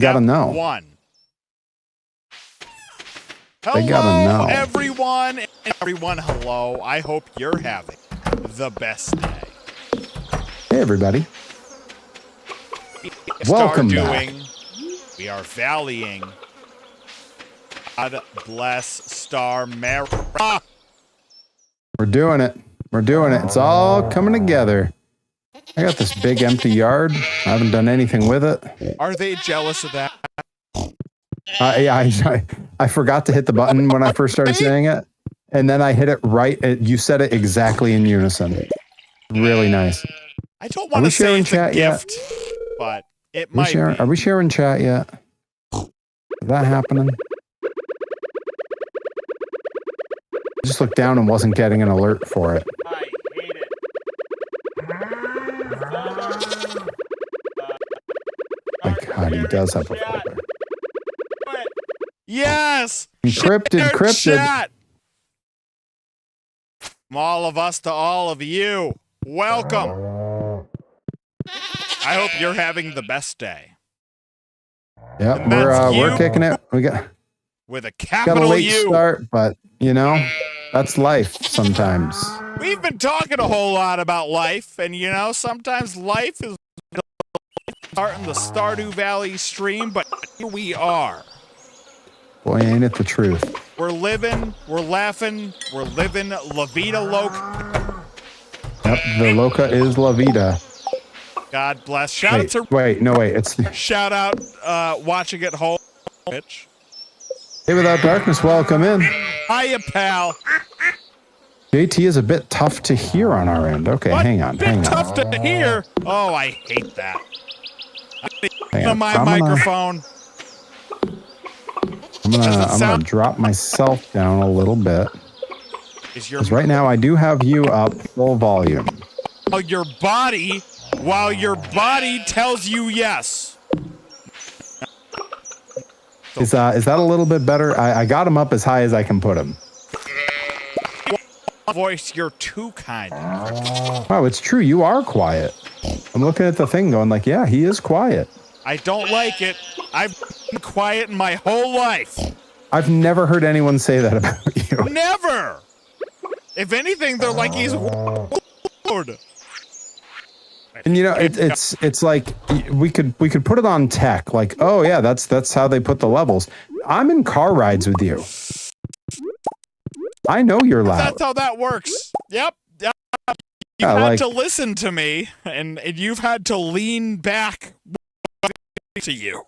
Gotta know. One. They gotta know. Everyone, hello. I hope you're having the best day. Hey, everybody. Welcome back. We are valleying. God bless Star Mara. We're doing it. We're doing it. It's all coming together. I got this big empty yard. I haven't done anything with it. Are they jealous of that? I forgot to hit the button when I first started saying it, and then I hit it right. You said it exactly in unison. Really nice. I don't want to say it's a gift, but it might be. Are we sharing chat yet? Is that happening? I just looked down and wasn't getting an alert for it. I hate it. My God, he does have a folder. Yes! Encrypted. Chat. From all of us to all of you, welcome. I hope you're having the best day. Yep, we're kicking it. We got with a capital got a late U. start, but you know, that's life sometimes. We've been talking a whole lot about life, and you know, sometimes life is starting the Stardew Valley stream, but here we are. Boy, ain't it the truth. We're living, we're laughing, we're living La Vida Loca. Yep, the Loca is La Vida. God bless. Shout out to it's shout out watching at home. Bitch. Hey, Without Darkness, welcome in. Hiya, pal. JT is a bit tough to hear on our end. Okay, hang on. Tough to hear? Oh, I hate that. On my microphone. I'm gonna drop myself down a little bit. Because right now I do have you up full volume. While your body tells you yes. Is that a little bit better? I got him up as high as I can put him. Voice, you're too kind. Wow, it's true. You are quiet. I'm looking at the thing going like, yeah, he is quiet. I don't like it. I've been quiet my whole life. I've never heard anyone say that about you. Never. If anything, they're like he's Lord. And you know, it's like we could put it on tech, like, oh yeah, that's how they put the levels. I'm in car rides with you. I know you're loud. That's how that works. Yep. You had to listen to me, and you've had to lean back to you.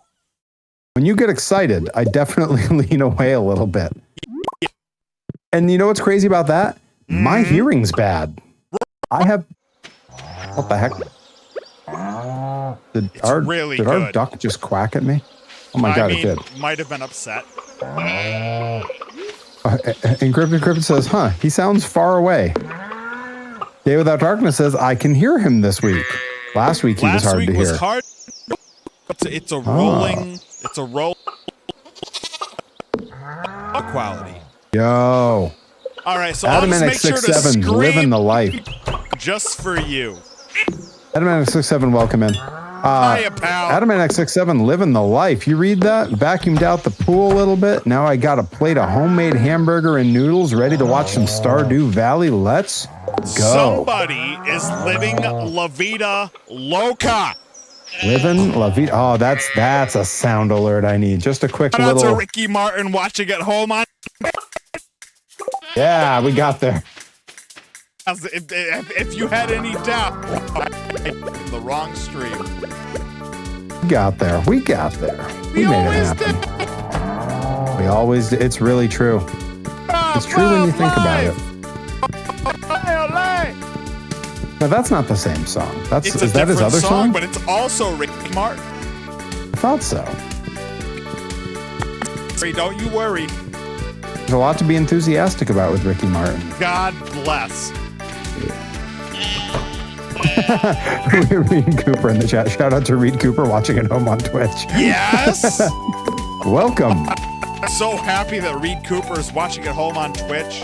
When you get excited, I definitely lean away a little bit. And you know what's crazy about that? My hearing's bad. I have... What the heck? Did our duck just quack at me? Oh my God, it did. Might have been upset. Encrypted says, huh, he sounds far away. Day Without Darkness says, I can hear him this week. Last week he was hard to hear. It's a rolling quality. Yo. All right, so I'll just make sure to scream living the life. Just for you. Adamantix67, welcome in. Hiya, pal. Adamantix67, living the life. You read that? Vacuumed out the pool a little bit. Now I got a plate of homemade hamburger and noodles ready to watch some Stardew Valley. Let's go. Somebody is living La Vida Loca. Living La Vida. Oh, that's a sound alert I need. Just a quick little... Shout out to Ricky Martin watching at home on... Yeah, we got there. If you had any doubt, in the wrong stream. We got there. We made it happen. We always did. It's really true. It's true when you think about it. Now that's not the same song. Is that his other song? But it's also Ricky Martin. I thought so. Don't you worry. There's a lot to be enthusiastic about with Ricky Martin. God bless. Reed Cooper in the chat. Shout out to Reed Cooper watching at home on Twitch. Yes. Welcome. I'm so happy that Reed Cooper is watching at home on Twitch.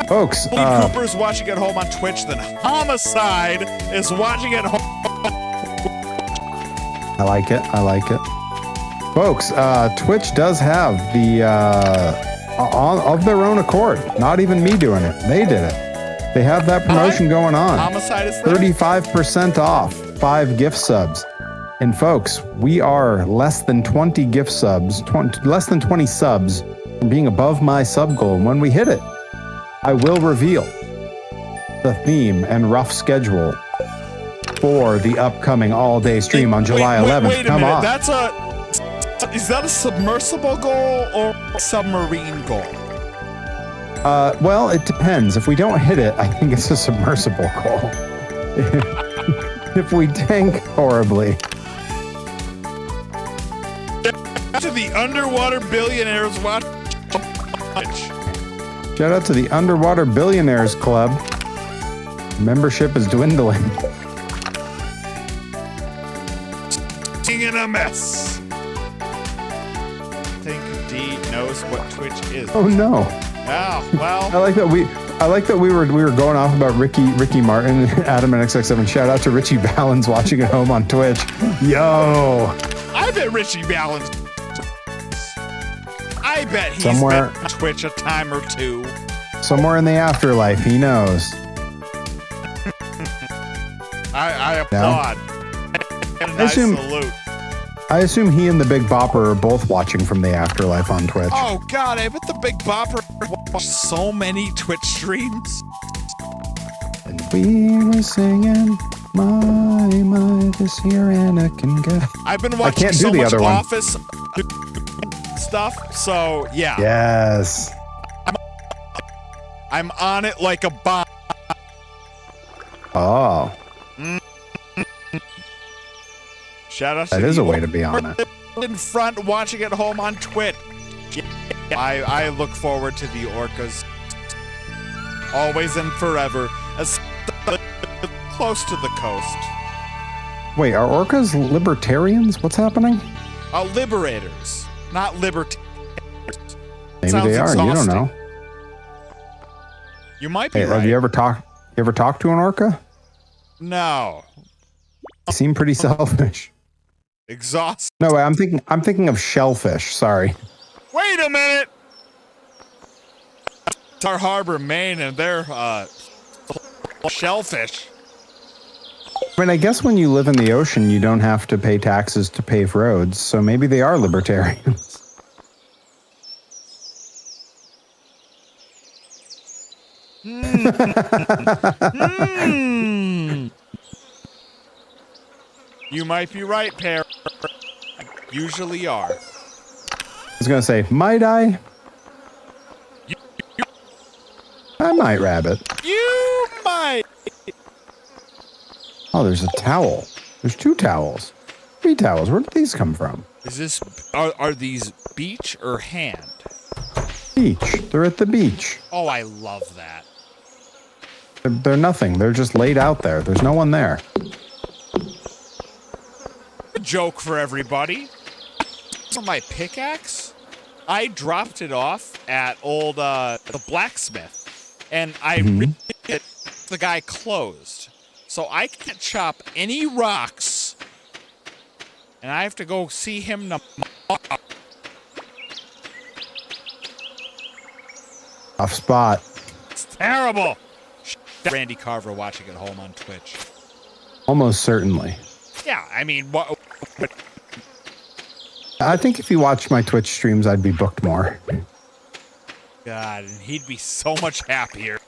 Folks, Reed Cooper is watching at home on Twitch, then Homicide is watching at home. I like it. I like it. Folks, Twitch does have the, of their own accord, not even me doing it. They did it. They have that promotion going on. Homicide is there. 35% off 5 gift subs. And folks, we are less than 20 gift subs, less than 20 subs from being above my sub goal. And when we hit it, I will reveal the theme and rough schedule for the upcoming all-day stream on July 11th. Wait a Come minute. on. Is that a submersible goal or a submarine goal? Well, it depends. If we don't hit it, I think it's a submersible goal. If we tank horribly. To the underwater billionaires watch. Shout out to the Underwater Billionaires Club. Membership is dwindling. In a mess. I think D knows what Twitch is. Oh no. Oh, well. I like that we were going off about Ricky Martin, Adam and XX7. Shout out to Richie Valens watching at home on Twitch. Yo. I bet Richie Valens. I bet he's Somewhere- been on Twitch a time or two. Somewhere in the afterlife, he knows. I applaud. A nice salute. I assume he and the Big Bopper are both watching from the afterlife on Twitch. Oh God, I bet the Big Bopper watched so many Twitch streams. And we were singing, my, this here Anakin guy. I've been watching can't do so the much other one. Office stuff, so yeah. Yes. I'm on it like a bomb. Oh, Shout out to that is the a way to be on it. in front watching at home on Twitch. I look forward to the orcas. Always and forever. As close to the coast. Wait, are orcas libertarians? What's happening? Liberators, not liberty. Maybe Sounds they are. You don't exhausting. know. You might be Hey, right. have you ever talked to an orca? No. They seem pretty selfish. Exhaust. No, I'm thinking of shellfish. Sorry. Wait a minute. It's our harbor, Maine, and they're shellfish. I mean, I guess when you live in the ocean, you don't have to pay taxes to pave roads, so maybe they are libertarians. You might be right, Pear. Usually are. I was gonna say, might I? I might, Rabbit. You might. Oh, there's a towel. There's 2 towels. 3 towels. Where did these come from? Is this are these beach or hand? Beach. They're at the beach. Oh, I love that. They're nothing. They're just laid out there. There's no one there. A joke for everybody. So my pickaxe, I dropped it off at old the blacksmith, and I ripped it. The guy closed, so I can't chop any rocks, and I have to go see him tomorrow. Tough spot. It's terrible. Randy Carver watching at home on Twitch. Almost certainly. Yeah, I mean, what? I think if you watched my Twitch streams, I'd be booked more. God, and he'd be so much happier.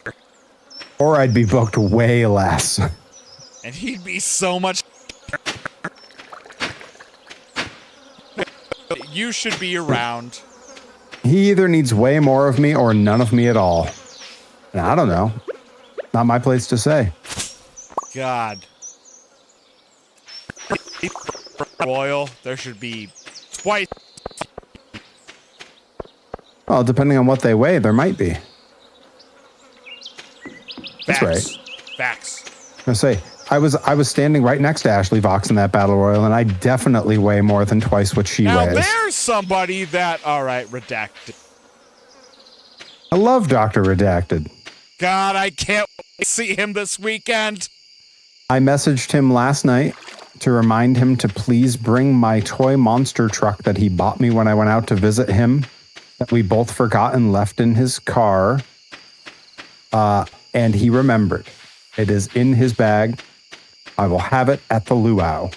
Or I'd be booked way less. And he'd be so much. You should be around. He either needs way more of me or none of me at all. And I don't know. Not my place to say. God. Royal, there should be twice. Well, depending on what they weigh, there might be. That's right. Facts. I was gonna say, I was standing right next to Ashley Vox in that battle royal, and I definitely weigh more than twice what she Now weighs. there's somebody that, all right, redacted. I love Dr. Redacted. God, I can't wait to see him this weekend. I messaged him last night, to remind him to please bring my toy monster truck that he bought me when I went out to visit him, that we both forgot and left in his car. And he remembered. It is in his bag. I will have it at the luau.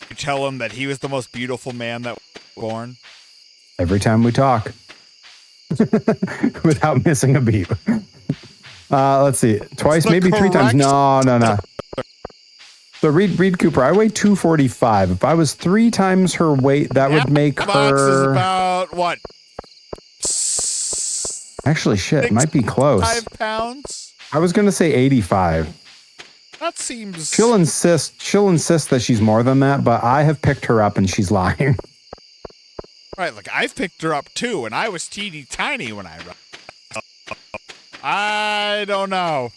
You tell him that he was the most beautiful man that was born. Every time we talk. Without missing a beat. Let's see. Twice, maybe 3 times. No. So Reed Cooper, I weigh 245. If I was 3 times her weight, that would make Box is her... about, what? Actually, shit, it might be close. 5 pounds? I was going to say 85. That seems... She'll insist that she's more than that, but I have picked her up and she's lying. Right, look, I've picked her up too, and I was teeny tiny when I run. I don't know.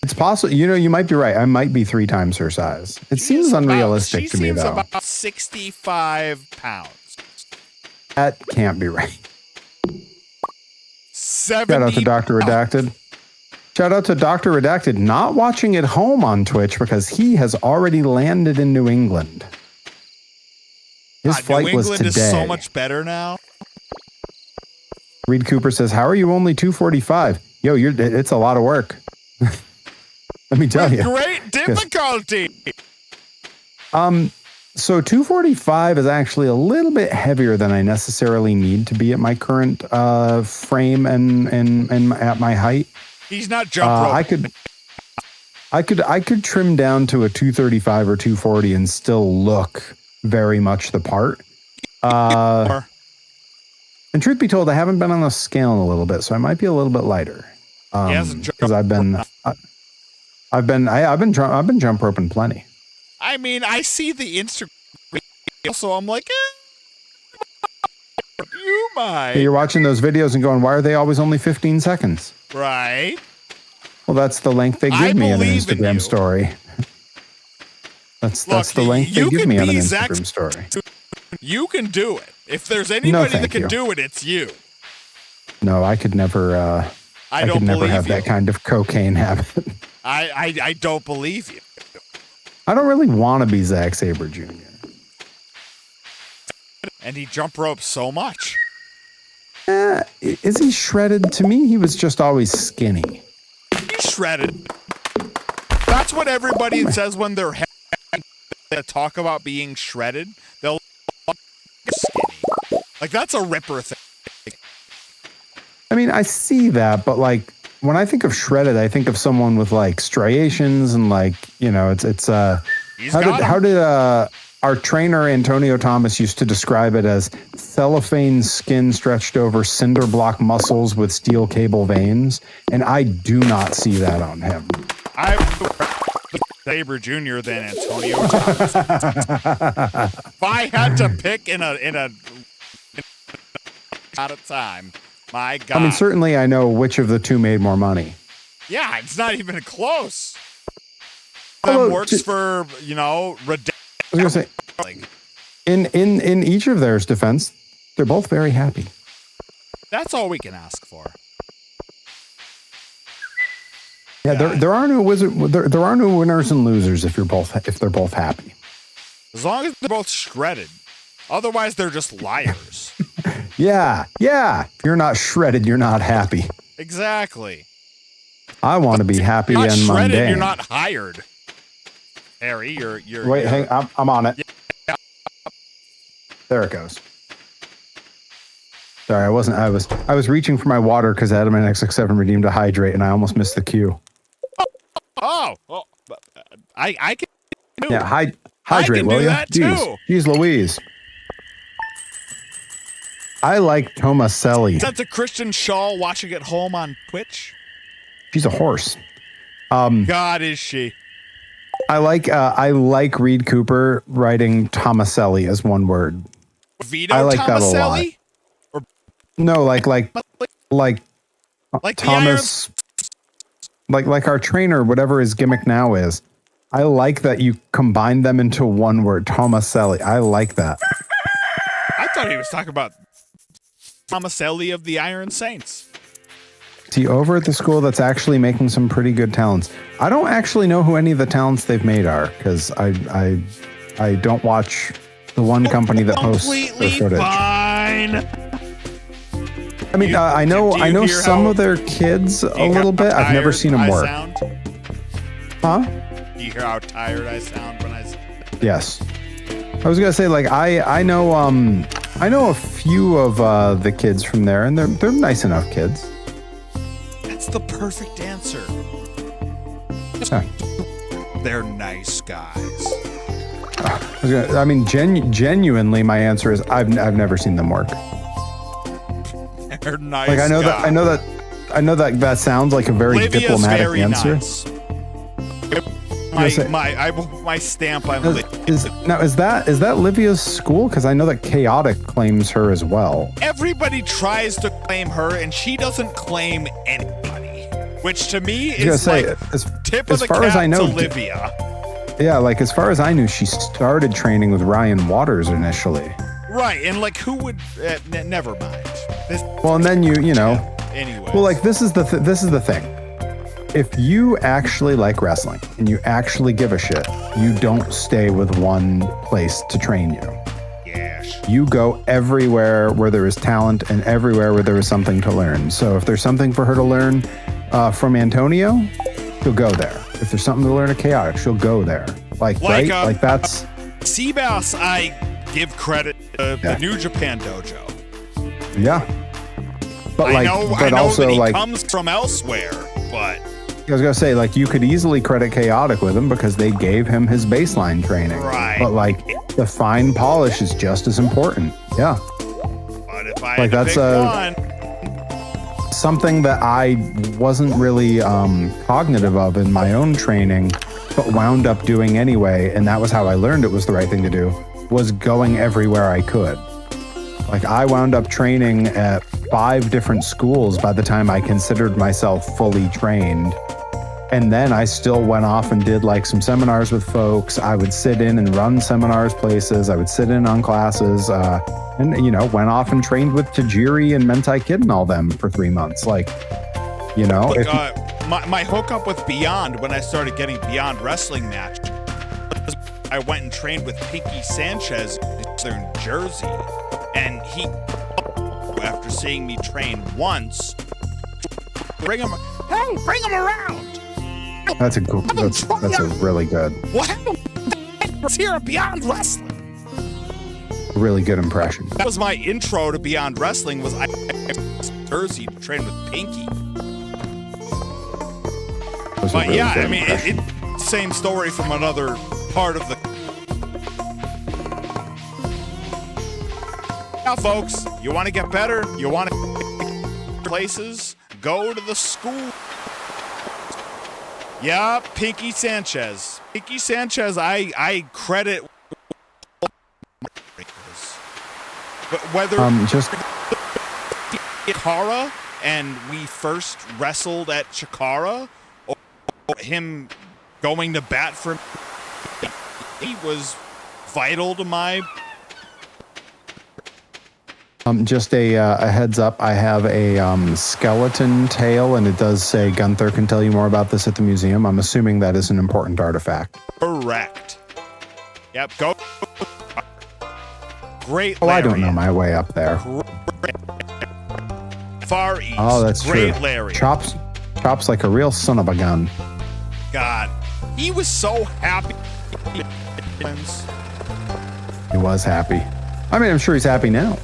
It's possible. You know, you might be right. I might be 3 times her size. It seems unrealistic to me, though. She seems about 65 pounds. That can't be right. 70 Shout out to Dr. Redacted. Shout out to Dr. Redacted, not watching at home on Twitch because he has already landed in New England. His flight was today. New England is so much better now. Reed Cooper says, "How are you only 245? Yo, it's a lot of work." Let me tell you. Great difficulty. So 245 is actually a little bit heavier than I necessarily need to be at my current frame and at my height. He's not jump rope. I could trim down to a 235 or 240 and still look very much the part. And truth be told, I haven't been on the scale in a little bit, so I might be a little bit lighter. Because I've been jump roping plenty. I mean, I see the Instagram, so I'm like, you might. You're watching those videos and going, why are they always only 15 seconds? Right. Well, that's the length they give me in an Instagram story. That's the length they give me on an Instagram story. You can do it. If there's anybody that can do it, it's you. No, I could never. I could never have that kind of cocaine habit. I don't believe you. I don't really want to be Zack Sabre Jr. And he jump ropes so much. Is he shredded? To me, he was just always skinny. He's shredded. That's what everybody says when they're they talk about being shredded. They'll skinny. Like, that's a Ripper thing. I mean, I see that, but like when I think of shredded, I think of someone with like striations and like, you know, it's how did our trainer Antonio Thomas used to describe it as cellophane skin stretched over cinder block muscles with steel cable veins, and I do not see that on him. I Sabre Jr. than Antonio Thomas. If I had to pick in a at a time, my God. I mean, certainly I know which of the two made more money. Yeah, it's not even close. Works for, you know, I was gonna say, in each of theirs defense, they're both very happy. That's all we can ask for. Yeah, there are no there are no winners and losers if they're both happy. As long as they're both shredded. Otherwise, they're just liars. Yeah. If you're not shredded, you're not happy. Exactly. I want to be happy and shredded, mundane. You're not hired. Harry, you're. Wait, hang. I'm on it. Yeah. There it goes. Sorry, I was reaching for my water because I had my XX7 redeemed to hydrate, and I almost missed the cue. Oh, well, I can. Yeah, hydrate, will you? Jeez Louise. I like Tomaselli. That's a Christian Shaw watching at home on Twitch. She's a horse. God, is she? I like Reed Cooper writing Tomaselli as one word. Vito I like Tomaselli? that a lot. No, like Thomas, like our trainer, whatever his gimmick now is. I like that you combine them into one word, Tomaselli. I like that. I thought he was talking about Tomaselli of the Iron Saints. See, over at the school that's actually making some pretty good talents. I don't actually know who any of the talents they've made are because I don't watch the one company that posts their Completely footage. fine. I mean, I know some of their kids a little bit. I've never seen them work. Huh? Do you hear how tired I sound when I? Yes. I was gonna say, like, I know a few of the kids from there, and they're nice enough kids. That's the perfect answer. Yeah. They're nice guys. Genuinely, my answer is I've never seen them work. They're nice. Like I know that sounds like a very Livia's diplomatic very answer. Nice. My stamp. Is that Livia's school? Because I know that Chaotic claims her as well. Everybody tries to claim her, and she doesn't claim anybody. Which to me is tip of the cap to Livia. Yeah, like as far as I knew, she started training with Ryan Waters initially. Right, and like who would? Never mind. And then you know. Anyway. Well, like this is the thing. If you actually like wrestling and you actually give a shit, you don't stay with one place to train you. Yes. You go everywhere where there is talent and everywhere where there is something to learn. So if there's something for her to learn from Antonio, she'll go there. If there's something to learn at Chaotic, she'll go there. Like that's... Seabass, I give credit to the New Japan dojo. Yeah. But I know also that he like comes from elsewhere, but... I was gonna say, like, you could easily credit Chaotic with him because they gave him his baseline training. Right. But like the fine polish is just as important. Yeah. But if I like had to that's pick one, something that I wasn't really cognitive of in my own training, but wound up doing anyway, and that was how I learned it was the right thing to do, was going everywhere I could. Like I wound up training at 5 different schools by the time I considered myself fully trained. And then I still went off and did like some seminars with folks. I would sit in and run seminars places. I would sit in on classes and, went off and trained with Tajiri and Mentai Kid and all them for 3 months. Like, Look, my hookup with Beyond, when I started getting Beyond Wrestling match, I went and trained with Pinky Sanchez in Southern Jersey. And he, after seeing me train once, bring him around. That's a really good. What happened? Let's hear Beyond Wrestling. Really good impression. That was my intro to Beyond Wrestling. Was I Jersey to train with Pinky? But really yeah, I mean, same story from another part of the. Now, folks, you want to get better? You want to places? Go to the school. Yeah, Pinky Sanchez. Pinky Sanchez, I credit. But whether just Chikara and we first wrestled at Chikara, or him going to bat for me, he was vital to my. Just a heads up, I have a skeleton tail, and it does say Gunther can tell you more about this at the museum. I'm assuming that is an important artifact. Correct. Yep, go. Great. Oh, I don't know my way up there. Far East. Oh, that's Great true. Lariat. Chops like a real son of a gun. God, he was so happy. He was happy. I mean, I'm sure he's happy now.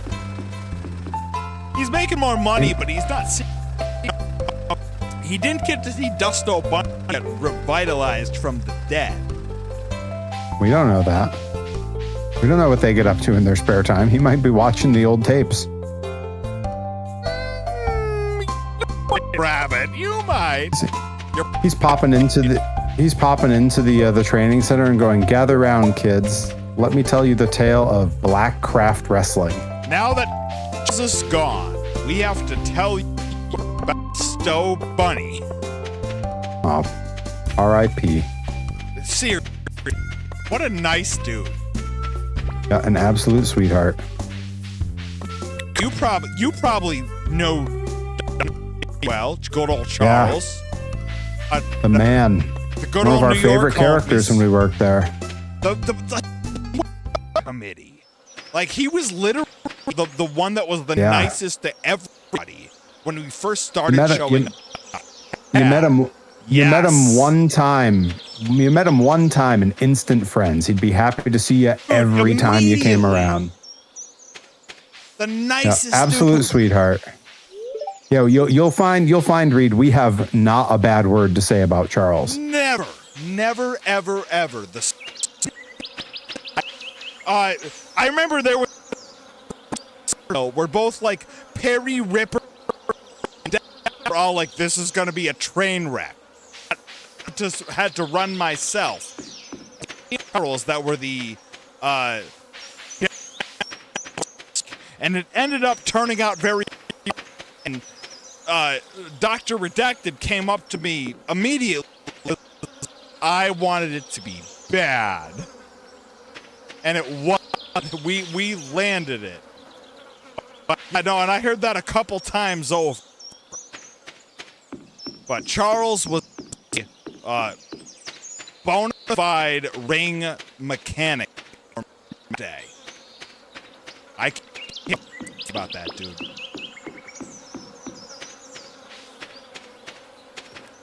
He's making more money, but he's not. He didn't get to see Dusto Bunny get revitalized from the dead. We don't know that. We don't know what they get up to in their spare time. He might be watching the old tapes. Rabbit, you might. He's popping into the training center and going, "Gather round, kids. Let me tell you the tale of Black Craft Wrestling." Now that Jesus is gone, we have to tell you about Stowe Bunny. Oh, R.I.P. Seriously, what a nice dude. Yeah, an absolute sweetheart. You probably know well, good old Charles. The man. The good One old of our New favorite York characters homies. when we worked there. The committee. Like, he was literally the one that was the Yeah. nicest to everybody when we first started showing up. You met him. You met him Yes. one time. You met him one time and instant friends. He'd be happy to see you every time you came Immediately. around. The Yeah, nicest absolute dude. sweetheart. Yeah, you'll find Reed. We have not a bad word to say about Charles. Never, ever. I remember there was. We're both like Perry Ripper. We're all like, this is gonna be a train wreck. Just had to run myself. Charles that were the, and it ended up turning out very. And Dr. Redacted came up to me immediately. I wanted it to be bad. And it was. We landed it. I know, and I heard that a couple times over. But Charles was a bona fide ring mechanic for day. I can't about that, dude.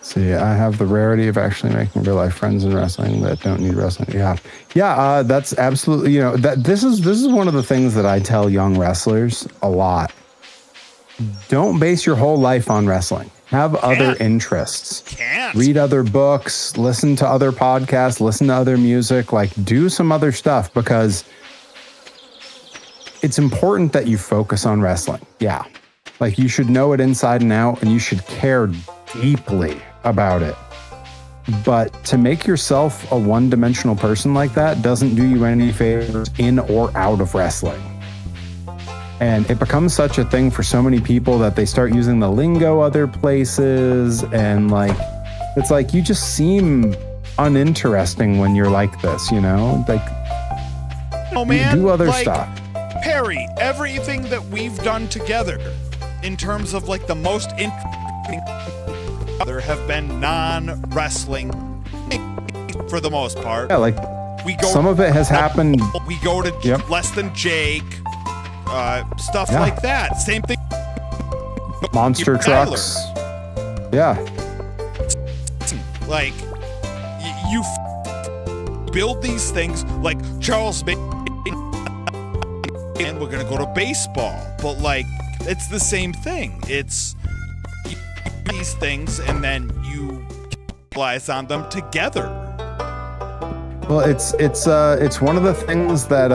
See, I have the rarity of actually making real life friends in wrestling that don't need wrestling. Yeah. That's absolutely. This is one of the things that I tell young wrestlers a lot. Don't base your whole life on wrestling. Have other interests. Can't Read other books. Listen to other podcasts. Listen to other music. Like, do some other stuff because it's important that you focus on wrestling. Yeah, like you should know it inside and out, and you should care deeply about it. But to make yourself a one-dimensional person like that doesn't do you any favors in or out of wrestling. And it becomes such a thing for so many people that they start using the lingo other places, and like it's like you just seem uninteresting when you're like this, like oh man, do other like, stuff. Perry, everything that we've done together in terms of like the most interesting there have been non-wrestling for the most part. Yeah, like we go some of it has happened. We go to Yep. Less Than Jake, stuff Yeah. like that. Same thing. Monster Tyler. trucks. Yeah. Like you build these things like Charles made, and we're gonna go to baseball, but like it's the same thing. It's you do these things and then you capitalize on them together. Well, it's one of the things that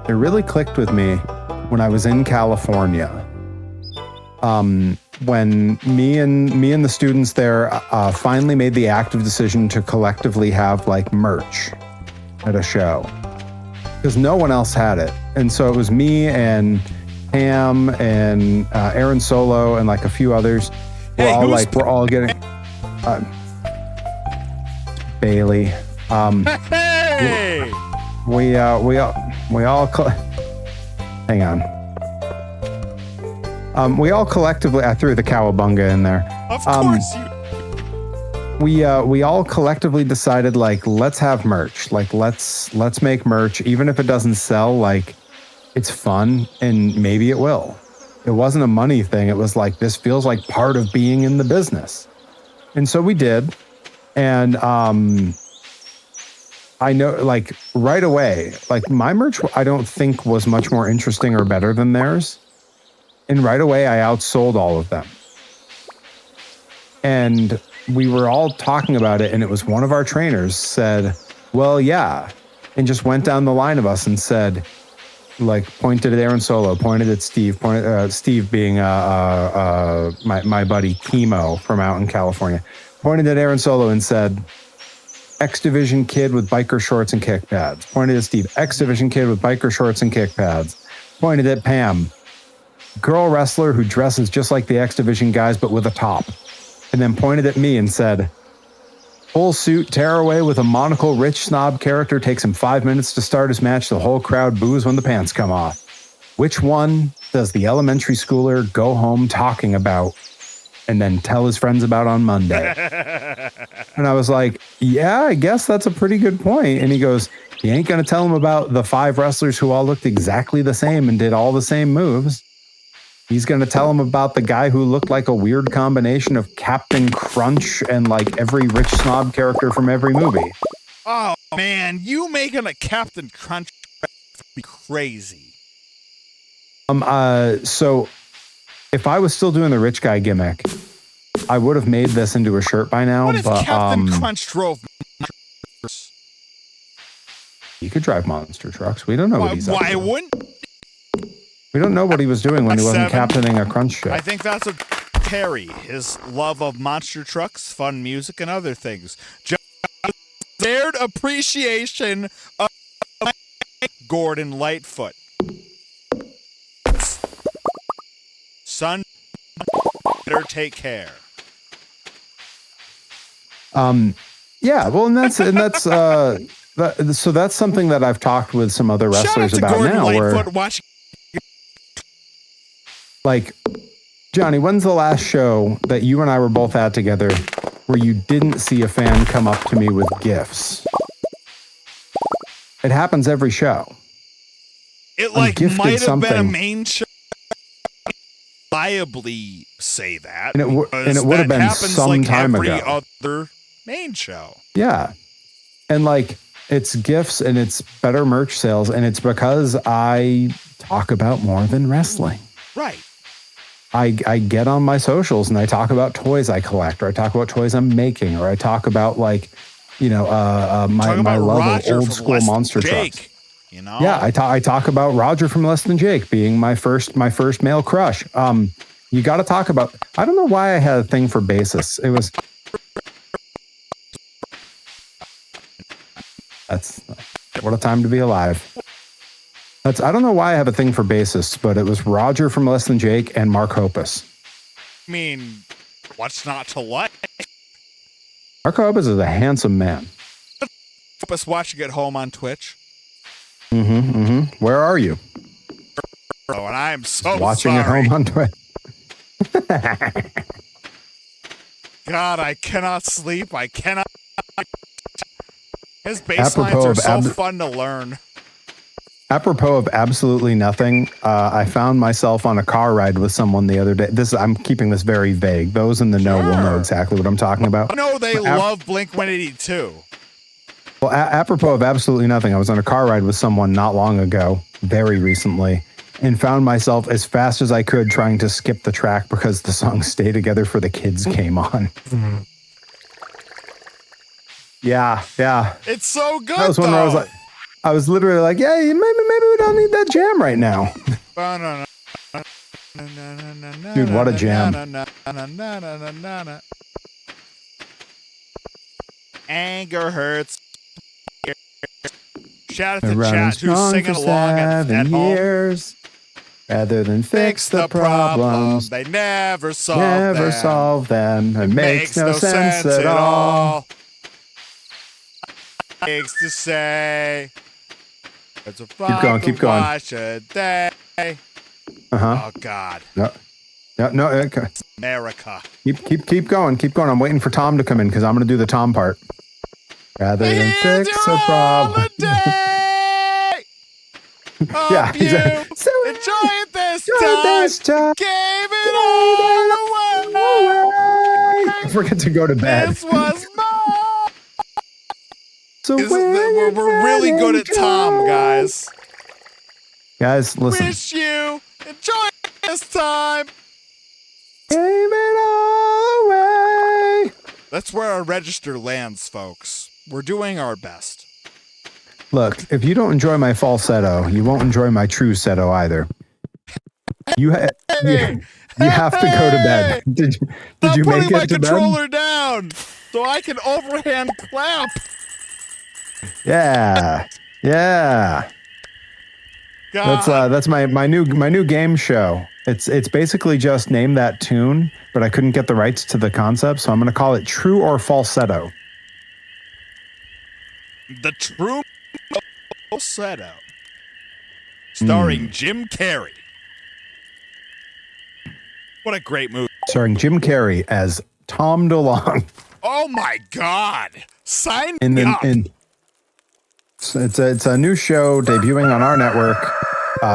it really clicked with me when I was in California. When me and the students there finally made the active decision to collectively have like merch at a show, because no one else had it, and so it was me and Pam and Aaron Solo and like a few others. We're all getting Bailey. Hey! We all hang on. We all collectively, I threw the cowabunga in there. Of course you. We all collectively decided, like, let's have merch. Like, let's make merch, even if it doesn't sell. Like, it's fun, and maybe it will. It wasn't a money thing. It was like, this feels like part of being in the business, and so we did. And I know, like, right away, like my merch, I don't think was much more interesting or better than theirs. And right away, I outsold all of them. And we were all talking about it, and it was one of our trainers said, well, yeah, and just went down the line of us and said, like, pointed at Aaron Solo, pointed at Steve, Steve being my buddy Chemo from out in California, pointed at Aaron Solo and said, X Division kid with biker shorts and kick pads. Pointed at Steve, X Division kid with biker shorts and kick pads. Pointed at Pam, girl wrestler who dresses just like the X Division guys, but with a top. And then pointed at me and said, full suit, tearaway with a monocle, rich snob character, takes him 5 minutes to start his match. The whole crowd boos when the pants come off. Which one does the elementary schooler go home talking about and then tell his friends about on Monday. And I was like, yeah, I guess that's a pretty good point. And he goes, you ain't going to tell him about the 5 wrestlers who all looked exactly the same and did all the same moves. He's going to tell him about the guy who looked like a weird combination of Captain Crunch and like every rich snob character from every movie. Oh, man, you making a Captain Crunch be crazy. So if I was still doing the rich guy gimmick, I would have made this into a shirt by now. What if but, Captain Crunch drove? He could drive monster trucks. We don't know what he's up to. Why wouldn't? We don't know what he was doing when he wasn't 7. captaining a crunch ship. I think that's a Terry, his love of monster trucks, fun music, and other things. Just shared appreciation of Gordon Lightfoot. Son, better take care. Yeah, well, so that's something that I've talked with some other wrestlers Shout out to about Gordon now. Lightfoot Where, watching. like, Johnny, when's the last show that you and I were both at together where you didn't see a fan come up to me with gifts? It happens every show. It like gifted might have something. been a main show. Reliably say that, And it would have been some like time every ago. other main show. Yeah. And like, it's gifts and it's better merch sales. And it's because I talk about more than wrestling. Right. I get on my socials and I talk about toys I collect, or I talk about toys I'm making, or I talk about like, my love Roger of old from school Less Than monster Jake, trucks. You know? Yeah, I talk about Roger from Less Than Jake being my first male crush. You got to talk about. I don't know why I had a thing for bassists. It was. That's what a time to be alive. I don't know why I have a thing for bassists, but it was Roger from Less Than Jake and Mark Hoppus. I mean, what's not to like? Mark Hoppus is a handsome man. Help us watching at home on Twitch. Where are you? Oh, and I am so Watching sorry. at home on Twitch. God, I cannot sleep. I cannot. His bass Apropos lines are of so fun to learn. Apropos of absolutely nothing, I found myself on a car ride with someone the other day. I'm keeping this very vague. Those in the know will know exactly what I'm talking about. I know they love Blink-182. Well, apropos of absolutely nothing, I was on a car ride with someone not long ago, very recently, and found myself as fast as I could trying to skip the track because the song Stay Together for the Kids came on. Yeah. It's so good, That was one where I was literally like, yeah, maybe we don't need that jam right now. Dude, what a jam. Anger hurts. Shout out to Around chat who's strong singing for along at 7 home. years. Rather than fix the problems, They never solve them. It makes no sense at all. Makes to say it's a fun Keep going. Watch a day. Oh God. No. Okay. America. Keep going. I'm waiting for Tom to come in because I'm going to do the Tom part. Rather than fix a problem. Yeah, exactly. So enjoy it this time. Gave it all away. I forget to go to bed. This was mine. So we're really good at Tom, guys. Guys, listen. Wish you enjoy this time. Gave it all away. That's where our register lands, folks. We're doing our best. Look, if you don't enjoy my falsetto, you won't enjoy my true setto either. You have to go to bed. Did you make it to bed? Stop putting my controller down so I can overhand clap. Yeah. God. That's my new game show. It's basically just name that tune, but I couldn't get the rights to the concept, so I'm going to call it True or Falsetto. The True Falsetto, starring Jim Carrey. What a great movie. starring Jim Carrey as Tom DeLonge. Oh my God! Sign me up. It's a new show debuting on our network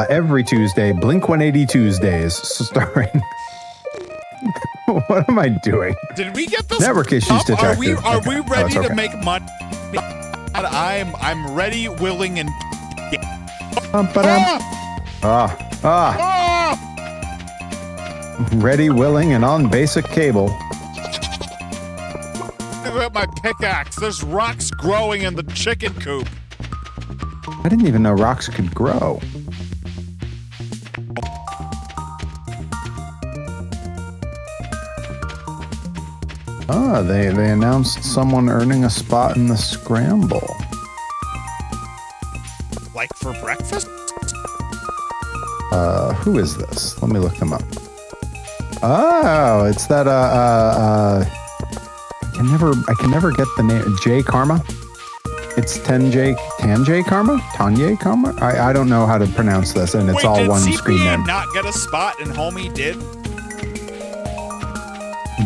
every Tuesday. Blink 180 Tuesdays, starring. What am I doing? Did we get this? Network issues detected. Are we ready okay. to make money? I'm ready, willing, and. Ready, willing, and on basic cable. Look at my pickaxe. There's rocks growing in the chicken coop. I didn't even know rocks could grow. They announced someone earning a spot in the scramble. Like for breakfast? Who is this? Let me look them up. Oh, it's that I can never get the name. J Karma. It's Tanjay Karma? Tanye Karma? I don't know how to pronounce this, and it's all one screen name. Did CPA not get a spot and Homie did?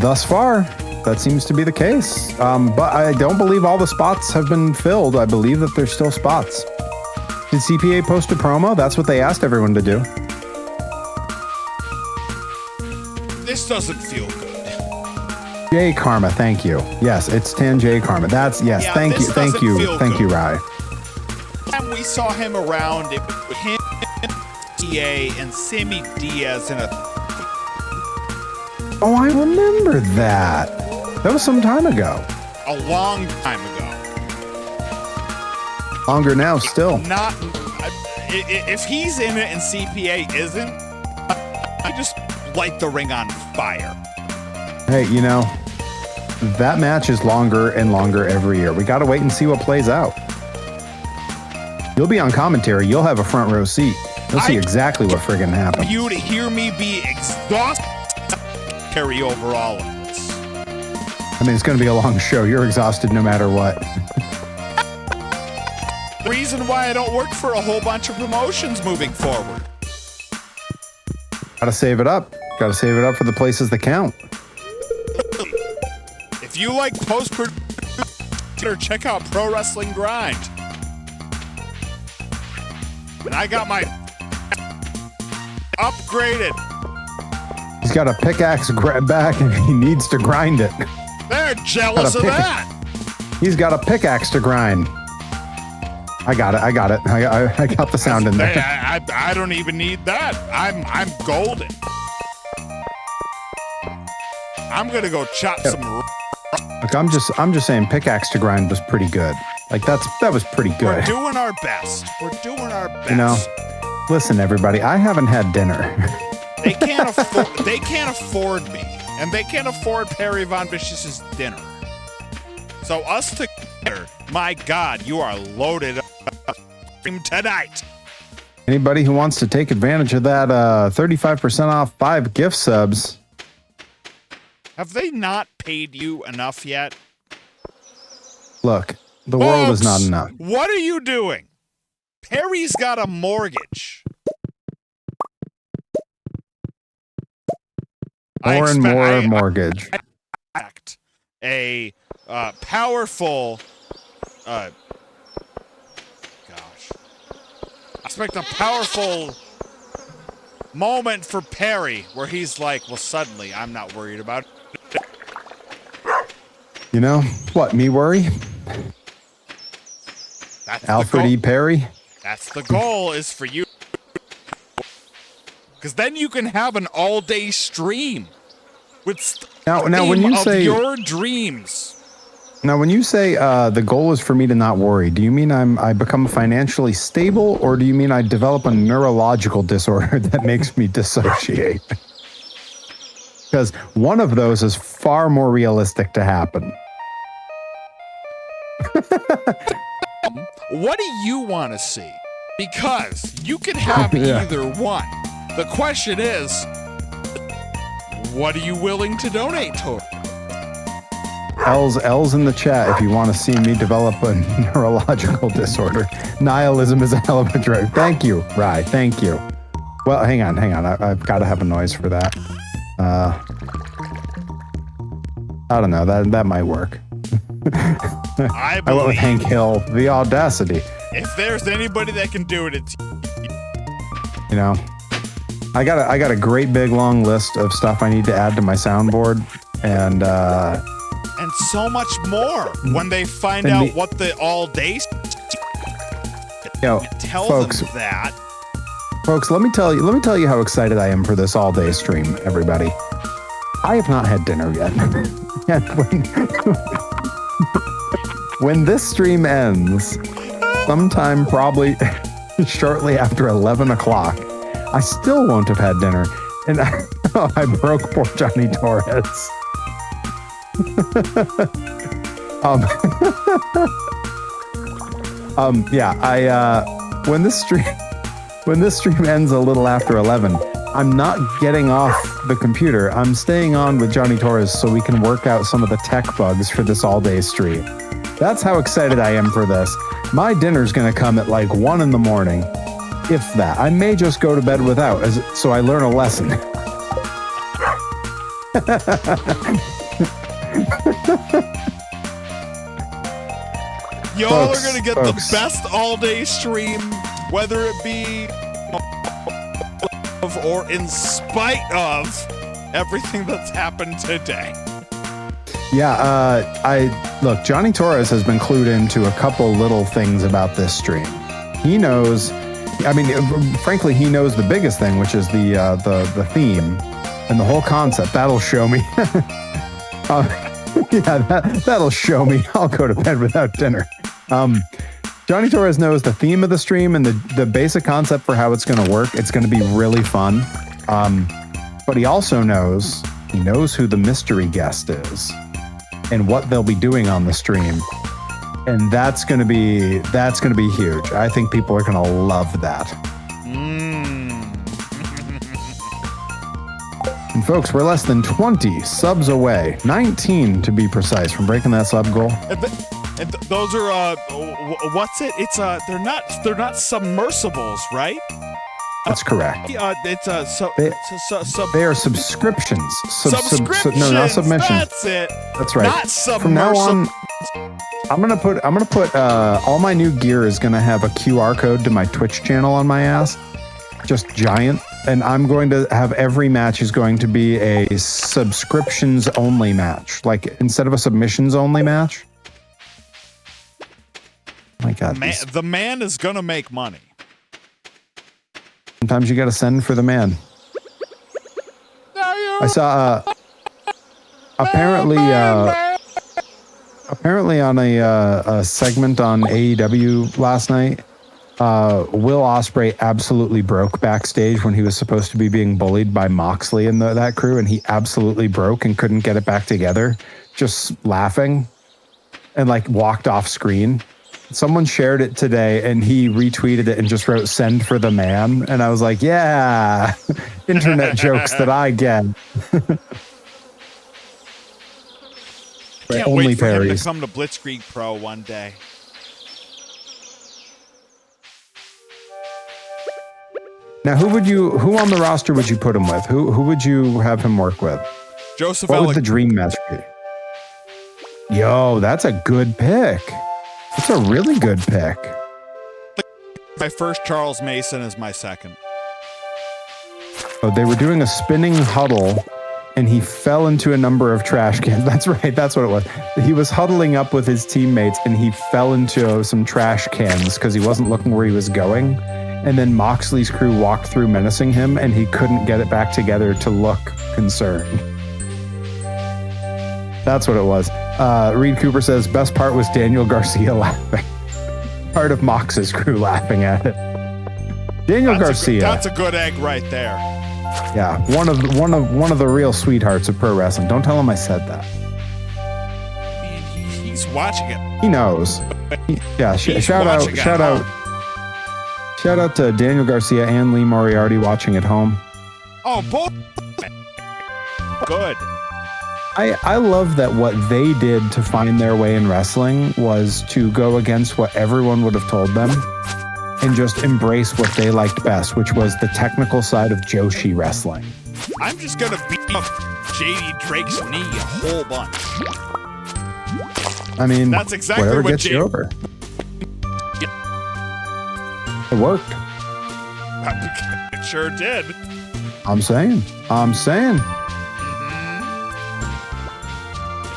Thus far, that seems to be the case. But I don't believe all the spots have been filled. I believe that there's still spots. Did CPA post a promo? That's what they asked everyone to do. This doesn't feel good. J Karma, thank you. Yes, it's Tanjay Karma. That's yes. Yeah, thank you, Rye. And we saw him around it with him, TA, and Sammy Diaz in a. Oh, I remember that. That was some time ago. A long time ago. Longer now, still. Not. If he's in it and CPA isn't, I just light the ring on fire. Hey, you know, that match is longer and longer every year. We got to wait and see what plays out. You'll be on commentary. You'll have a front row seat. You'll see exactly what friggin' happens. You to hear me be exhausted, carry over all of this. I mean, it's going to be a long show. You're exhausted no matter what. The reason why I don't work for a whole bunch of promotions moving forward. Got to save it up. Got to save it up for the places that count. If you like post-production, check out Pro Wrestling Grind. And I got my upgraded. He's got a pickaxe grab back and he needs to grind it. They're jealous of that. He's got a pickaxe to grind. I got it. I got the sound in there. I don't even need that. I'm golden. I'm gonna go chop some. Look, I'm just saying, pickaxe to grind was pretty good. Like that was pretty good. We're doing our best. We're doing our best. You know, listen, everybody, I haven't had dinner. They can't afford. They can't afford me, and they can't afford Perry Von Vicious's dinner. So us together, my God, you are loaded up tonight. Anybody who wants to take advantage of that 35% off 5 gift subs. Have they not paid you enough yet? Look, the world is not enough. What are you doing? Perry's got a mortgage. More and more mortgage. A powerful. I expect a powerful moment for Perry where he's like, well, suddenly I'm not worried about it. You know what? Me worry? That's Alfred E. Perry? That's the goal, is for you. Because then you can have an all-day stream with now when you say your dreams. Now, when you say the goal is for me to not worry, do you mean I become financially stable, or do you mean I develop a neurological disorder that makes me dissociate? Because one of those is far more realistic to happen. What do you want to see? Because you can have either one. The question is, what are you willing to donate toward? L's in the chat if you want to see me develop a neurological disorder. Nihilism is a hell of a drug. Thank you, Rye. Thank you. Well, hang on. I've got to have a noise for that. I don't know. That might work. I I went with believe Hank Hill. The audacity. if there's anybody that can do it, it's You know, I got a great big long list of stuff I need to add to my soundboard, and so much more when they find And out me- what the all day. Tell folks, them that. folks, let me tell you how excited I am for this all day stream, everybody. I have not had dinner yet. And when this stream ends, sometime probably shortly after 11 o'clock, I still won't have had dinner. And I broke poor Johnny Torres. When this stream ends a little after 11, I'm not getting off the computer. I'm staying on with Johnny Torres so we can work out some of the tech bugs for this all-day stream. That's how excited I am for this. My dinner's going to come at like 1 in the morning, if that. I may just go to bed without, so I learn a lesson. Y'all Folks, are gonna get folks. the best all-day stream, whether it be of or in spite of everything that's happened today. Yeah, look, Johnny Torres has been clued into a couple little things about this stream. He knows, I mean, frankly, he knows the biggest thing, which is the theme and the whole concept. That'll show me. That'll show me. I'll go to bed without dinner. Johnny Torres knows the theme of the stream and the basic concept for how it's going to work. It's going to be really fun. But he also knows who the mystery guest is and what they'll be doing on the stream. And that's going to be huge. I think people are going to love that. And folks, we're less than 20 subs away, 19 to be precise, from breaking that sub goal. And those are what's it? It's they're not submersibles, right? That's correct. They are subscriptions. Subscriptions. No, not submissions. That's it. That's right. Not submersible. From now on, I'm gonna put all my new gear is gonna have a QR code to my Twitch channel on my ass, just giant. And I'm going to have every match is going to be a subscriptions only match, like instead of a submissions only match. My God, the man is gonna make money. sometimes you got to send for the man. I saw apparently on a segment on AEW last night, Will Ospreay absolutely broke backstage when he was supposed to be being bullied by Moxley and that crew, and he absolutely broke and couldn't get it back together, just laughing, and like walked off screen. Someone shared it today and he retweeted it and just wrote "send for the man," and I was like, yeah, internet jokes that I get. Can't Only wait for him parries. to come to Blitzkrieg Pro one day. Now, who on the roster would you put him with? Who would you have him work with? Joseph What would Alec. the dream match be? Yo, that's a good pick. That's a really good pick. My first, Charles Mason is my second. Oh, they were doing a spinning huddle and he fell into a number of trash cans. That's right. That's what it was. He was huddling up with his teammates and he fell into some trash cans because he wasn't looking where he was going. And then Moxley's crew walked through menacing him and he couldn't get it back together to look concerned. That's what it was. Reed Cooper says, best part was Daniel Garcia laughing. Part of Mox's crew laughing at it. Daniel Garcia. That's a good egg right there. Yeah, one of the real sweethearts of pro wrestling. Don't tell him I said that. He's watching it. He knows. Shout out to Daniel Garcia and Lee Moriarty watching at home. Oh, boy. Good. I love that what they did to find their way in wrestling was to go against what everyone would have told them and just embrace what they liked best, which was the technical side of Joshi wrestling. I'm just gonna beat up JD Drake's knee a whole bunch. I mean, That's exactly whatever what gets you over. It worked. It sure did. I'm saying.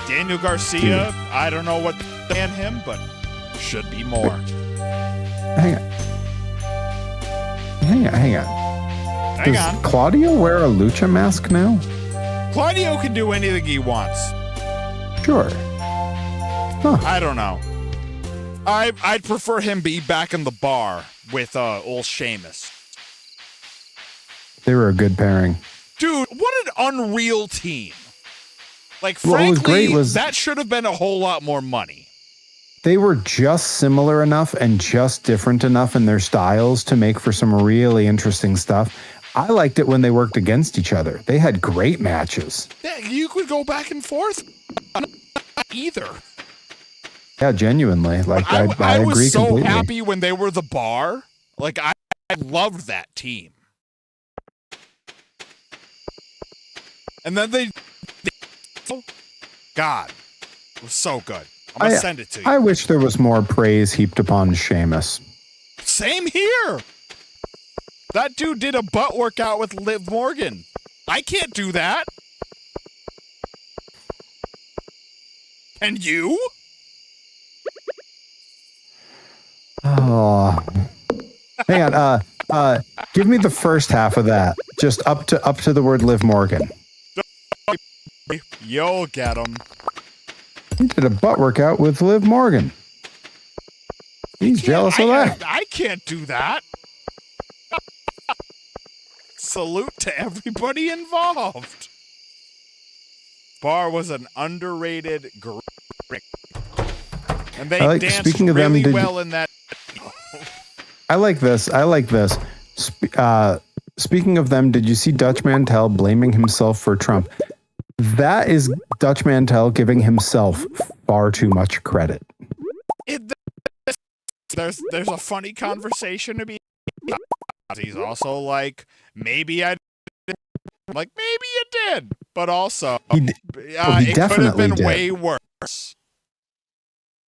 Daniel Garcia, I don't know what than him, but should be more. Hang on. Does Claudio wear a lucha mask now? Claudio can do anything he wants. Sure. Huh. I don't know. I'd prefer him be back in the bar with old Sheamus. They were a good pairing. Dude, what an unreal team. Like, What was frankly, great was that should have been a whole lot more money. they were just similar enough and just different enough in their styles to make for some really interesting stuff. I liked it when they worked against each other. They had great matches. Yeah, you could go back and forth. Either. Yeah, genuinely. Like I agree was so completely. happy when they were the bar. Like I loved that team. And then they God, it was so good. I'm gonna send it to you. I wish there was more praise heaped upon Sheamus. Same here. That dude did a butt workout with Liv Morgan. I can't do that. Can you? Oh, hang on. Give me the first half of that. Just up to the word Liv Morgan. You'll get him. He did a butt workout with Liv Morgan. He's jealous of that. I can't do that. Salute to everybody involved. Bar was an underrated group. And they danced really well in that. I like this. Speaking of them, did you see Dutch Mantel blaming himself for Trump? That is Dutch Mantel giving himself far too much credit. There's a funny conversation to be. He's also like, maybe I did. I'm like, maybe you did, but also he it could have been way worse.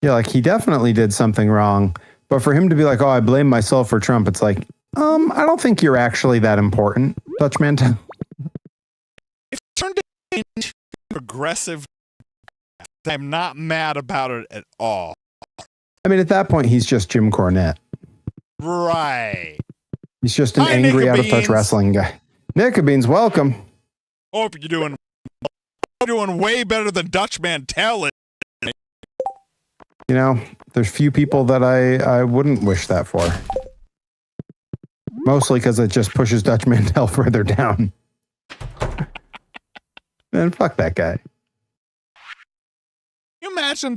Yeah, like he definitely did something wrong, but for him to be like, "Oh, I blame myself for Trump," it's like, I don't think you're actually that important, Dutch Mantel. It turned into aggressive. I'm not mad about it at all. I mean, at that point, he's just Jim Cornette. Right. He's just an angry, out-of-touch wrestling guy. Nickabeans, welcome. Hope you're doing way better than Dutch Mantel. You know, there's few people that I wouldn't wish that for. Mostly because it just pushes Dutch Mantel further down. Man, fuck that guy. Can you imagine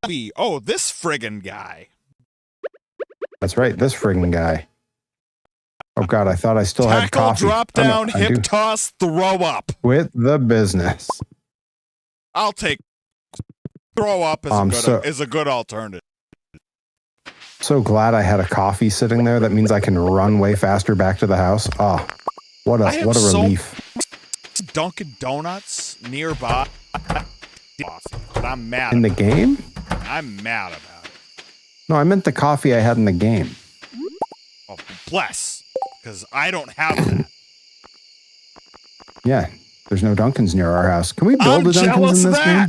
this friggin' guy. That's right, this friggin' guy. Oh God, I thought I still had coffee. Drop down, hip toss, throw up. With the business. I'll take throw up is a good alternative. So glad I had a coffee sitting there. That means I can run way faster back to the house. Oh, what a relief. Dunkin' Donuts nearby. But I'm mad. In the game? I'm mad about it. No, I meant the coffee I had in the game. Oh, bless. Because I don't have that. Yeah, there's no Dunkins near our house. Can we build a Dunkins in this game?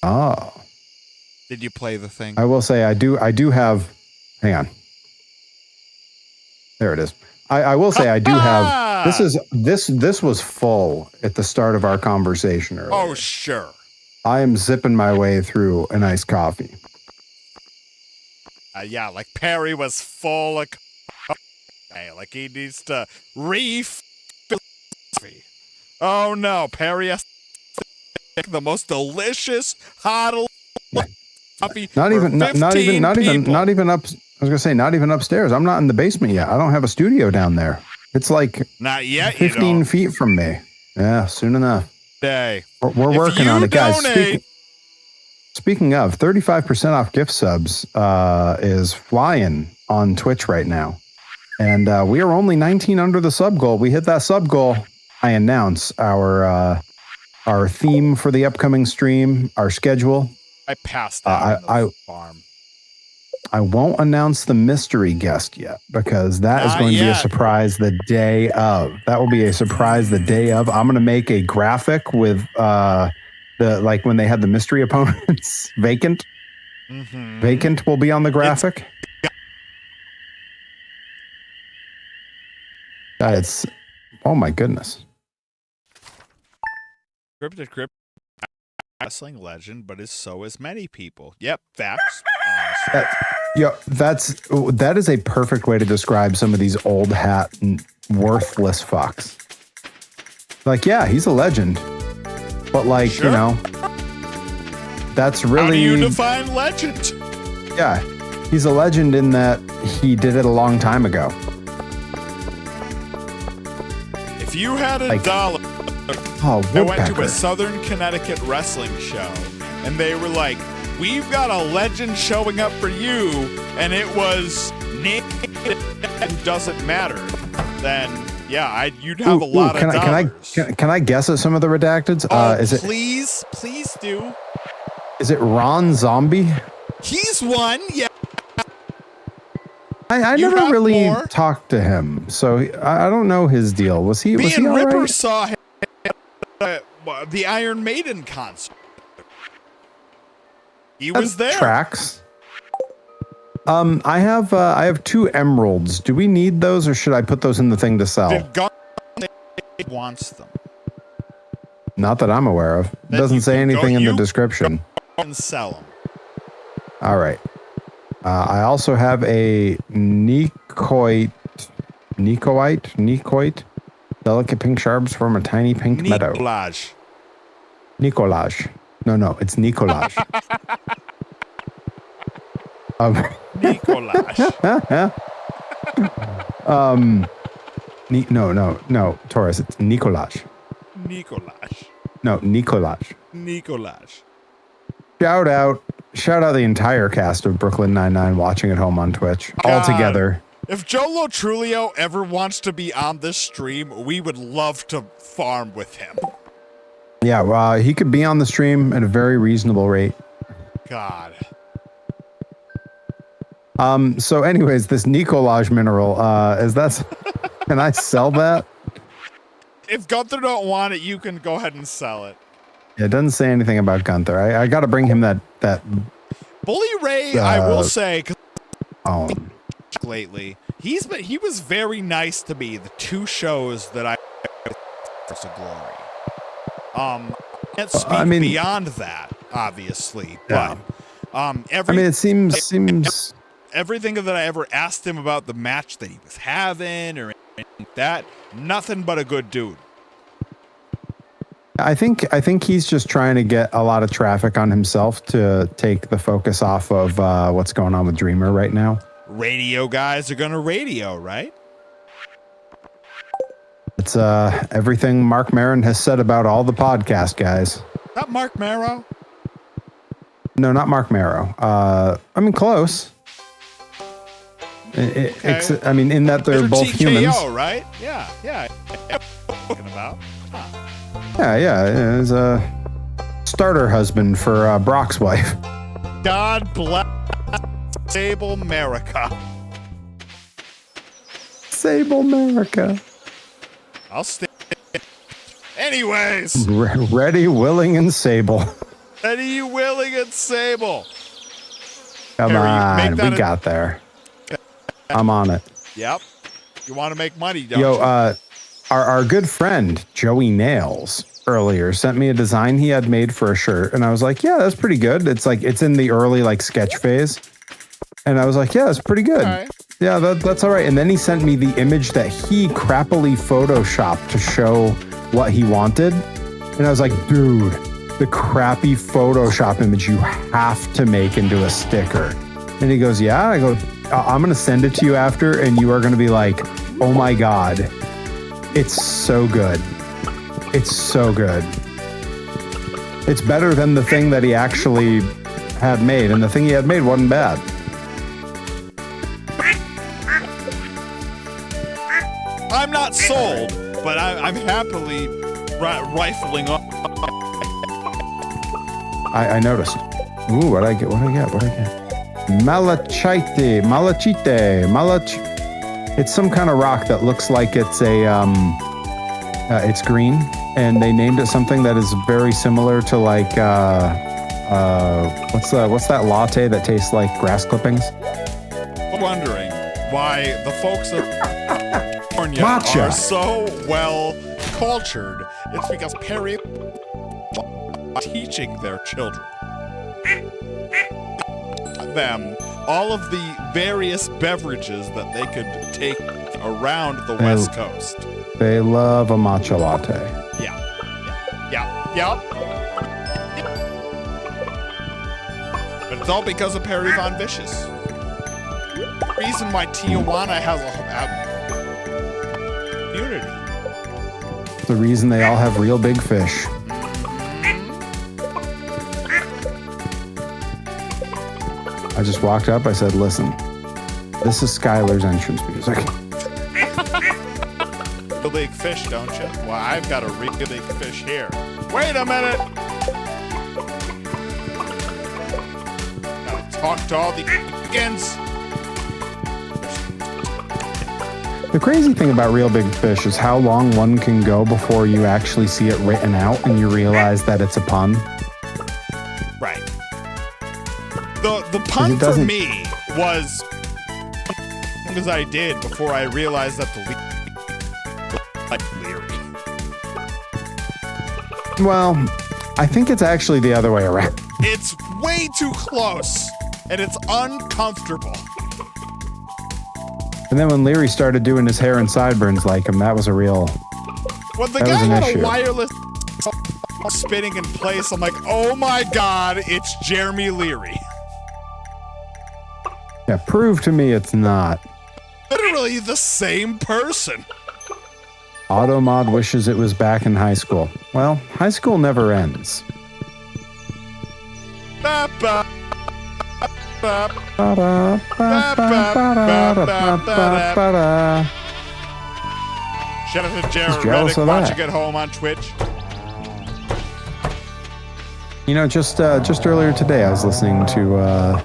Oh. Did you play the thing? I will say I do have. Hang on. There it is. I will say I do have. This was full at the start of our conversation earlier. Oh, sure. I am zipping my way through a nice coffee. Yeah, like Perry was full of coffee. Like he needs to refill. Oh no, Perry has to pick the most delicious hot coffee. Not even up. I was gonna say not even upstairs. I'm not in the basement yet. I don't have a studio down there. It's like not yet. 15 feet from me. Yeah, soon enough. Day. We're working on it, guys. Speaking of, 35% off gift subs is flying on Twitch right now. And we are only 19 under the sub goal. We hit that sub goal. I announce our theme for the upcoming stream, our schedule. I passed out on the farm. I won't announce the mystery guest yet because that is going to be a surprise the day of. That will be a surprise the day of. I'm going to make a graphic with like when they had the mystery opponents vacant. Mm-hmm. Vacant will be on the graphic. It's oh my goodness. Cryptid wrestling legend, but so is many people. Yep, facts. That is a perfect way to describe some of these old hat and worthless fucks. Like, yeah, he's a legend, but like, sure. You know, that's really. How do you define legend? Yeah, he's a legend in that he did it a long time ago. If you had a dollar, I went to a Southern Connecticut wrestling show, and they were like, "We've got a legend showing up for you," and it was named and doesn't matter. Then, yeah, you'd have a lot of dollars. Can I guess at some of the redacteds? Please do. Is it Ron Zombie? He's one, yeah. I never really talked to him, so I don't know his deal. Was he? Was he all Ripper right? saw him at the Iron Maiden concert. He was there. Tracks. I have 2 emeralds. Do we need those, or should I put those in the thing to sell? Wants them. Not that I'm aware of. It doesn't say anything in the description. Go and sell them. All right. I also have a Nicoite, delicate pink sharps from a tiny pink meadow. Nicolage. No, it's Nicolage. Nicolage. No, Taurus, it's Nicolage. No, Nicolage. Shout out the entire cast of Brooklyn Nine-Nine watching at home on Twitch. All together. If Jolo Trulio ever wants to be on this stream, we would love to farm with him. Yeah, he could be on the stream at a very reasonable rate. God. So anyways, this Nicolage mineral, can I sell that? If Gunther don't want it, you can go ahead and sell it. It doesn't say anything about Gunther. I got to bring him that. Bully Ray, I will say, lately he was very nice to me. The 2 shows that I was a glory. Can't speak beyond that, obviously, but it seems everything that I ever asked him about the match that he was having or anything like that, nothing but a good dude. I think he's just trying to get a lot of traffic on himself to take the focus off of what's going on with Dreamer right now. Radio guys are gonna radio, right? It's everything Mark Maron has said about all the podcast guys. Not Mark Marrow? No, not Mark Marrow. Close. It's in that they're both TKO, humans, right? Yeah. Talking about. Huh. Yeah. It's a starter husband for Brock's wife. God bless Sable America. Sable America. I'll stay. Anyways. Ready, willing, and Sable. Ready, willing, and Sable. Come on, we got there. I'm on it. Yep. You want to make money, don't you? Our good friend, Joey Nails, earlier sent me a design he had made for a shirt. And I was like, yeah, that's pretty good. It's in the early sketch phase. And I was like, yeah, it's pretty good. Right. Yeah, that's all right. And then he sent me the image that he crappily photoshopped to show what he wanted. And I was like, dude, the crappy Photoshop image you have to make into a sticker. And he goes, yeah. I go, I'm going to send it to you after. And you are going to be like, oh my God. It's so good. It's so good. It's better than the thing that he actually had made. And the thing he had made wasn't bad. I'm not sold, but I'm happily rifling up. I noticed. Ooh, what'd I get? Malachite. It's some kind of rock that looks like it's it's green, and they named it something that is very similar to like, what's that latte that tastes like grass clippings? Wondering why the folks of California are so well cultured. It's because Perry teaching their children them all of the various beverages that they could take around the West Coast. They love a matcha latte. Yeah. But it's all because of Perry Von Vicious. The reason why Tijuana has a community. The reason they all have real big fish. I just walked up. I said, listen, this is Skylar's entrance music. Real big fish, don't you? Well, I've got a real big fish here. Wait a minute. Gotta talk to all the chickens. The crazy thing about real big fish is how long one can go before you actually see it written out and you realize that it's a pun. Right. The pun for me was as I did before I realized that the like Leary. Well, I think it's actually the other way around. It's way too close, and it's uncomfortable. And then when Leary started doing his hair and sideburns like him, that was a real. When the guy had a wireless spinning in place, I'm like, oh my god, it's Jeremy Leary. Yeah, prove to me it's not. Literally the same person. Automod wishes it was back in high school. Well, high school never ends. Shout out to Jared Reddick watching at home on Twitch. You know, just earlier today, I was listening to.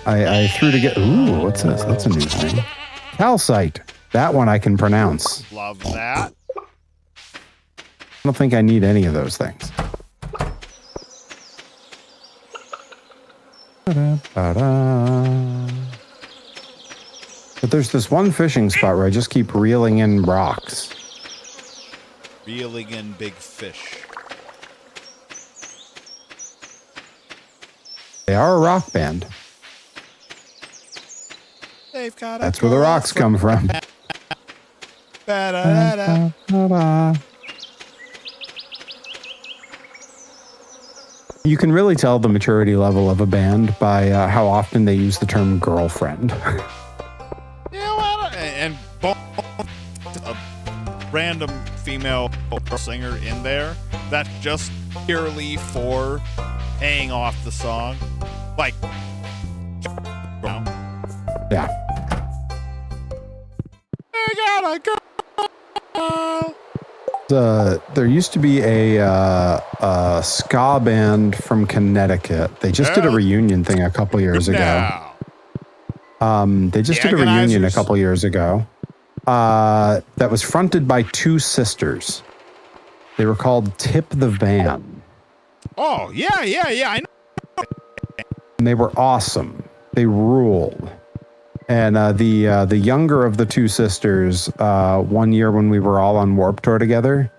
I threw to get. Ooh, what's this? That's a new thing. Calcite. That one I can pronounce. Love that. I don't think I need any of those things. But there's this one fishing spot where I just keep reeling in rocks. Reeling in big fish. They are a rock band. They've got That's where the rocks come from. You can really tell the maturity level of a band by how often they use the term girlfriend. You know what? And a random female singer in there that's just purely for paying off the song. Like, yeah. I got a girl. There used to be a ska band from Connecticut. They just did a reunion thing a couple years ago. They just did a reunion a couple years ago that was fronted by two sisters. They were called Tip the Van. Oh, yeah, I know. And they were awesome. They ruled. And the younger of the two sisters, one year when we were all on Warped Tour together,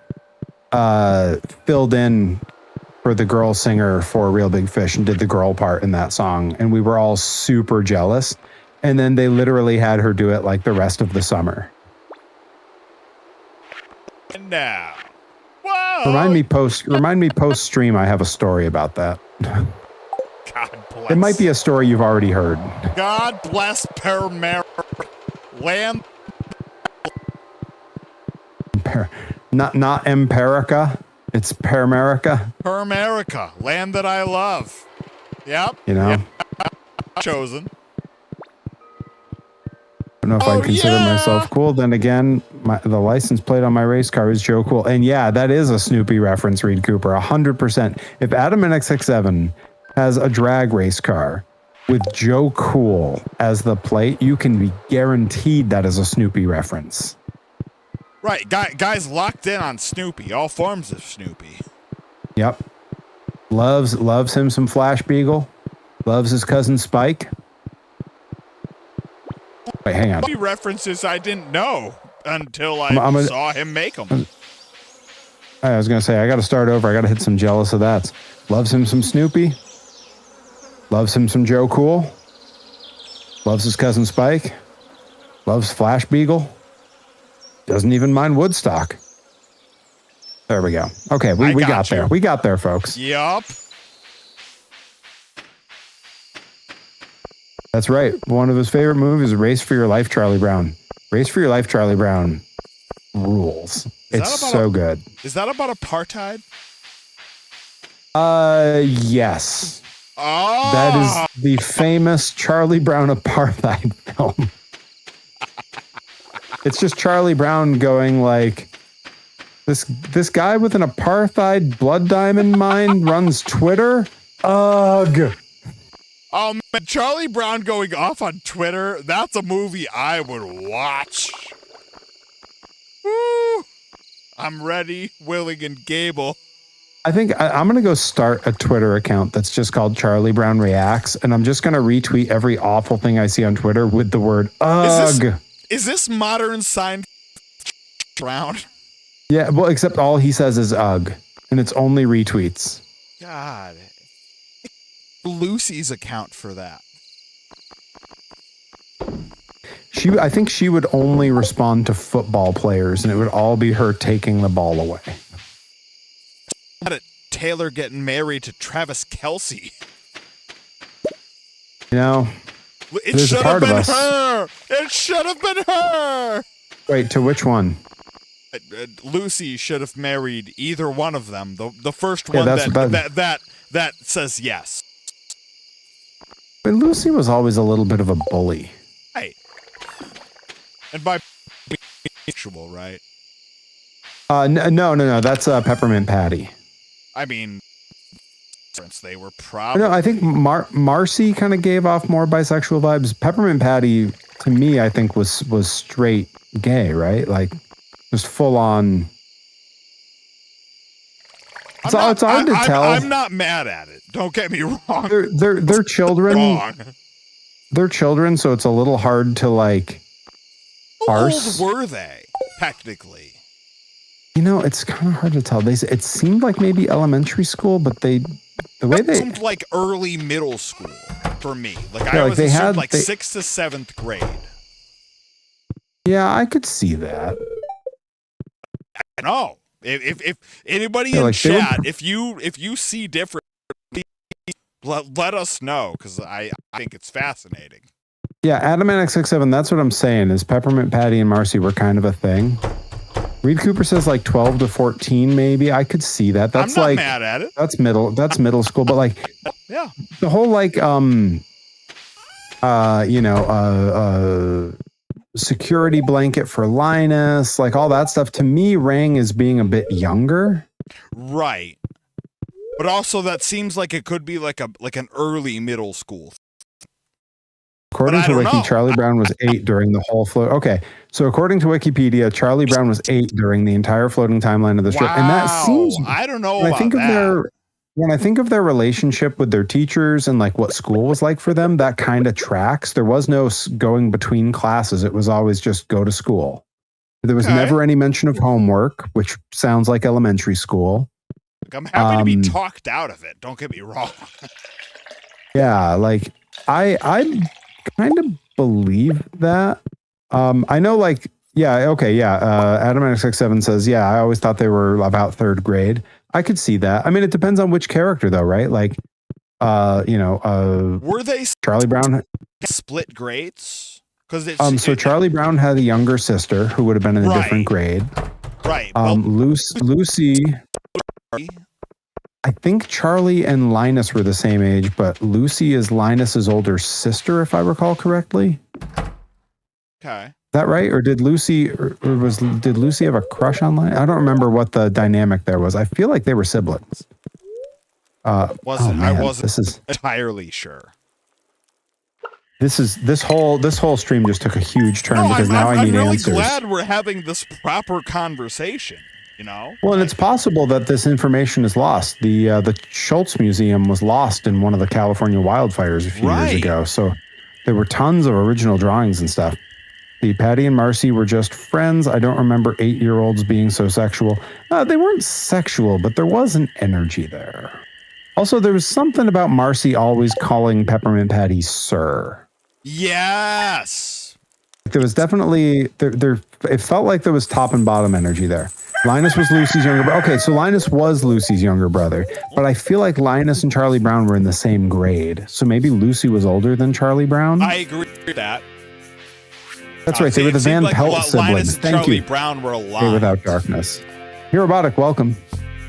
filled in for the girl singer for Real Big Fish and did the girl part in that song. And we were all super jealous. And then they literally had her do it like the rest of the summer. And now, whoa! Remind me post stream. I have a story about that. God bless. It might be a story you've already heard. God bless Paramera. Land. Not Empirica. It's Paramerica. Paramerica. Land that I love. Yep. You know? Yep. Chosen. don't know if I'd consider myself cool. Then again, the license plate on my race car is Joe Cool. And yeah, that is a Snoopy reference, Reed Cooper, 100%. If Adam and XX7 has a drag race car with Joe Cool as the plate, you can be guaranteed that is a Snoopy reference. Right, guys locked in on Snoopy, all forms of Snoopy. Yep. Loves him some Flash Beagle. Loves his cousin Spike. Wait, hang on. References I didn't know until I saw him make them. I was going to say, I got to start over. I got to hit some jealous of that. Loves him some Snoopy. Loves him some Joe Cool. Loves his cousin Spike. Loves Flash Beagle. Doesn't even mind Woodstock. There we go. Okay, we got there. We got there, folks. Yup. That's right. One of his favorite movies is Race for Your Life, Charlie Brown. Race for Your Life, Charlie Brown rules. It's so good. Is that about apartheid? Yes. Oh. That is the famous Charlie Brown apartheid film. It's just Charlie Brown going like, this guy with an apartheid blood diamond mind runs Twitter? Ugh. Oh, man, Charlie Brown going off on Twitter, that's a movie I would watch. Woo! I'm ready, willing, and Gable. I think I'm going to go start a Twitter account that's just called Charlie Brown Reacts, and I'm just going to retweet every awful thing I see on Twitter with the word ugh. Is this modern science Brown? Yeah, well, except all he says is ugh, and it's only retweets. God. Lucy's account for that. I think she would only respond to football players, and it would all be her taking the ball away. Taylor getting married to Travis Kelce. You know, it should have been her. It should have been her. Wait, to which one? Lucy should have married either one of them. The first one that says yes. But Lucy was always a little bit of a bully. Hey. And by sexual, right? No. That's Peppermint Patty. I mean, they were probably. No, I think Marcy kind of gave off more bisexual vibes. Peppermint Patty, to me, I think was straight gay, right? Like, just full on. It's hard to tell. I'm not mad at it. Don't get me wrong. They're children. Wrong. They're children, so it's a little hard to like. Parse. How old were they, technically? You know, it's kind of hard to tell. It seemed like maybe elementary school, but the way they seemed like early middle school for me. Like I was assumed like 6th to 7th grade. Yeah, I could see that. I know. If anybody in chat, if you see different, let us know, because I think it's fascinating. Yeah, Adam and X67, that's what I'm saying, is Peppermint Patty and Marcy were kind of a thing. Reed Cooper says like 12 to 14, maybe. I could see that. That's I'm not like mad at it. That's middle school, but like yeah. The whole like security blanket for Linus, like all that stuff to me rang as being a bit younger. Right. But also that seems like it could be like an early middle school. According to Wiki, Charlie Brown was 8 during the whole float. Okay, so according to Wikipedia, Charlie Brown was 8 during the entire floating timeline of the strip, and that seems. I don't know. When I think of their relationship with their teachers and like what school was like for them, that kind of tracks. There was no going between classes; it was always just go to school. There was never any mention of homework, which sounds like elementary school. Like, I'm happy to be talked out of it. Don't get me wrong. Yeah, like I kind of believe that. I know, like, Adam X67 says, yeah, I always thought they were about 3rd grade. I could see that. I mean, it depends on which character, though, right? Like, were they Charlie Brown split grades? So Charlie Brown had a younger sister who would have been in a different grade. Right. Lucy. I think Charlie and Linus were the same age, but Lucy is Linus's older sister, if I recall correctly. Okay. that right? Or did Lucy did Lucy have a crush on Linus? I don't remember what the dynamic there was. I feel like they were siblings. I wasn't this is entirely sure. this whole stream just took a huge turn because now I need really answers. I'm really glad we're having this proper conversation. You know. Well, and it's possible that this information is lost. The Schultz Museum was lost in one of the California wildfires a few years ago. So there were tons of original drawings and stuff. The Patty and Marcy were just friends. I don't remember 8-year-olds being so sexual. They weren't sexual, but there was an energy there. Also, there was something about Marcy always calling Peppermint Patty Sir. Yes. There was definitely there. It felt like there was top and bottom energy there. Linus was Lucy's younger brother. Okay, so Linus was Lucy's younger brother, but I feel like Linus and Charlie Brown were in the same grade. So maybe Lucy was older than Charlie Brown. I agree with that. That's right. They were the Van Pelt siblings. Linus and Thank Charlie you. Brown were alive. Day Without Darkness. Herobotic, welcome.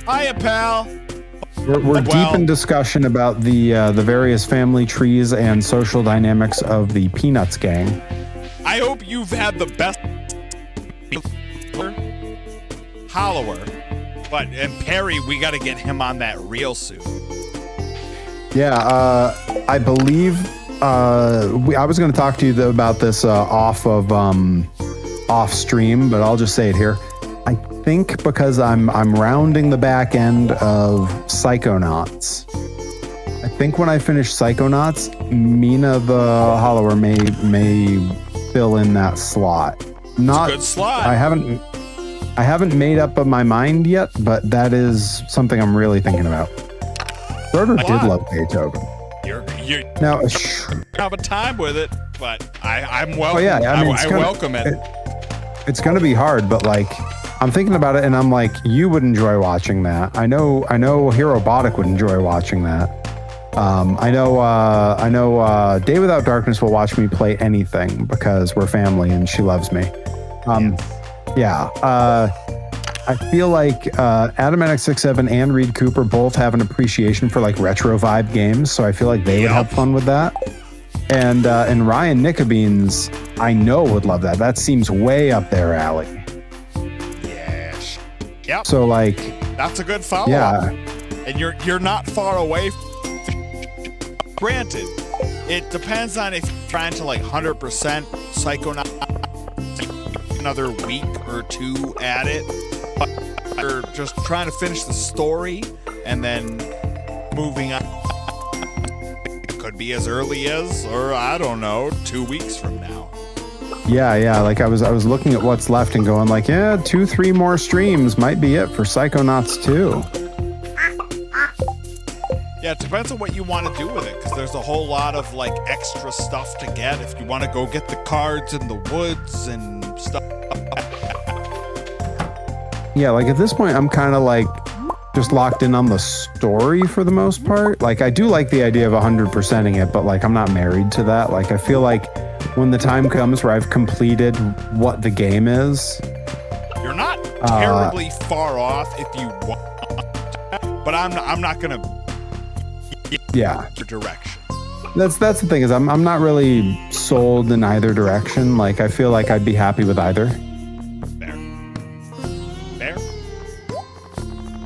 Hiya, pal. We're deep in discussion about the various family trees and social dynamics of the Peanuts gang. I hope you've had the best Hollower, and Perry, we got to get him on that real soon. Yeah, I believe I was going to talk to you about this off stream, but I'll just say it here. I think because I'm rounding the back end of Psychonauts. I think when I finish Psychonauts, Mina the Hollower may fill in that slot. Not it's a good slot. I haven't made up my mind yet, but that is something I'm really thinking about. Schroeder did love Beethoven. You're now have a time with it, but I'm welcome. Oh yeah, I mean, I welcome it. It's going to be hard, but like I'm thinking about it, and I'm like, you would enjoy watching that. I know Herobotic would enjoy watching that. I know Day Without Darkness will watch me play anything because we're family and she loves me. Yeah. I feel like Adam NX67 and Reed Cooper both have an appreciation for like retro vibe games, so I feel like they would have fun with that. And Ryan Nickabeens, I know would love that. That seems way up their alley. Yes. Yep. So like that's a good follow-up. Yeah. And you're not far away. Granted, it depends on if you're trying to like 100% Psychonaut another week or two at it. But you're just trying to finish the story and then moving on. It could be as early as, or I don't know, 2 weeks from now. Yeah. Like I was looking at what's left and going like, 2-3 more streams might be it for Psychonauts 2. Yeah, it depends on what you want to do with it, because there's a whole lot of like extra stuff to get if you want to go get the cards in the woods and stuff. Yeah, like at this point, I'm kind of like just locked in on the story for the most part. Like I do like the idea of 100%ing it, but like I'm not married to that. Like I feel like when the time comes where I've completed what the game is, you're not terribly far off if you want, but I'm not gonna. Yeah. Direction. That's the thing is I'm not really sold in either direction. Like I feel like I'd be happy with either. Fair.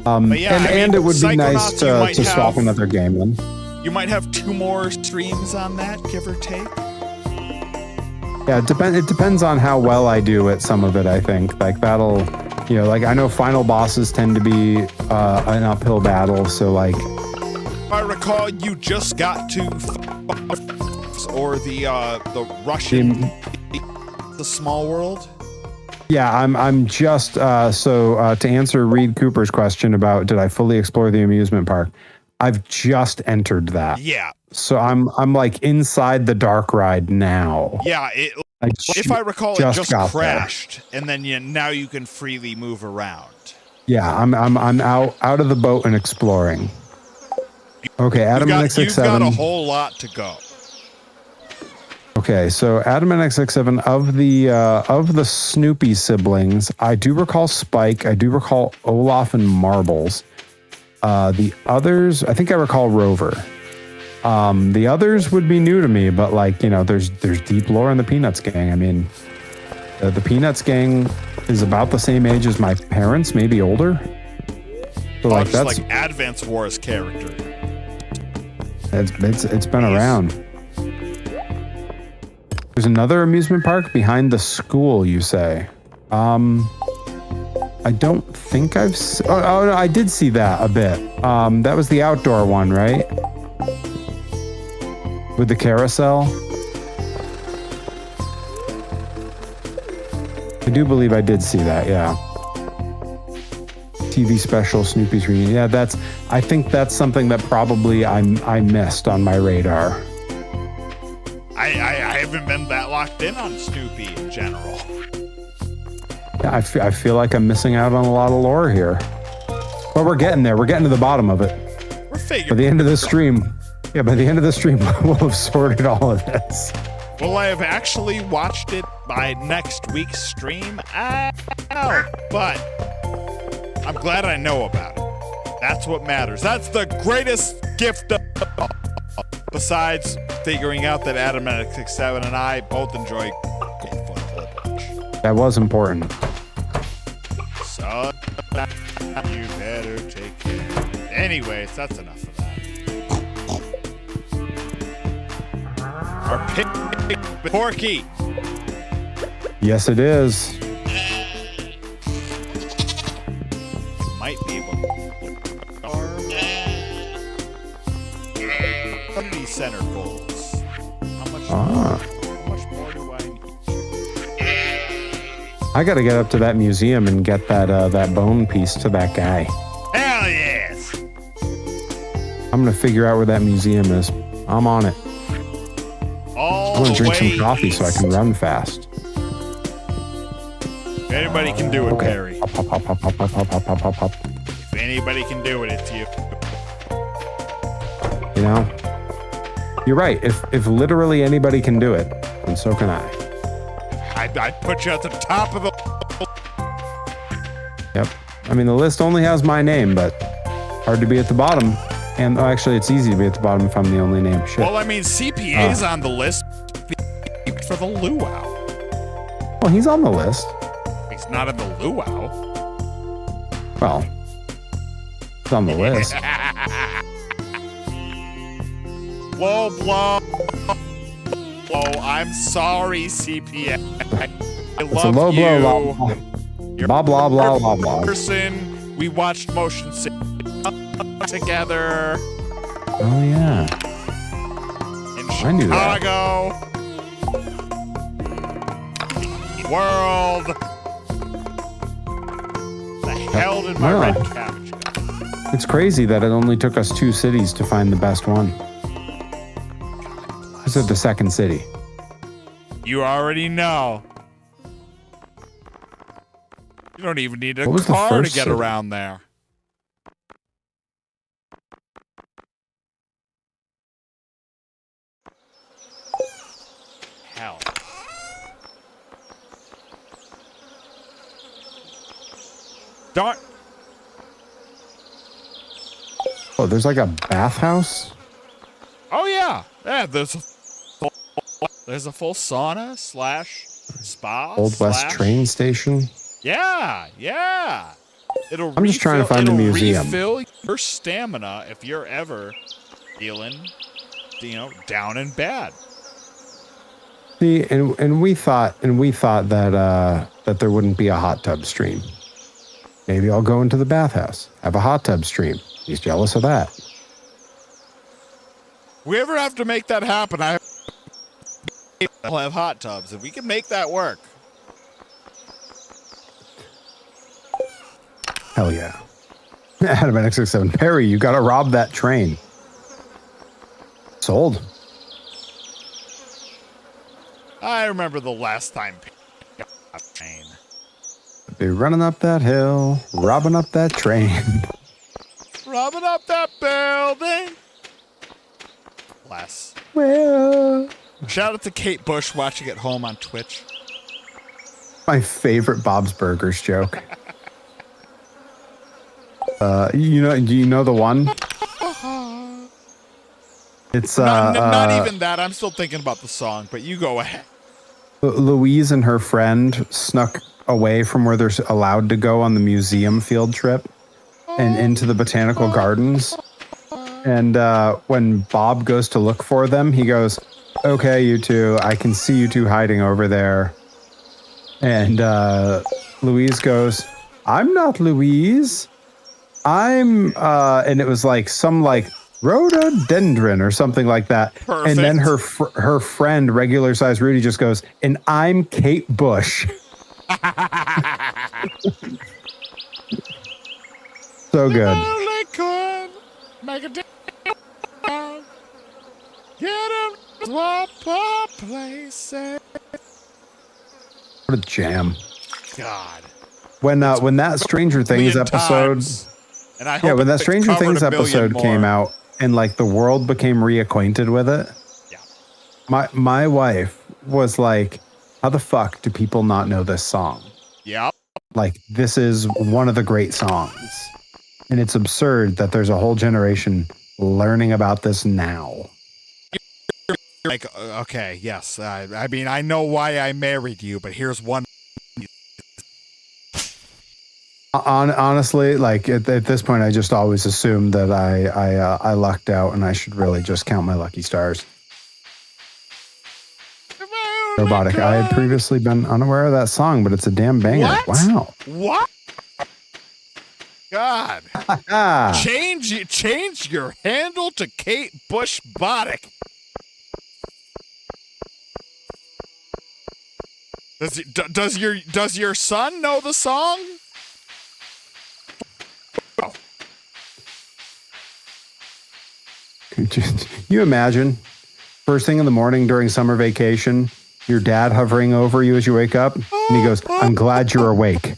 But yeah, and it would be nice to swap another game in. You might have 2 more streams on that, give or take. Yeah, it depends on how well I do at some of it, I think. Like that'll, like I know final bosses tend to be an uphill battle, so like I recall you just got to or the Russian the small world. Yeah, I'm just to answer Reed Cooper's question about did I fully explore the amusement park? I've just entered that. Yeah. So I'm like inside the dark ride now. Yeah, if I recall, it just crashed, and then now you can freely move around. Yeah, I'm out of the boat and exploring. Okay, Adam NX67. You've got a whole lot to go. Okay, so Adam NX67 of the Snoopy siblings, I do recall Spike, I do recall Olaf and Marbles. The others, I think I recall Rover. The others would be new to me, but like, there's deep lore in the Peanuts gang. I mean, The Peanuts gang is about the same age as my parents, maybe older. So like just that's like Advance Wars character. it's been around. There's another amusement park behind the school, you say? I don't think I've. Oh no, I did see that a bit. That was the outdoor one, right? With the carousel. I do believe I did see that. Yeah. TV special, Snoopy's reunion. Yeah, I think that's something that probably I missed on my radar. I haven't been that locked in on Snoopy in general. Yeah, I feel like I'm missing out on a lot of lore here. But we're getting there. We're getting to the bottom of it. We're figuring. By the end of the stream, we'll have sorted all of this. Will I have actually watched it by next week's stream? I don't know, but I'm glad I know about it. That's what matters. That's the greatest gift of all. Besides figuring out that Adam and 67 and I both enjoy golf a whole bunch. That was important. So you better take care. Anyways, that's enough of that. Our pick, Porky. Yes, it is. Might be able to arm community center goals. How much more do I need? I got to get up to that museum and get that bone piece to that guy. Hell yes! I'm gonna figure out where that museum is. I'm on it. I'm gonna drink some coffee so I can run fast. If anybody can do it, Okay. Perry. Hop. If anybody can do it, it's you. You know, you're right. If literally anybody can do it, then so can I. I'd put you at the top of the. Yep. I mean, the list only has my name, but hard to be at the bottom. And actually, it's easy to be at the bottom if I'm the only name. Shit. Well, I mean, CPA's on the list for the luau. Well, he's on the list. He's not in the luau. Well, it's on the list. Blow. Oh, I'm sorry, CPA. I It's a love low you. blow. You're Blah, blah, blah, blah, blah. Person. We watched motion together Oh, yeah. in I knew that. Chicago. World. The hell did my Wow. red cabbage go? It's crazy that it only took us 2 cities to find the best one. This is the second city. You already know. You don't even need a What was the car to first get city? around there. Hell. Darn. Oh, there's like a bathhouse? Oh yeah. Yeah, there's a full sauna / spa. Old West / train station? Yeah. It'll I'm just trying to find the museum. Refill your stamina if you're ever feeling, down and bad. See, and we thought that that there wouldn't be a hot tub stream. Maybe I'll go into the bathhouse, have a hot tub stream. He's jealous of that. We ever have to make that happen, I'll have hot tubs. If we can make that work. Hell yeah. Adam at X67. Perry, you gotta rob that train. Sold. I remember the last time I got a train. Be running up that hill, robbing up that train. Robbing up that building. Bless. Well, Shout out to Kate Bush watching at home on Twitch. my favorite Bob's Burgers joke. Do you know the one? It's Not even that. I'm still thinking about the song, but you go ahead. Louise and her friend snuck away from where they're allowed to go on the museum field trip and into the botanical gardens. And when Bob goes to look for them, he goes, "Okay, you two, I can see you two hiding over there." And Louise goes, "I'm not Louise. I'm," and it was like some like rhododendron or something like that. Perfect. And then her friend, regular size Rudy, just goes, "And I'm Kate Bush." So good. Make a get him swap places. What a jam. God. When that Stranger Things episode, and I hope when that Stranger Things episode came more. out and like the world became reacquainted with it, my wife was like, "How the fuck do people not know this song?" Yep. Like, this is one of the great songs. And it's absurd that there's a whole generation learning about this now. Like, okay, yes. I mean, I know why I married you, but here's one. Honestly, like at this point, I just always assumed that I lucked out and I should really just count my lucky stars. Robotic. I had previously been unaware of that song, but it's a damn banger. What? Wow. What? God. Change your handle to Kate Bush Botic. Does your son know the song? Oh. You imagine first thing in the morning during summer vacation, your dad hovering over you as you wake up, and he goes, "I'm glad you're awake.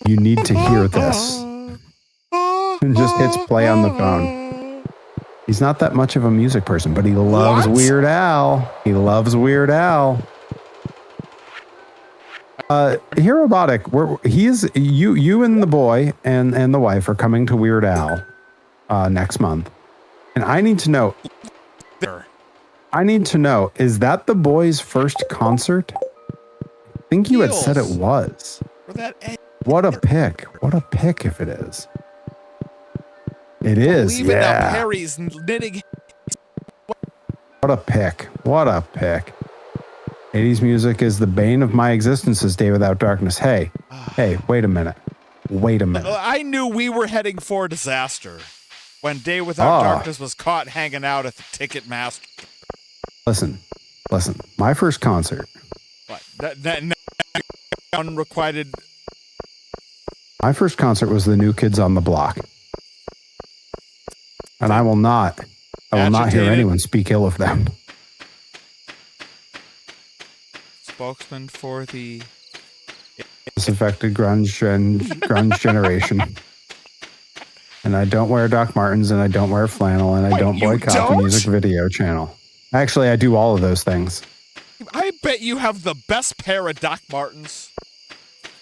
You need to hear this." And just hits play on the phone. He's not that much of a music person, but he loves Weird Al. He loves Weird Al. Here, Robotic, you and the boy and the wife are coming to Weird Al next month. And I need to know, is that the boy's first concert? I think you had said it was. What a pick. What a pick if it is. It is, yeah. Harry's knitting. What a pick. What a pick. 80s music is the bane of my existence as Day Without Darkness. Hey, wait a minute. I knew we were heading for disaster when Day Without Darkness was caught hanging out at the Ticketmaster. Listen. My first concert. What? That unrequited. My first concert was the New Kids on the Block. And I will not hear anyone speak ill of them. Spokesman for the disaffected grunge generation. And I don't wear Doc Martens, and I don't wear flannel, and I don't boycott the music video channel. Actually, I do all of those things. I bet you have the best pair of Doc Martens.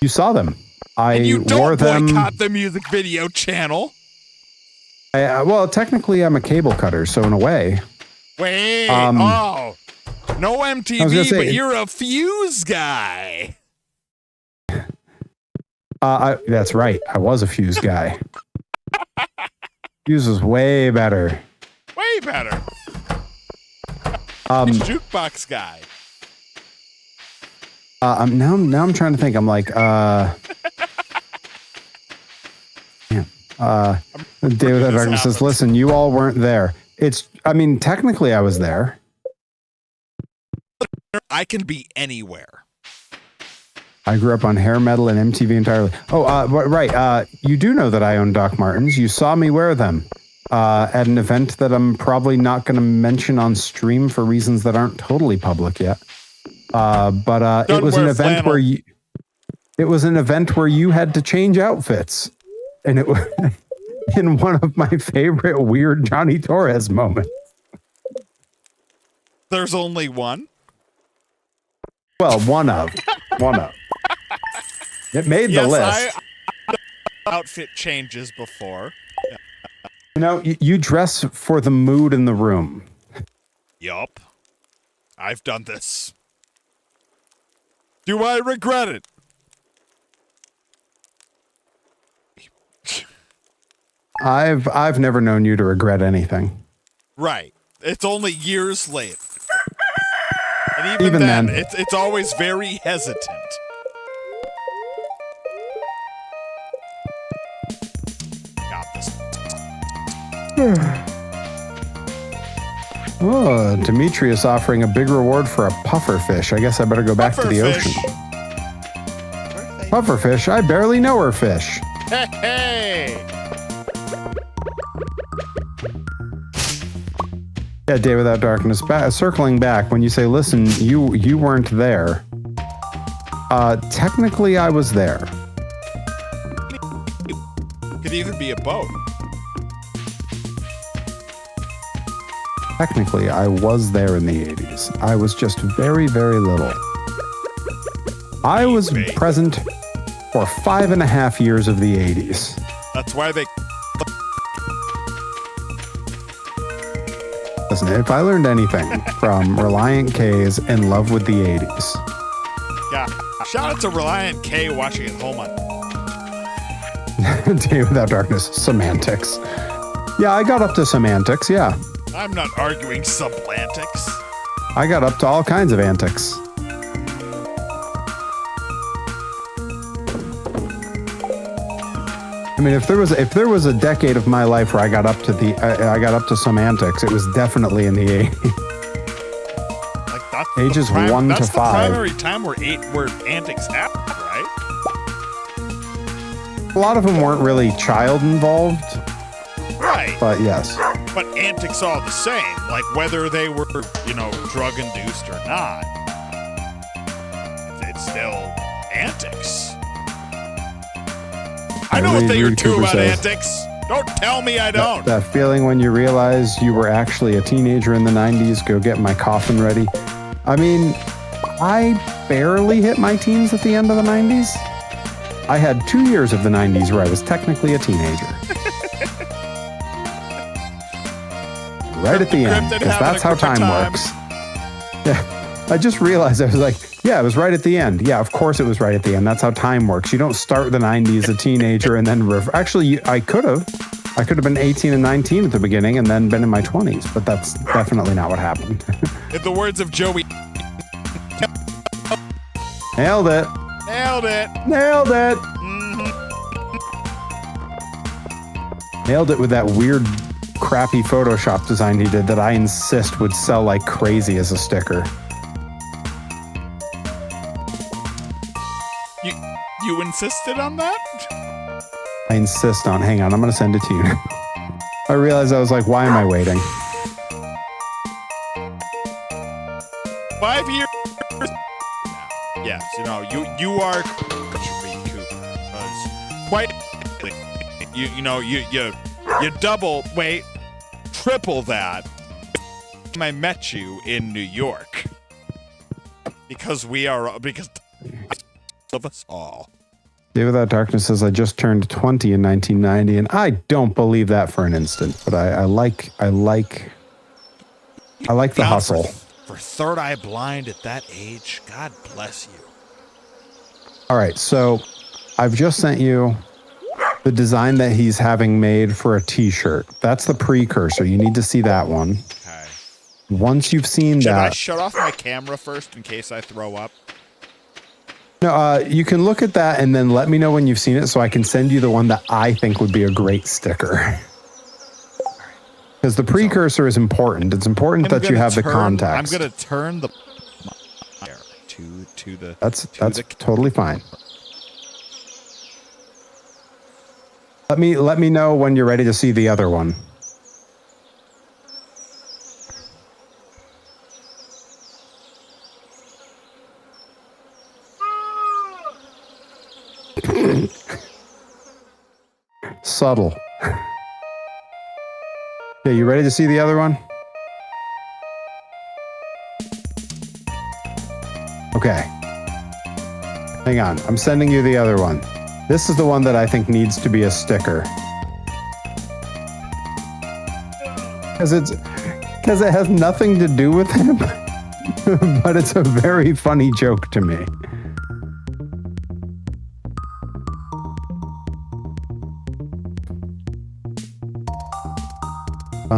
You saw them. And you wore don't them. boycott the music video channel. Well, technically, I'm a cable cutter, so in a way. Wait, no MTV, but you're a Fuse guy. That's right. I was a Fuse guy. Fuse was way better. Way better. Jukebox guy. Now I'm trying to think. I'm like, David Darkness says, "Listen, you all weren't there." Technically I was there. I can be anywhere. I grew up on hair metal and MTV entirely. Right. You do know that I own Doc Martens. You saw me wear them at an event that I'm probably not going to mention on stream for reasons that aren't totally public yet. But it was an event where you had to change outfits, and it was in one of my favorite weird Johnny Torres moments. There's only one. Well, one of. It made the list. Outfit changes before. You dress for the mood in the room. Yup. I've done this. Do I regret it? I've never known you to regret anything. Right. It's only years later. And Even then. it's always very hesitant. Got this. Oh, Demetrius offering a big reward for a pufferfish. I guess I better go back to the ocean. Pufferfish? I barely know her fish. Hey, hey! Yeah, Day Without Darkness. Circling back, when you say, listen, you weren't there. Technically, I was there. Could even be a boat. Technically, I was there in the 80s. I was just very, very little. I was present for 5.5 years of the 80s. That's why they... Listen, if I learned anything from Reliant K's In Love with the 80s. Yeah. Shout out to Reliant K watching at home on... Day Without Darkness, semantics. Yeah, I got up to semantics, yeah. I'm not arguing sublantics. I got up to all kinds of antics. I mean, if there was a decade of my life where I got up to some antics, it was definitely in the 80s. Like that's ages 1 to 5. That's the primary time where antics happen, right? A lot of them weren't really child involved. Right. But yes. But antics all the same, like whether they were, drug induced or not. It's still antics. I know a thing or two about antics. Don't tell me I don't. That feeling when you realize you were actually a teenager in the 90s, go get my coffin ready. I mean, I barely hit my teens at the end of the 90s. I had 2 years of the 90s where I was technically a teenager. Right at the end, because that's how time works. Yeah, I just realized, I was like, yeah, it was right at the end. Yeah, of course it was right at the end. That's how time works. You don't start the 90s a teenager and then... Actually, I could have been 18 and 19 at the beginning and then been in my 20s, but that's definitely not what happened. In the words of Joey... Nailed it. Nailed it. Nailed it. Mm-hmm. Nailed it with that weird, crappy Photoshop design he did that I insist would sell like crazy as a sticker. You insisted on that? I insist on. Hang on, I'm going to send it to you. I realized, I was like, why am I waiting? 5 years. Yes, you are quite. You double, wait, triple that. I met you in New York because of us all. Day Without Darkness says, I just turned 20 in 1990, and I don't believe that for an instant, but I like the hustle. For third eye blind at that age, God bless you. All right, so I've just sent you the design that he's having made for a t-shirt. That's the precursor. You need to see that one. Okay. Once you've seen Should that... I shut off my camera first in case I throw up? No, you can look at that and then let me know when you've seen it so I can send you the one that I think would be a great sticker. Because the precursor is important. It's important that you have the context. I'm going to turn the to the... That's totally fine. Let me know when you're ready to see the other one. Subtle. Okay, you ready to see the other one? Okay. Hang on. I'm sending you the other one. This is the one that I think needs to be a sticker. Because it has nothing to do with him. But it's a very funny joke to me. Is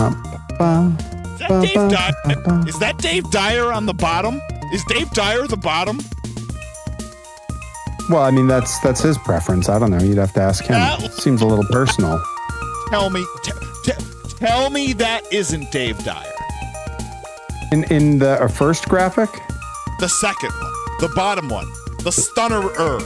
that Dave Dyer? Is that Dave Dyer on the bottom? Is Dave Dyer the bottom? Well, I mean, that's his preference. I don't know. You'd have to ask him. Seems a little personal. Tell me that isn't Dave Dyer. In the first graphic? The second one. The bottom one. The stunner-er.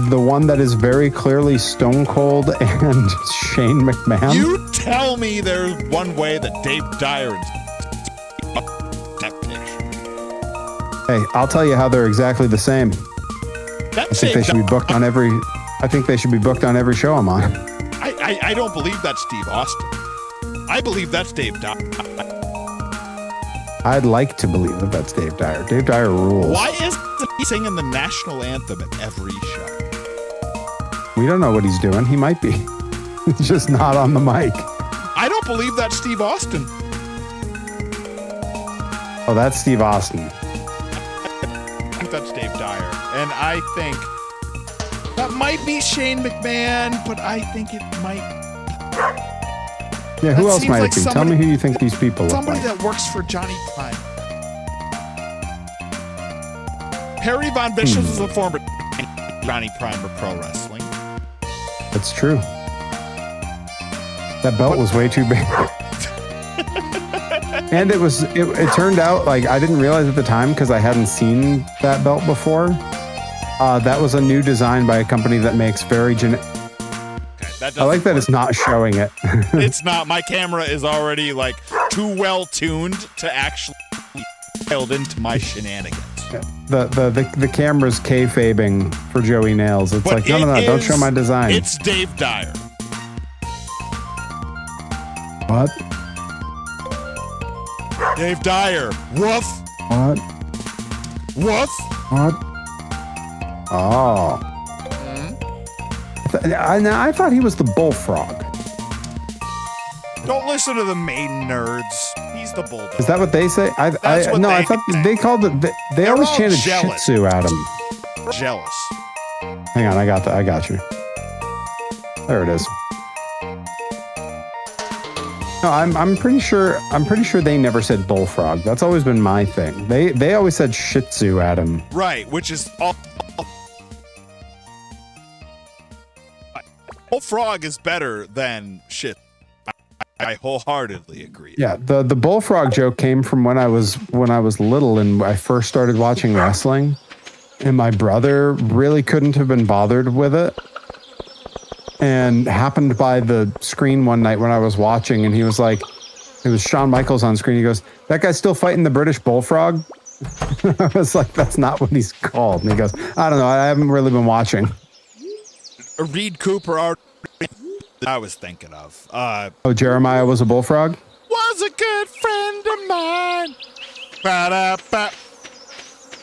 The one that is very clearly Stone Cold and Shane McMahon? You tell me there's one way that Dave Dyer and that picture. Hey, I'll tell you how they're exactly the same. I think they should be booked on every. I think they should be booked on every show I'm on. I don't believe that's Steve Austin. I believe that's Dave Dyer. I'd like to believe that that's Dave Dyer. Dave Dyer rules. Why isn't he singing the national anthem at every show? We don't know what he's doing. He might be. He's just not on the mic. I don't believe that's Steve Austin. Oh, that's Steve Austin. I think that's Dave Dyer. And I think that might be Shane McMahon, but I think it might. Yeah, who else might it be? Tell me who you think these people look like. Somebody that works for Johnny Prime. Perry Von Bishop is a former Johnny Prime of pro wrestling. That's true. That belt was way too big. And it turned out, like, I didn't realize at the time because I hadn't seen that belt before. That was a new design by a company that makes very I like that it's not showing it. It's not. My camera is already like too well tuned to actually dialed into my shenanigans. The camera's kayfabing for Joey Nails. It's like, no, don't show my design. It's Dave Dyer. What? Dave Dyer. Woof. What? Woof. What? Oh. I thought he was the bullfrog. Don't listen to the main nerds. He's the bulldog. Is that what they say? I thought they called it. They always chanted Shih Tzu at him. Jealous. Hang on, I got you. There it is. No, I'm pretty sure they never said bullfrog. That's always been my thing. They always said Shih Tzu at him. Right, which is all. Bullfrog is better than shit. I wholeheartedly agree. Yeah, the bullfrog joke came from when I was little and I first started watching wrestling, and my brother really couldn't have been bothered with it, and happened by the screen one night when I was watching, and he was like, it was Shawn Michaels on screen. He goes, "That guy's still fighting the British bullfrog?" I was like, "That's not what he's called." And he goes, "I don't know. I haven't really been watching." Reed Cooper I was thinking of. Jeremiah was a bullfrog? Was a good friend of mine. Ba-da-ba.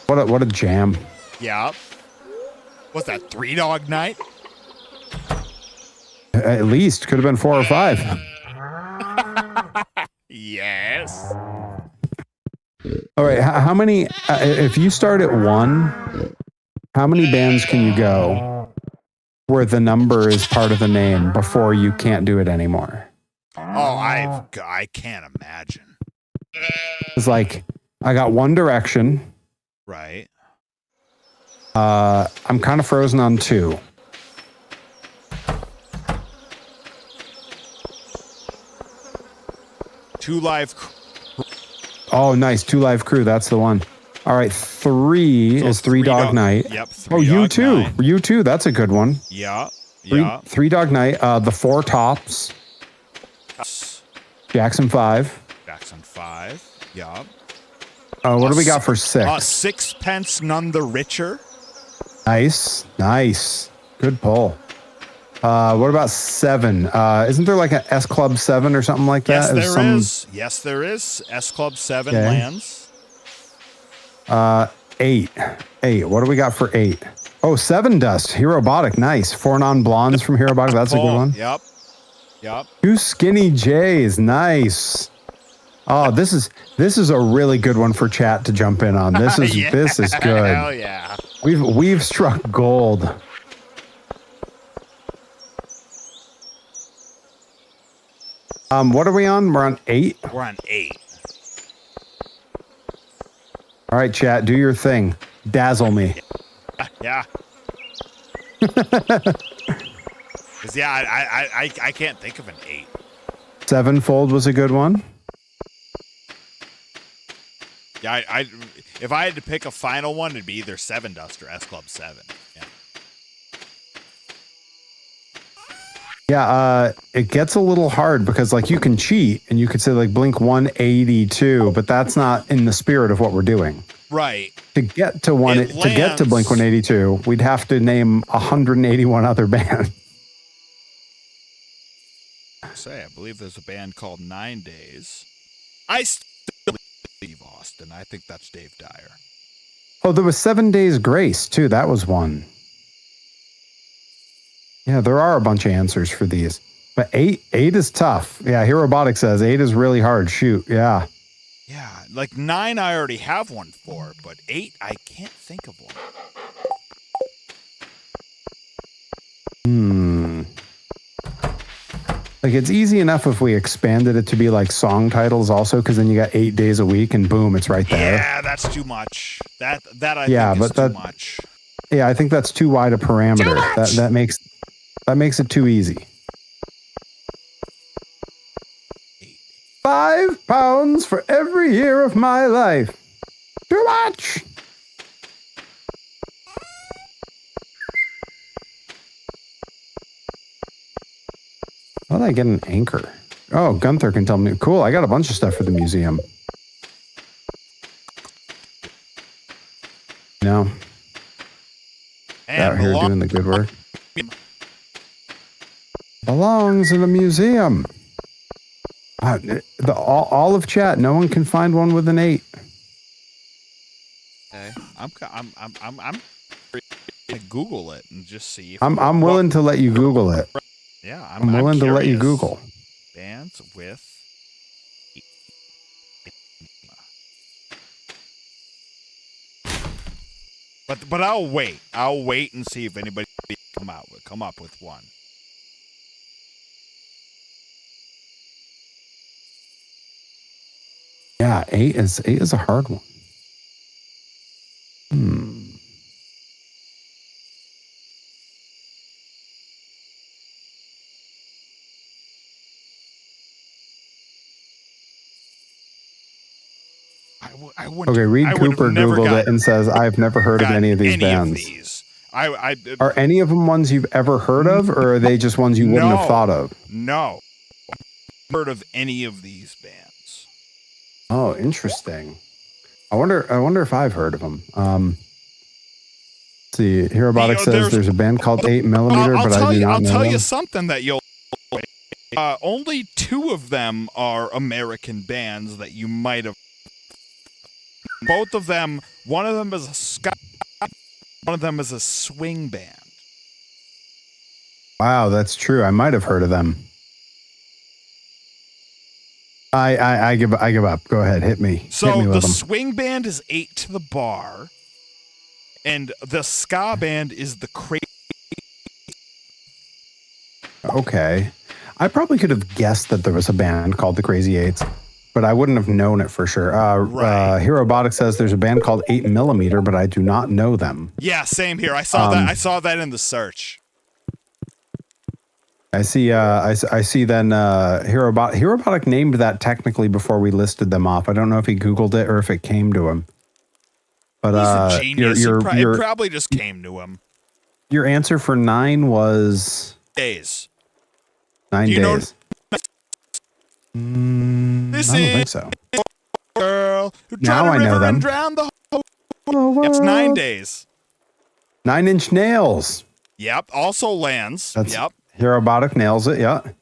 What a jam. Yeah. Was that 3 Dog Night? At least. Could have been 4 or 5. Yes. All right. How many, if you start at 1, how many bands can you go where the number is part of the name before you can't do it anymore? Oh, I can't imagine. It's like, I got One Direction. Right. I'm kind of frozen on 2. Two Live. Oh, nice. 2 Live Crew. That's the one. All right. 3 is 3 Dog Night. Yep. U2. U2. That's a good one. Yeah. 3 Dog Night. The 4 Tops. Jackson 5. Jackson 5. Yeah. What do we got for 6? Sixpence None the Richer. Nice. Good pull. What about 7? Isn't there like an S Club 7 or something like that? Yes, there is. S Club 7 lands. 8. What do we got for 8? Oh, 7 Dust. Herobotic. Nice. 4 Non-Blondes from Herobotic. That's a good one. Yep. 2 Skinny Jays. Nice. Oh, this is a really good one for chat to jump in on. This is this is good. Hell yeah. We've struck gold. What are we on? We're on 8. We're on 8. All right, chat, do your thing. Dazzle me. Yeah. 'Cause, yeah, I can't think of an 8. Sevenfold was a good one. Yeah, if I had to pick a final one, it'd be either 7 Dust or S Club 7. Yeah. Yeah, it gets a little hard because like you can cheat and you could say like blink 182, but that's not in the spirit of what we're doing. Right. To get to blink 182, we'd have to name 181 other bands. I believe there's a band called 9 Days. I still believe Austin. I think that's Dave Dyer. Oh, there was 7 Days Grace too. That was one. Yeah, there are a bunch of answers for these. But 8 is tough. Yeah, Herobotic says 8 is really hard. Shoot, yeah. Yeah, like 9 I already have one for, but 8 I can't think of one. Like it's easy enough if we expanded it to be like song titles also, because then you got 8 days a week and boom, it's right there. Yeah, that's too much. That I think is too much. Yeah, I think that's too wide a parameter. That makes it too easy. 5 pounds for every year of my life. Too much. How did I get an anchor? Oh, Gunther can tell me. Cool, I got a bunch of stuff for the museum. No. Out here doing the good work. Belongs in a museum. All of chat, no one can find one with an 8. Okay. I'm gonna Google it and just see. I'm willing to let you Google it. Yeah, I'm willing to let you Google. Bands with. But I'll wait. I'll wait and see if anybody come up with one. Yeah, 8 is a hard one. Okay, Reed Cooper Googled it and says, I've never heard of any of these bands. Are any of them ones you've ever heard of, or are they just ones you wouldn't have thought of? No. Heard of any of these bands. Oh, interesting. I wonder if I've heard of them. Let's see, Herobotic says there's a band called 8mm, but I do not know. I'll tell them. you something that you'll only 2 of them are American bands that you might have. Both of them, one of them is a ska, one of them is a swing band. Wow, that's true. I might have heard of them. I give up. Go ahead, hit me. So hit me the with them. swing band is 8 to the Bar, and the ska band is the Crazy. Okay, I probably could have guessed that there was a band called the Crazy Eights, but I wouldn't have known it for sure. Right. Herobotic says there's a band called 8mm, but I do not know them. Yeah, same here. I saw that. I saw that in the search. I see. I see. Then Herobotic named that technically before we listed them off. I don't know if he Googled it or if it came to him. But he's a genius. It probably just came to him. Your answer for 9 was days. 9 days. I don't think so. Girl who now I know them. Drown the whole it's 9 days. 9 Inch Nails. Yep. Also lands. Yep. Herobotic nails it. Yeah. Of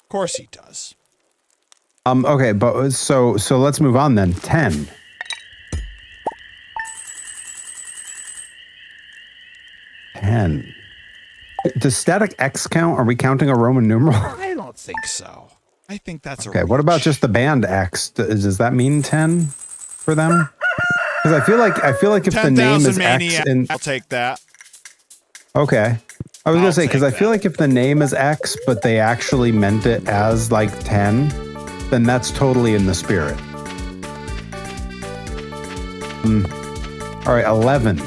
course he does. Okay, but so let's move on then. 10. Does static X count? Are we counting a Roman numeral? I don't think so. I think that's okay. What about just the band X? Does that mean 10 for them? Because I feel like if the name is X, I'll take that. Okay. I was I'll gonna say, because I take feel that. like if the name is X, but they actually meant it as like 10, then that's totally in the spirit. All right, 11.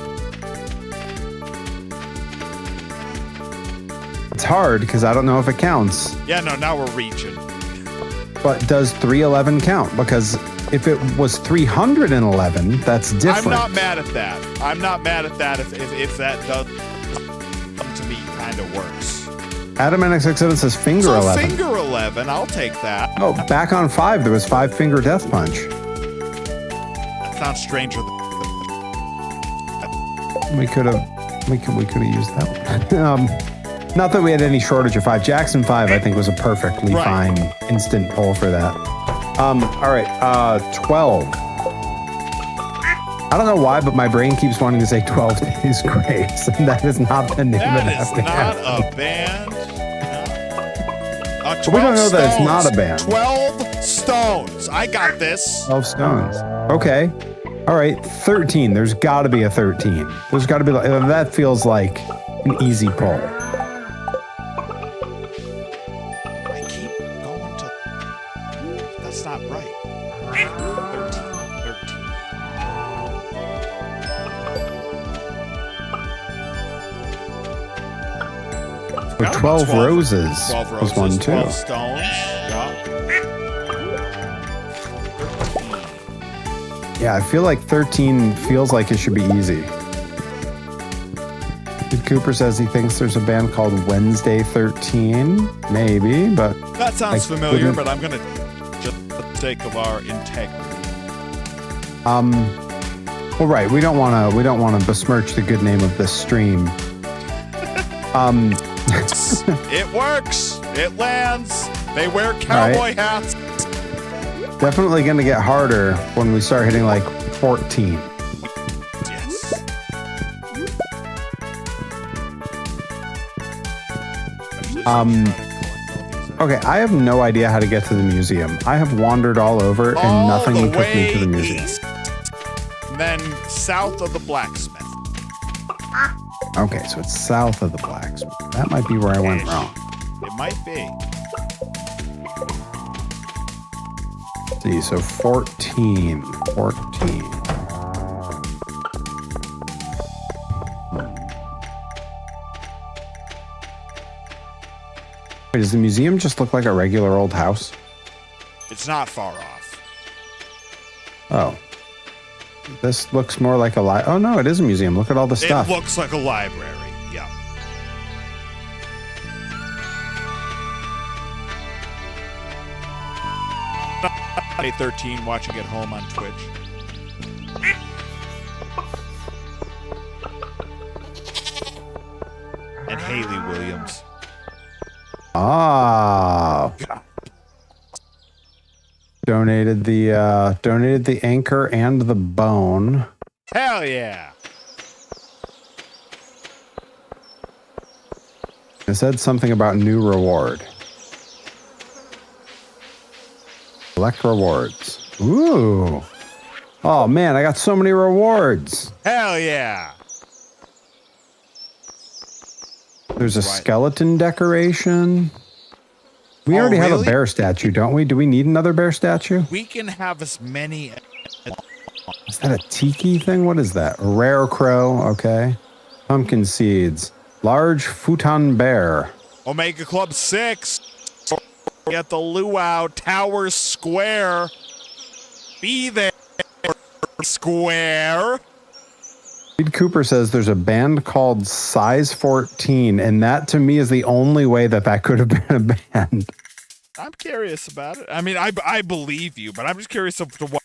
It's hard because I don't know if it counts. Yeah, no, now we're reaching. But does 311 count? Because if it was 311, that's different. I'm not mad at that. I'm not mad at that if that does, to me, kind of works. Adam NX67 says finger So 11. finger 11, I'll take that. Oh, back on 5, there was 5 finger death punch. That sounds stranger than... We could have used that one. Not that we had any shortage of 5. Jackson 5, I think, was a perfectly fine instant pull for that. All right, 12. I don't know why, but my brain keeps wanting to say 12 Days Grace, and that is not the name of That that is not a band. No. 12 we don't know that it's stones. not a band. 12 stones. I got this. 12 stones. Okay. All right, 13. There's got to be a 13. There's got to be, that feels like an easy pull. I keep going to... That's not right. 13. With 12 roses. 12 roses. Was one too. 12 stones. Yeah. Yeah, I feel like 13 feels like it should be easy. Cooper says he thinks there's a band called Wednesday 13. Maybe, but... That sounds I familiar, couldn't- but I'm going to, just for the sake of our integrity. Well, right. We don't want to besmirch the good name of this stream. It works. It lands. They wear cowboy hats. Definitely going to get harder when we start hitting like 14. Yes. Okay, I have no idea how to get to the museum. I have wandered all over and nothing took me to the museum. East, and then south of the blacksmith. Okay, so it's south of the blacksmith. That might be where I went wrong. It might be. See, so 14. 14. Wait, does the museum just look like a regular old house? It's not far off. Oh. This looks more like a oh no, it is a museum. Look at all the stuff. It looks like a library. Yeah. Day 13 watching at home on Twitch. And Haley Williams. Ah. Donated the anchor and the bone. Hell yeah. It said something about new reward. Select rewards. Ooh. Oh man, I got so many rewards. Hell yeah. There's a skeleton decoration. We already have a bear statue, don't we? Do we need another bear statue? We can have as many. Is that a tiki thing? What is that? A rare crow. Okay. Pumpkin seeds. Large futon bear. Omega Club 6. At the Luau Tower Square. Be there, Square. Reed Cooper says there's a band called Size 14, and that to me is the only way that could have been a band. I'm curious about it. I mean, I believe you, but I'm just curious as to what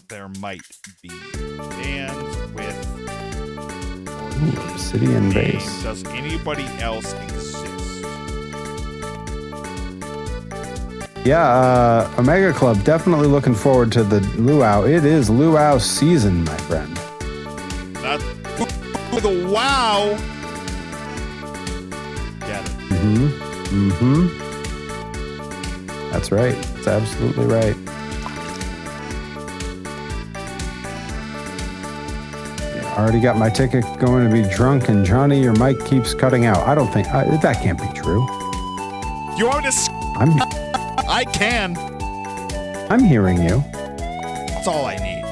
there might be. Bands with Obsidian base. Does anybody else exist? Yeah, Omega Club, definitely looking forward to the luau. It is luau season, my friend. That's the wow. Get it. That's right. That's absolutely right. Yeah. Already got my ticket going to be drunk, and Johnny, your mic keeps cutting out. I don't think that can't be true. You want me to? I can. I'm hearing you. That's all I need.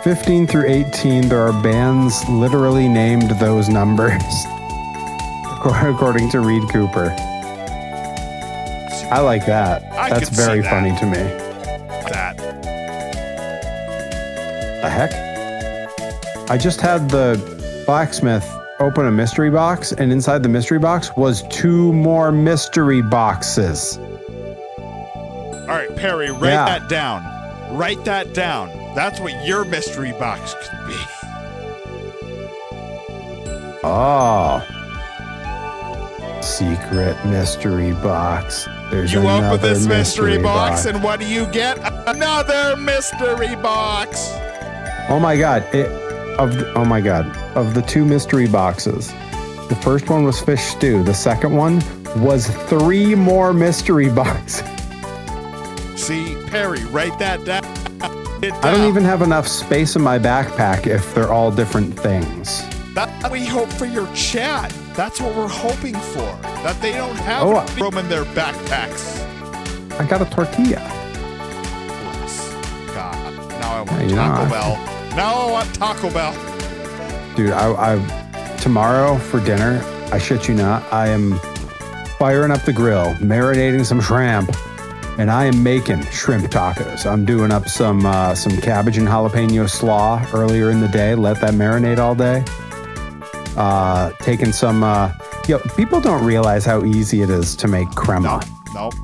15 through 18, there are bands literally named those numbers, according to Reed Cooper. I like that. That's very funny to me. That. The heck? I just had the blacksmith open a mystery box, and inside the mystery box was 2 more mystery boxes. All right, Perry, write that down. Write that down. That's what your mystery box could be. Oh. Secret mystery box. There's you another open this mystery box, box, and what do you get? Another mystery box. Oh my god! Of the 2 mystery boxes, the first one was fish stew. The second one was 3 more mystery boxes. See, Perry, write that down. I don't even have enough space in my backpack if they're all different things. That's what we hope for your chat. That's what we're hoping for. That they don't have room in their backpacks. I got a tortilla. God, now I want Taco Bell. Now I want Taco Bell. Dude, I tomorrow for dinner, I shit you not, I am firing up the grill, marinating some shrimp, and I am making shrimp tacos. I'm doing up some cabbage and jalapeno slaw earlier in the day. Let that marinate all day. Taking some, people don't realize how easy it is to make crema. Nope.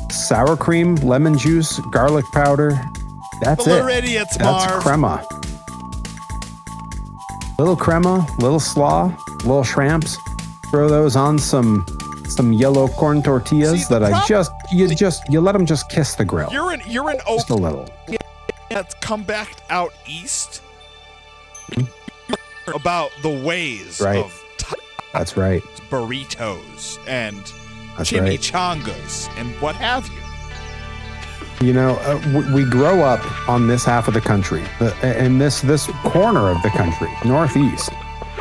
Sour cream, lemon juice, garlic powder. That's it. We're idiots, That's Marv. crema. Little crema, little slaw, little shrimps. Throw those on some yellow corn tortillas you let them just kiss the grill. You're an just a little. That's come back out east about the ways of that's right. burritos and that's chimichangas and what have you. You know, we grow up on this half of the country, in this corner of the country, northeast.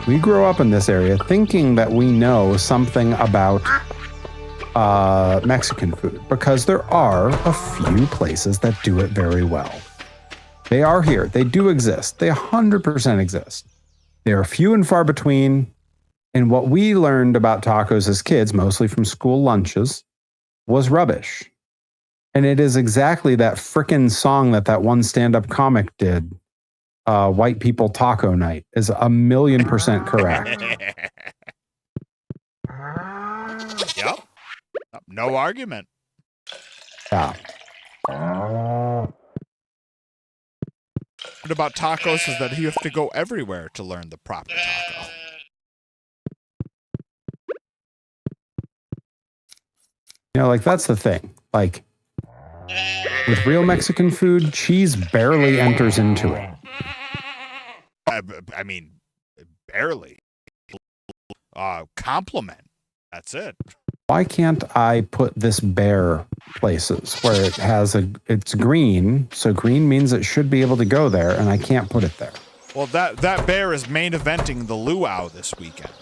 We grow up in this area thinking that we know something about Mexican food because there are a few places that do it very well. They are here. They do exist. They 100% exist. They are few and far between. And what we learned about tacos as kids, mostly from school lunches, was rubbish. And it is exactly that frickin' song that one stand-up comic did. White People Taco Night is 1,000,000% correct. Yep. No argument. Yeah. What about tacos is that you have to go everywhere to learn the proper taco. You know, like that's the thing. Like with real Mexican food, cheese barely enters into it. I mean, barely. Compliment. That's it. Why can't I put this bear places where it's green, so green means it should be able to go there, and I can't put it there? Well, that bear is main eventing the luau this weekend.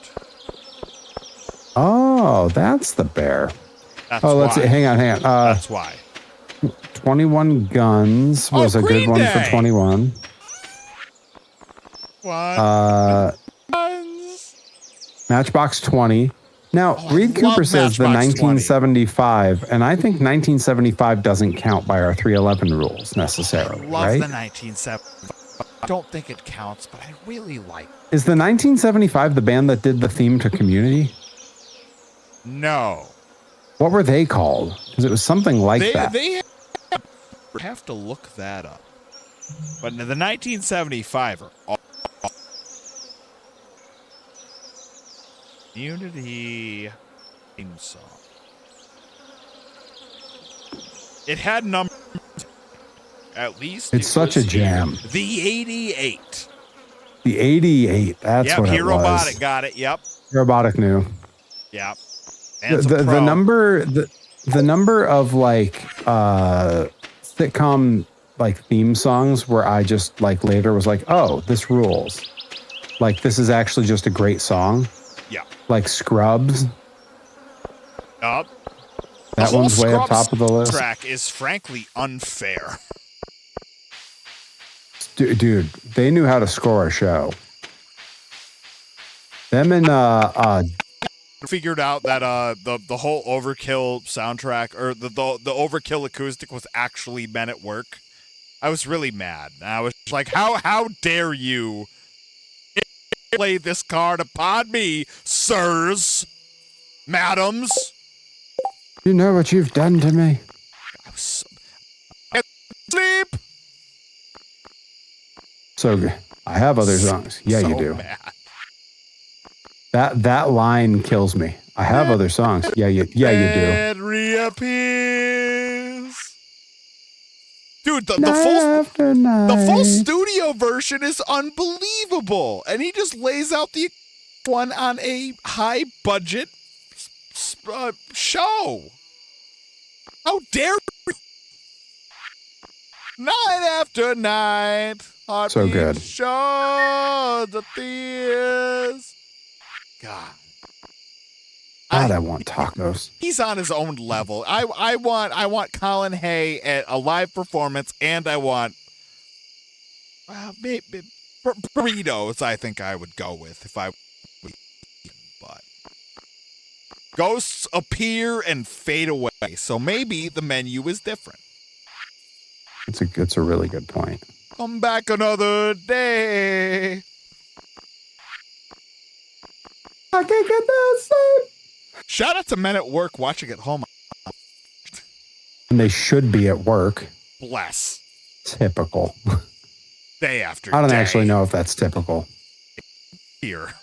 Oh, that's the bear. That's why. Hang on. That's why. 21 Guns was a good one for 21. What? Matchbox 20. Now, Reed Cooper says the 1975, 20. And I think 1975 doesn't count by our 311 rules necessarily, I love right? the 1975. I don't think it counts, but I really like it. Is the 1975 the band that did the theme to Community? No. What were they called? Because it was something like that. They have to look that up. But the 1975 are all Community theme song. It had number at least. It's such a jam. The 88. The 88. That's what it was. Yep, Robotic got it. Yep. Robotic knew. Yep. The number of like sitcom like theme songs where I just like later was like, oh, this rules. Like this is actually just a great song. Yeah. Like Scrubs. Yup. That one's way up top of the list. Track is frankly unfair. Dude, they knew how to score a show. Them and figured out that the whole Overkill soundtrack or the Overkill acoustic was actually Men at Work. I was really mad. I was like, how dare you play this card upon me, sirs, madams? You know what you've done to me. I was sleep. So good. I have other songs. Yeah, so you do. Mad. That line kills me. I have other songs. Yeah, you do. It reappears. Dude, the full studio version is unbelievable, and he just lays out the one on a high budget show. How dare you? Night after night. So good. Show the tears. God, I want tacos. He's on his own level. I want Colin Hay at a live performance, and I want maybe burritos. I think I would go with if I would, but ghosts appear and fade away, so maybe the menu is different. It's a really good point. Come back another day. I can't get that sleep. Shout out to Men at Work watching at home. And they should be at work. Bless. Typical. Day after day. I don't actually know if that's typical. Here.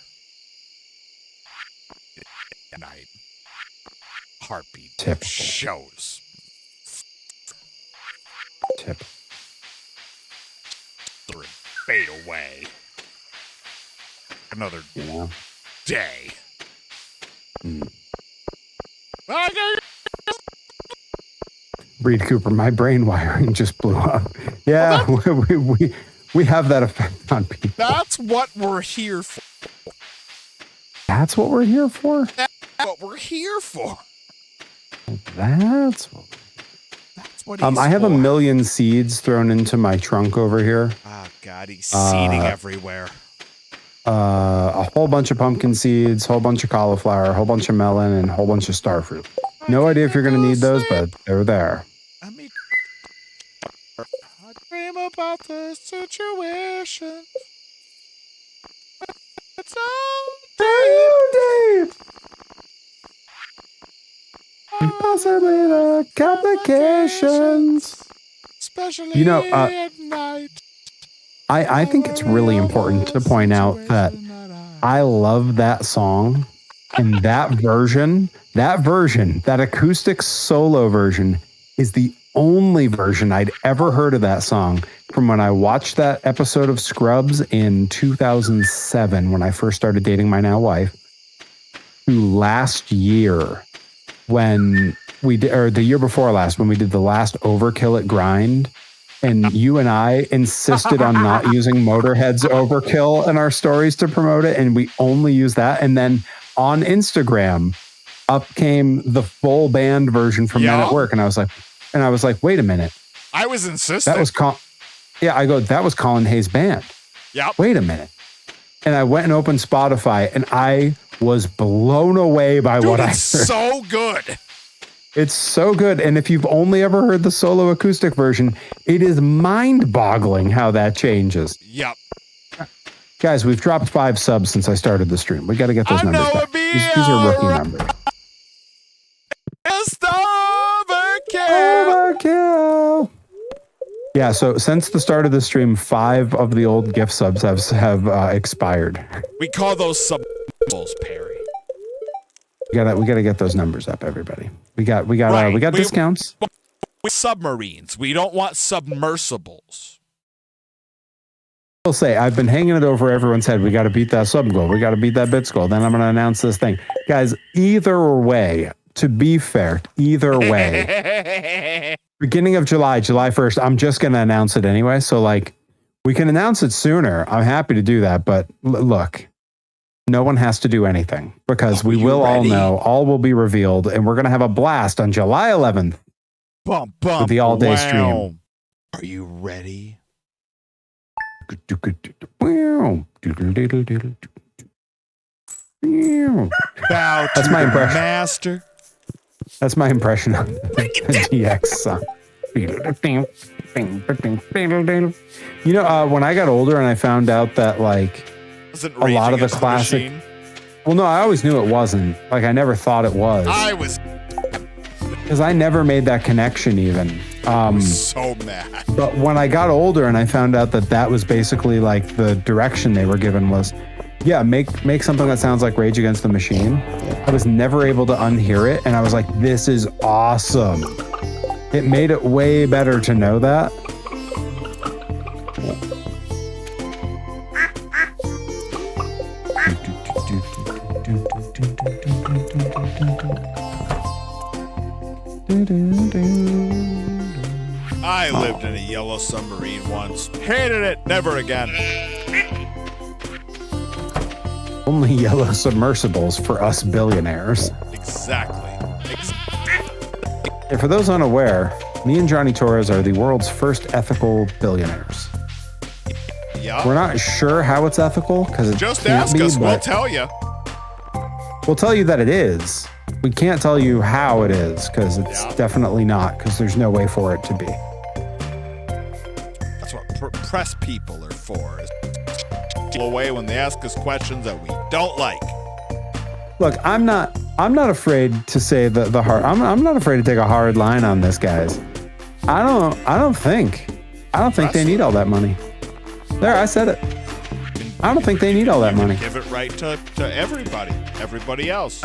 Night. Heartbeat. Typical. Shows. Typical. Fade away. Another day. Reed Cooper, my brain wiring just blew up. Yeah, we have that effect on people. That's what we're here for. That's what we're here for? That's what we're here for. That's what he's I have for. a million seeds thrown into my trunk over here. Oh, God, he's seeding everywhere. A whole bunch of pumpkin seeds, whole bunch of cauliflower, a whole bunch of melon, and a whole bunch of starfruit. No idea if you're going to need those, but they're there. I dream about the situation. It's so deep. Possibly the complications. Especially at night. I think it's really important to point out that I love that song, and that version, that acoustic solo version is the only version I'd ever heard of that song from when I watched that episode of Scrubs in 2007 when I first started dating my now wife, to last year when we did, or the year before last when we did the last Overkill at Grind. And you and I insisted on not using Motorhead's Overkill in our stories to promote it. And we only use that. And then on Instagram, up came the full band version from Men at Work. And I was like, wait a minute. I was insistent. That was that was Colin Hay's band. Yep. Wait a minute. And I went and opened Spotify and I was blown away by what I heard. It's so good. It's so good. And if you've only ever heard the solo acoustic version, it is mind-boggling how that changes. Yep. Guys, we've dropped 5 subs since I started the stream. We got to get those numbers back. These are rookie numbers. It's overkill. Yeah, so since the start of the stream, 5 of the old gift subs have expired. We call those subs, Perry. We gotta get those numbers up, everybody. We got discounts. We submarines. We don't want submersibles. I'll say I've been hanging it over everyone's head. We got to beat that sub goal. We got to beat that bits goal. Then I'm going to announce this thing, guys. Either way, to be fair, either way, Beginning of July, July 1st. I'm just going to announce it anyway. So like we can announce it sooner. I'm happy to do that. But look, no one has to do anything because we will all know, all will be revealed, and we're going to have a blast on July 11th with the all-day stream. Are you ready? That's my impression. Master. That's my impression of the DX song. You know, when I got older and I found out that like a lot of the classic. Well, no, I always knew it wasn't. Like I never thought it was. I was. Because I never made that connection even. I was so mad. But when I got older and I found out that that was basically like the direction they were given was, yeah, make something that sounds like Rage Against the Machine. I was never able to unhear it. And I was like, this is awesome. It made it way better to know that. I lived in a yellow submarine once. Hated it. Never again. Only yellow submersibles for us billionaires. Exactly. And for those unaware, me and Johnny Torres are the world's first ethical billionaires. Yeah. We're not sure how it's ethical because it Just can't ask be, us. We'll but tell you. we'll tell you that it is. We can't tell you how it is because it's definitely not, because there's no way for it to be. That's what press people are for. Is away when they ask us questions that we don't like. Look, I'm not afraid to say the hard. I'm not afraid to take a hard line on this, guys. I don't think they need all that money. There, I said it. I don't think they need all that money. Give it right to everybody else.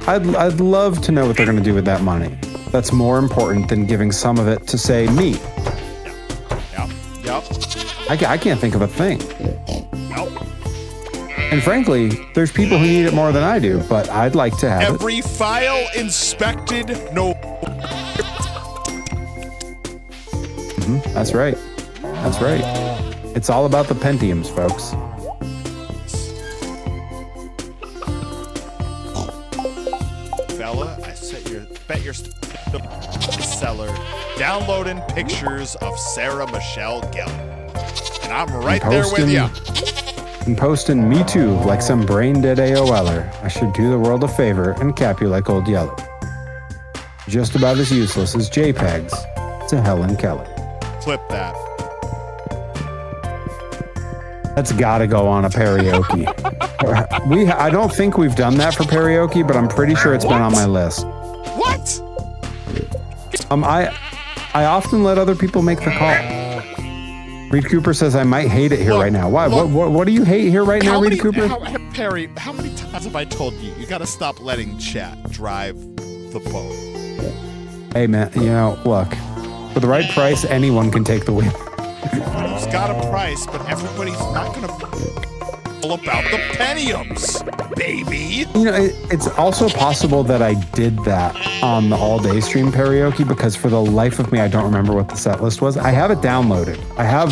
I'd love to know what they're going to do with that money. That's more important than giving some of it to, say, me. Yep. I can't think of a thing. Nope. And frankly, there's people who need it more than I do, but I'd like to have Every file inspected, no. That's right. That's right. It's all about the Pentiums, folks. Fella, I bet your seller downloading pictures of Sarah Michelle Gellar. And I'm right there with you. And posting me too like some brain-dead AOLer. I should do the world a favor and cap you like Old Yeller. Just about as useless as JPEGs to Helen Keller. Clip that. That's gotta go on a karaoke. I don't think we've done that for karaoke, but I'm pretty sure it's been on my list. What? I often let other people make the call. Reed Cooper says I might hate it here right now. Why? What do you hate here right now, Reed Cooper? Perry, how many times have I told you gotta stop letting chat drive the boat? Hey man, look, for the right price, anyone can take the wheel. It's got a price, but everybody's not gonna all about the Pentiums, baby. It's also possible that I did that on the all-day stream karaoke because for the life of me, I don't remember what the set list was. I have it downloaded. I have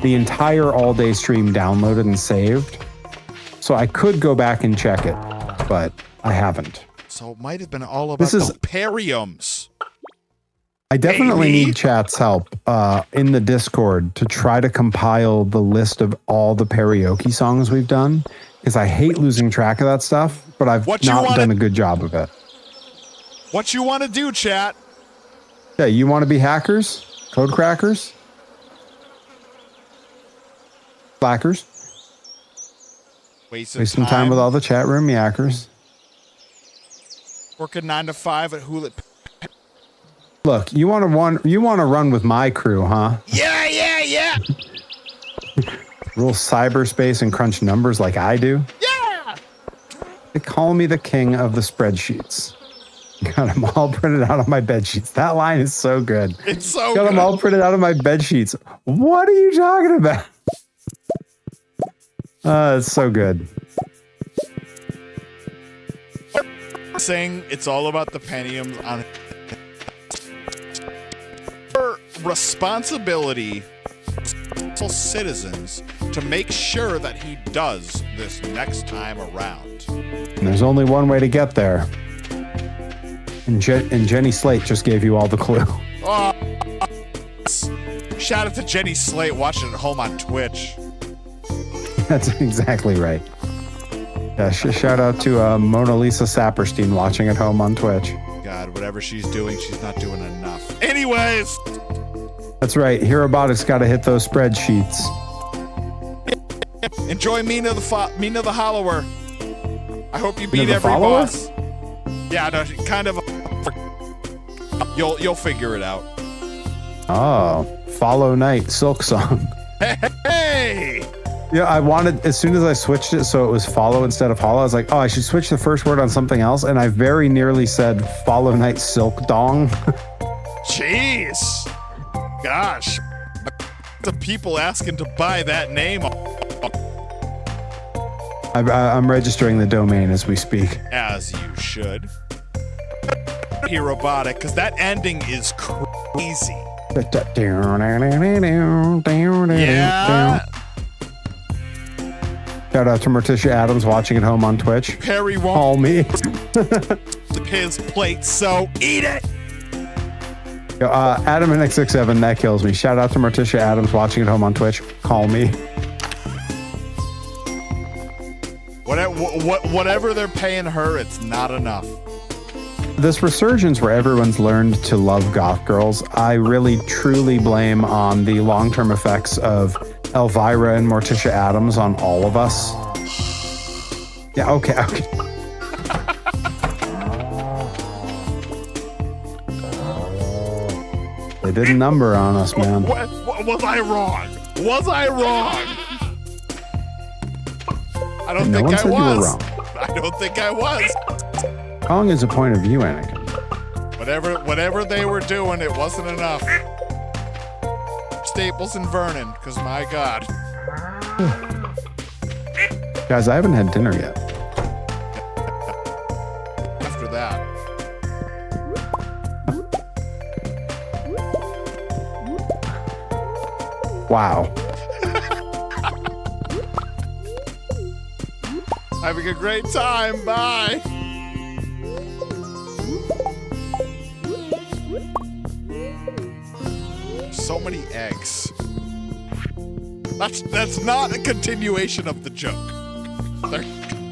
the entire all-day stream downloaded and saved. So I could go back and check it, but I haven't. So it might have been all about the Pentiums. I definitely need chat's help in the Discord to try to compile the list of all the karaoke songs we've done, because I hate losing track of that stuff, but I've not done a good job of it. What you want to do, chat? Yeah, you want to be hackers? Code crackers? Slackers? Wasting time with all the chat room yackers. Working 9 to 5 at Hewlett. Look, you want to run with my crew, huh? Yeah. Rule cyberspace and crunch numbers like I do? Yeah. They call me the king of the spreadsheets. Got them all printed out on my bed sheets. That line is so good. It's so Got good. them all printed out on my bed sheets. What are you talking about? It's so good. Saying it's all about the Pentiums on responsibility for citizens to make sure that he does this next time around. And there's only one way to get there. And Jenny Slate just gave you all the clue. Oh, shout out to Jenny Slate watching at home on Twitch. That's exactly right. Yeah, shout out to Mona Lisa Saperstein watching at home on Twitch. God, whatever she's doing, she's not doing enough. Anyways. That's right. Herobotics got to hit those spreadsheets. Enjoy Mina the Hollower. I hope you beat every boss. Yeah, no, kind of. You'll figure it out. Oh, Follow Night Silk Song. Hey! Yeah, I wanted, as soon as I switched it so it was follow instead of hollow, I was like, oh, I should switch the first word on something else. And I very nearly said Follow Night Silk Dong. Jeez. Gosh. The people asking to buy that name. I'm registering the domain as we speak. As you should. Robotic, because that ending is crazy. Yeah. Shout out to Morticia Adams watching at home on Twitch. Perry won't call me. His plate, so eat it. Adam and X67, that kills me. Shout out to Morticia Adams watching at home on Twitch. Call me. Whatever they're paying her, it's not enough. This resurgence where everyone's learned to love goth girls, I really truly blame on the long-term effects of Elvira and Morticia Adams on all of us. Yeah, okay. They did a number on us, man. Was I wrong? Was I wrong? I don't think I was. You were wrong. I don't think I was. Wrong is a point of view, Anakin. Whatever they were doing, it wasn't enough. Staples and Vernon, because my God. Guys, I haven't had dinner yet. After that. Wow. Having a great time. Bye. So many eggs. That's not a continuation of the joke.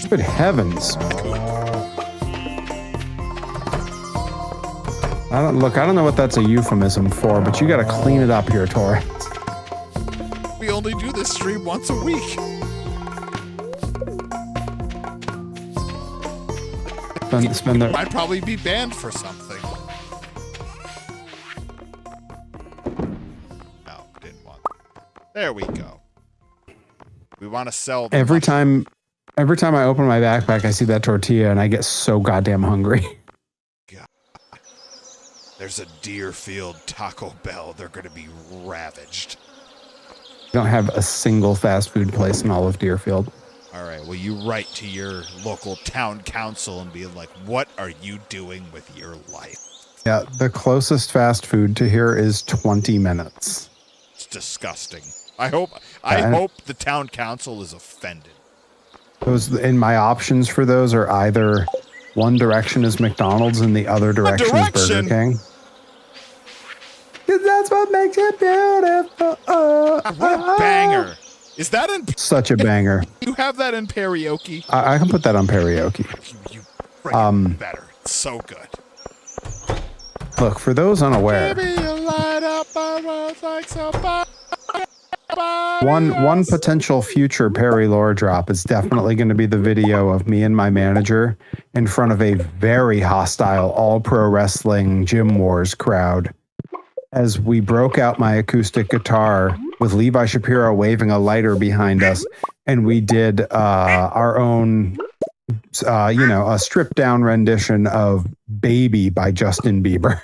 Good heavens. I don't know what that's a euphemism for, but you gotta clean it up here, Torrance. We only do this stream once a week. I'd probably be banned for something. No, didn't want. There we go. We want to sell. Every time I open my backpack, I see that tortilla, and I get so goddamn hungry. God. There's a Deerfield Taco Bell. They're going to be ravaged. We don't have a single fast food place in all of Deerfield. All right, well, you write to your local town council and be like, what are you doing with your life? Yeah, the closest fast food to here is 20 minutes. It's disgusting. I hope the town council is offended. Those in my options for those are either one direction is McDonald's and the other direction is Burger King. Because that's what makes it beautiful. What a banger. Is that in... Such a banger. You have that in karaoke? I can put that on karaoke. You bring it better. It's so good. Look, for those unaware, Baby, you light up my world like somebody. one potential future Perry lore drop is definitely going to be the video of me and my manager in front of a very hostile all pro wrestling gym wars crowd as we broke out my acoustic guitar with Levi Shapiro waving a lighter behind us, and we did our own a stripped down rendition of Baby by Justin Bieber.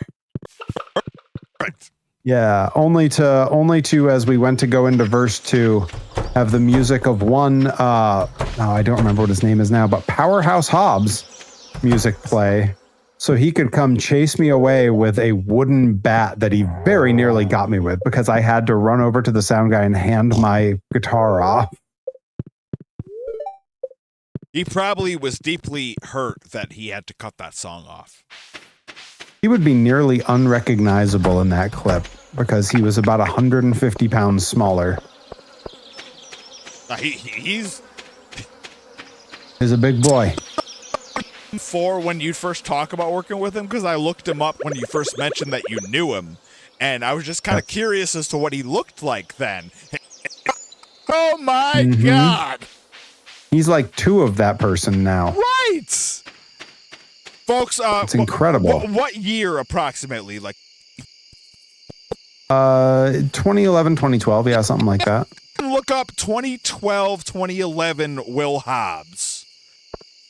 Right. Yeah, only to as we went to go into verse 2, have the music of one I don't remember what his name is now, but Powerhouse Hobbs music play, so he could come chase me away with a wooden bat that he very nearly got me with because I had to run over to the sound guy and hand my guitar off. He probably was deeply hurt that he had to cut that song off. He would be nearly unrecognizable in that clip because he was about 150 pounds smaller. He's a big boy. For when you first talk about working with him, because I looked him up when you first mentioned that you knew him, and I was just kind of curious as to what he looked like then. Oh my God! He's like 2 of that person now. Right, folks. It's incredible. What year approximately? Like 2011, 2012, yeah, something like that. Look up 2012, 2011 Will Hobbs.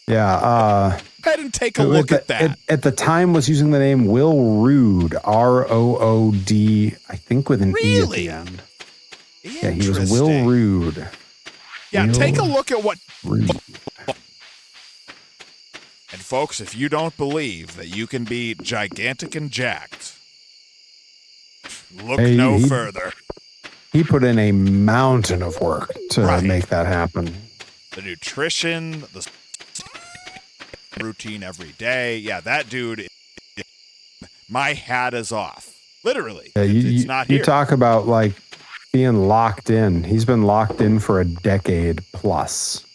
Yeah. Go ahead and take a look at that. At the time was using the name Will Rood, R-O-O-D, I think with an E at the end. Yeah, he was Will Rood. Yeah, Will take a look at what... Rood. And folks, if you don't believe that you can be gigantic and jacked, look no further. He put in a mountain of work to make that happen. The nutrition, the routine every day. Yeah, that dude, my hat is off. Literally. Yeah, it's not here. You talk about like being locked in. He's been locked in for a decade plus.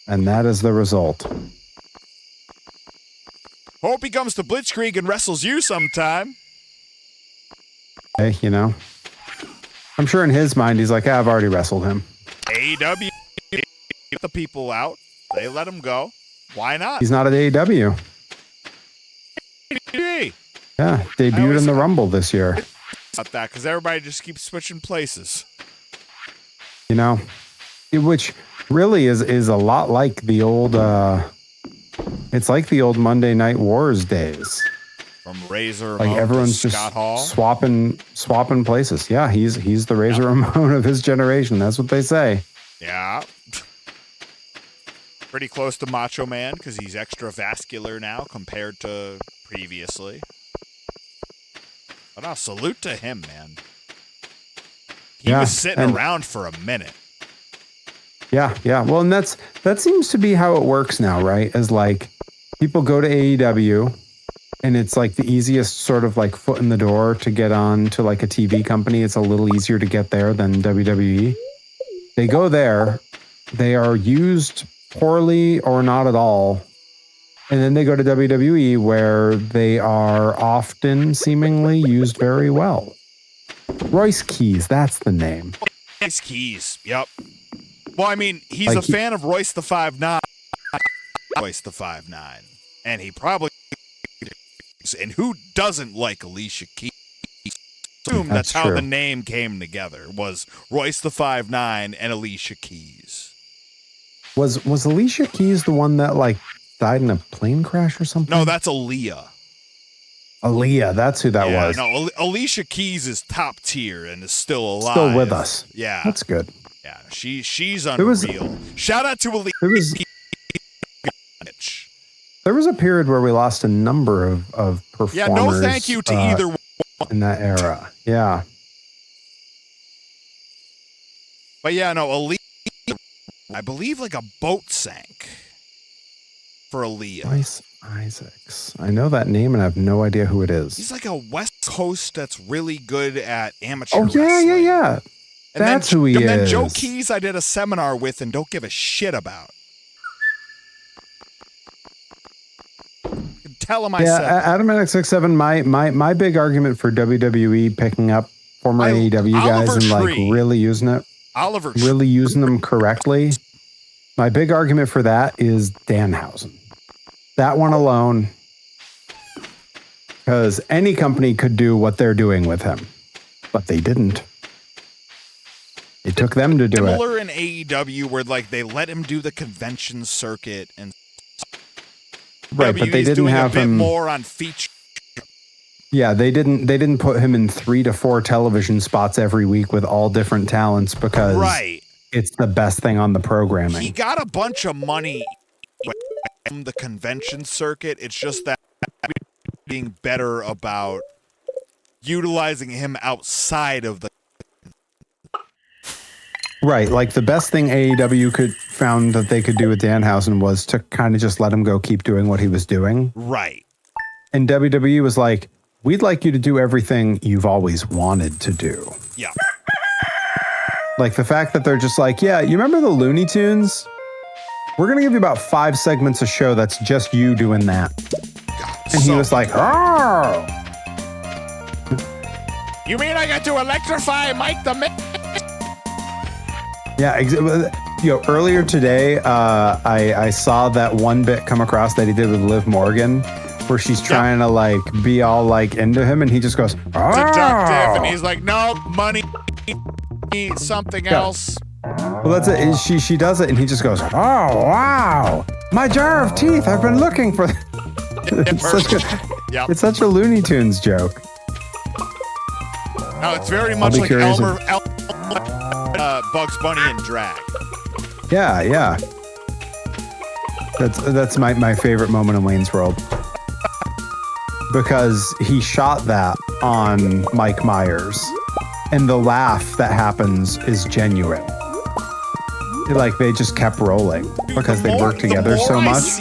And that is the result. Hope he comes to Blitzkrieg and wrestles you sometime. Hey, you know. I'm sure in his mind, he's like, I've already wrestled him. AEW, get the people out. They let him go. Why not? He's not at AEW. Yeah, debuted in the Rumble this year. About that, because everybody just keeps switching places. You know, which really is a lot like the old, it's like the old Monday Night Wars days. From Razor like Ramon everyone's to just Scott Hall. swapping places. Yeah, he's the Razor Ramon of his generation. That's what they say. Yeah. Pretty close to Macho Man because he's extra vascular now compared to previously. But I'll salute to him, man. He was sitting around for a minute. Yeah. Well, and that seems to be how it works now, right? As like people go to AEW. And it's like the easiest sort of like foot in the door to get on to like a TV company. It's a little easier to get there than WWE. They go there. They are used poorly or not at all. And then they go to WWE where they are often seemingly used very well. Royce Keys, that's the name. Royce Keys, yep. Well, I mean, he's like a fan of Royce the 5'9". Royce the 5'9". And he probably... And who doesn't like Alicia Keys? Assume that's how the name came together. Was Royce the 5'9" and Alicia Keys. Was Alicia Keys the one that like died in a plane crash or something? No, that's Aaliyah. Aaliyah, that's who that was. No, Alicia Keys is top tier and is still alive. Still with us. Yeah. That's good. Yeah, she's unreal. Shout out to Alicia. There was a period where we lost a number of performers. Yeah, no thank you to either one. In that era. Yeah. But yeah, no, Aaliyah, I believe like a boat sank for Aaliyah. Bryce Isaacs. I know that name and I have no idea who it is. He's like a West Coast that's really good at amateur wrestling. Yeah. And that's who he is. And then Joe Keys I did a seminar with and don't give a shit about. Tell him I said that. Adamanic67, my big argument for WWE picking up former AEW guys and like really using it. Really using them correctly. My big argument for that is Danhausen. That one alone. Because any company could do what they're doing with him. But they didn't. It took them to do it. Similar in AEW where like they let him do the convention circuit and right, but they didn't have him more on feature. Yeah, they didn't put him in 3 to 4 television spots every week with all different talents because it's the best thing on the programming. He got a bunch of money from the convention circuit. It's just that being better about utilizing him outside of the. Right, like the best thing AEW found that they could do with Danhausen was to kind of just let him go keep doing what he was doing. Right. And WWE was like, we'd like you to do everything you've always wanted to do. Yeah. Like the fact that they're just like, yeah, you remember the Looney Tunes? We're going to give you about 5 segments a show that's just you doing that. God, and he was like, oh. You mean I got to electrify Mike the Man? Yeah, earlier today, I saw that one bit come across that he did with Liv Morgan, where she's trying to like be all like into him, and he just goes, oh. Deductive, and he's like, no, money, something else. Well, that's it. She does it, and he just goes, oh wow, my jar of teeth. I've been looking for. It's such a Looney Tunes joke. No, it's very much like Bugs Bunny and drag. Yeah. That's my favorite moment in Wayne's World. Because he shot that on Mike Myers, and the laugh that happens is genuine. Like they just kept rolling because they worked together so much.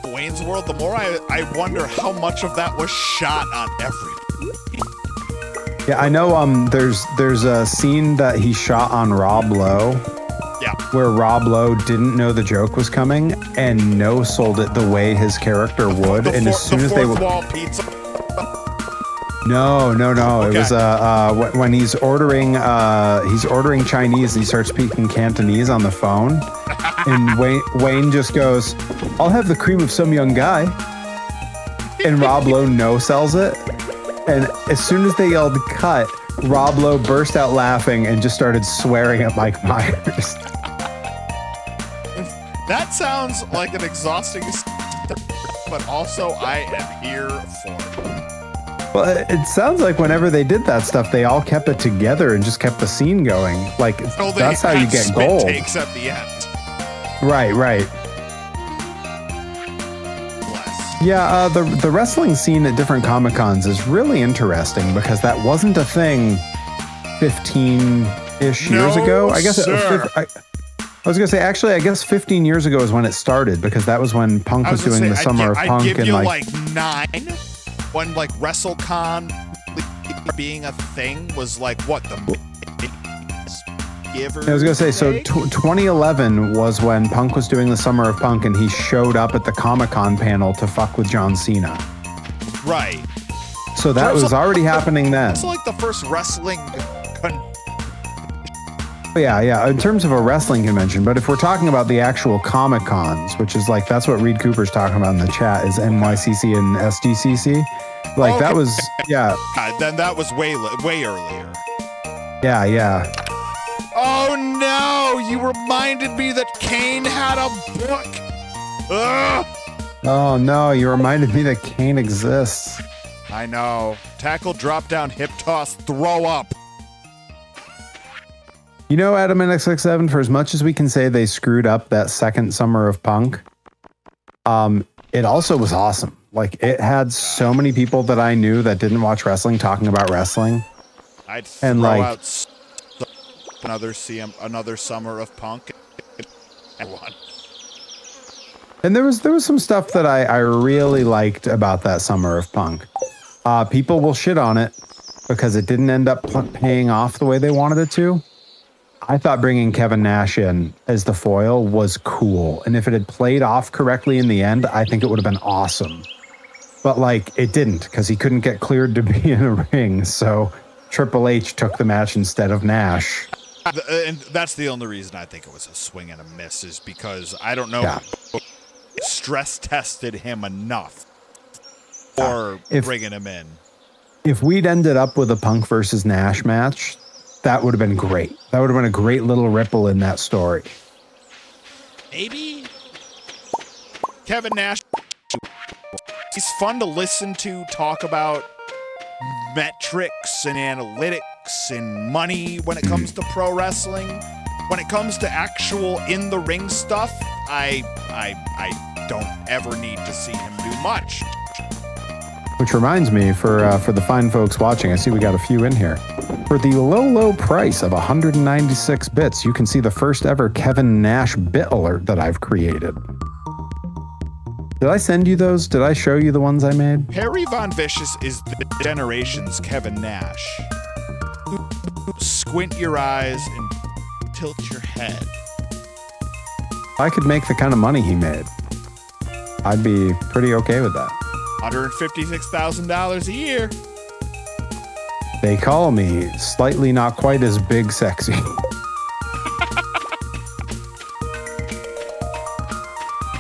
Wayne's World, the more I wonder how much of that was shot on everybody. Yeah, I know. There's a scene that he shot on Rob Lowe. Yeah. Where Rob Lowe didn't know the joke was coming and no sold it the way his character would. And as soon as they were. Wall pizza. No. Okay. It was when he's ordering Chinese and he starts speaking Cantonese on the phone, and Wayne just goes, "I'll have the cream of some young guy," and Rob Lowe no sells it. And as soon as they yelled cut, Rob Lowe burst out laughing and just started swearing at Mike Myers. That sounds like an exhausting, but also I am here for it. Well, it sounds like whenever they did that stuff, they all kept it together and just kept the scene going. Like, that's how you get gold. Takes at the end. Right. Yeah, the wrestling scene at different Comic-Cons is really interesting because that wasn't a thing 15-ish years ago. I guess I was going to say, actually, I guess 15 years ago is when it started because that was when Punk was doing the Summer of Punk. I'd give you like 9 when like WrestleCon being a thing was like what the give or I was going to say, so 2011 was when Punk was doing the Summer of Punk and he showed up at the Comic-Con panel to fuck with John Cena. Right. So that was already happening then. It's like the first wrestling Yeah, in terms of a wrestling convention, but if we're talking about the actual Comic-Cons, which is like, that's what Reed Cooper's talking about in the chat, is NYCC and SDCC. Like that was, yeah. Then that was way earlier. Yeah. Oh no, you reminded me that Kane had a book. Ugh. Oh no, you reminded me that Kane exists. I know. Tackle, drop down, hip toss, throw up. You know, Adam and XX7, for as much as we can say they screwed up that second Summer of Punk, it also was awesome. Like, it had so many people that I knew that didn't watch wrestling talking about wrestling. I'd throw out another Summer of Punk and one. And there was some stuff that I really liked about that Summer of Punk. People will shit on it because it didn't end up paying off the way they wanted it to. I thought bringing Kevin Nash in as the foil was cool. And if it had played off correctly in the end, I think it would have been awesome. But like, it didn't because he couldn't get cleared to be in a ring. So Triple H took the match instead of Nash. And that's the only reason I think it was a swing and a miss is because I don't know stress tested him enough for bringing him in. If we'd ended up with a Punk versus Nash match, that would have been great. That would have been a great little ripple in that story. Maybe Kevin Nash. He's fun to listen to talk about metrics and analytics and money when it comes to pro wrestling. When it comes to actual in the ring stuff, I don't ever need to see him do much. Which reminds me, for the fine folks watching, I see we got a few in here. For the low price of 196 bits, you can see the first ever Kevin Nash bit alert that I've created. Did I send you those? Did I show you the ones I made? Harry Von Vicious is the generation's Kevin Nash. Squint your eyes and tilt your head. If I could make the kind of money he made, I'd be pretty okay with that. $156,000 a year. They call me slightly not quite as big sexy.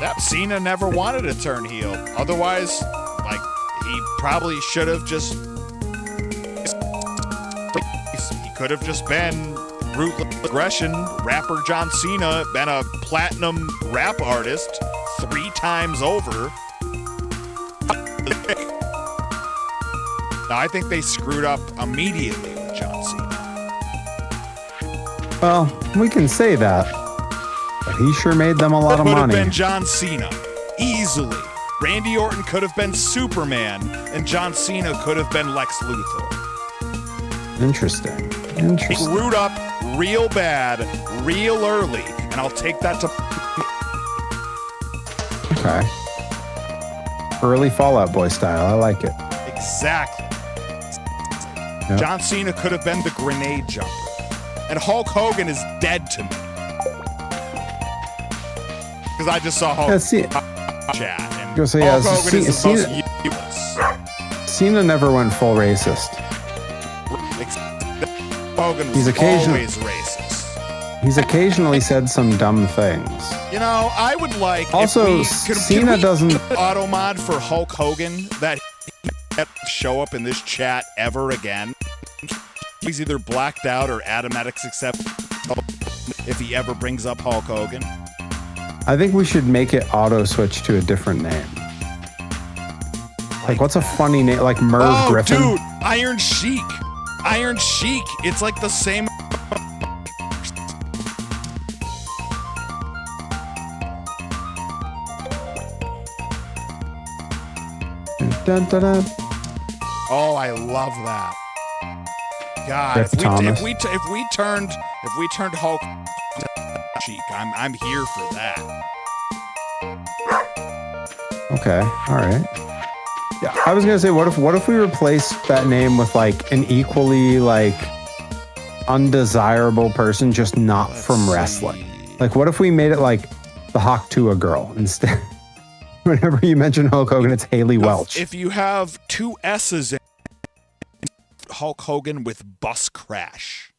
Yep, Cena never wanted to turn heel. Otherwise, like, he probably should have just... He could have just been ruthless aggression, rapper John Cena, been a platinum rap artist 3 times over. Now, I think they screwed up immediately with John Cena. Well, we can say that, but he sure made them a lot of money. Could have been John Cena, easily. Randy Orton could have been Superman, and John Cena could have been Lex Luthor. Interesting. Screwed up real bad, real early, and I'll take that to... Okay. Early Fallout Boy style. I like it. Exactly. Yep. John Cena could have been the grenade jumper. And Hulk Hogan is dead to me. Because I just saw Hulk chat. And Hulk Hogan is the most useless. Cena never went full racist. Hogan was always racist. He's occasionally said some dumb things. You know, I would like... Also, Cena doesn't... auto mod for Hulk Hogan that he can't show up in this chat ever again. He's either blacked out or Atomatics except if he ever brings up Hulk Hogan. I think we should make it auto switch to a different name. Like, what's a funny name? Like Merv Griffin? Dude, Iron Sheik. Iron Sheik. It's like the same... Dun, dun, dun. Oh, I love that. God, if we turned Hulk Sheik, I'm here for that. Okay, all right. Yeah, I was gonna say, what if we replaced that name with like an equally like undesirable person, just not from wrestling? Like, what if we made it like the Hawk Tuah girl instead? Whenever you mention Hulk Hogan, it's Haley Welch. If you have 2 S's in Hulk Hogan with Bus Crash.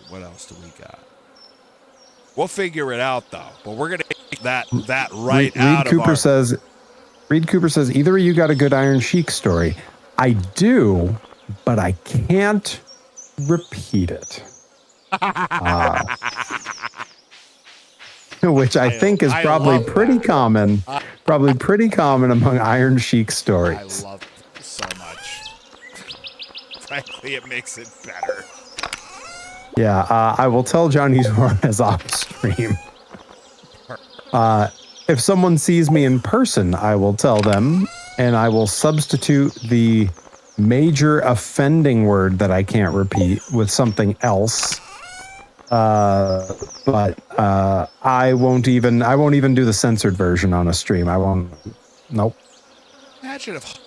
What else do we got? We'll figure it out, though. But we're going to take that right out of our... Reed Cooper says, either of you got a good Iron Sheik story. I do, but I can't repeat it. Which I think is probably pretty common. Probably pretty common among Iron Sheik stories. I love it so much. Frankly, it makes it better. Yeah, I will tell Johnny Suarez off stream. If someone sees me in person, I will tell them, and I will substitute the major offending word that I can't repeat with something else. But I won't even do the censored version on a stream. I won't. Nope. Imagine if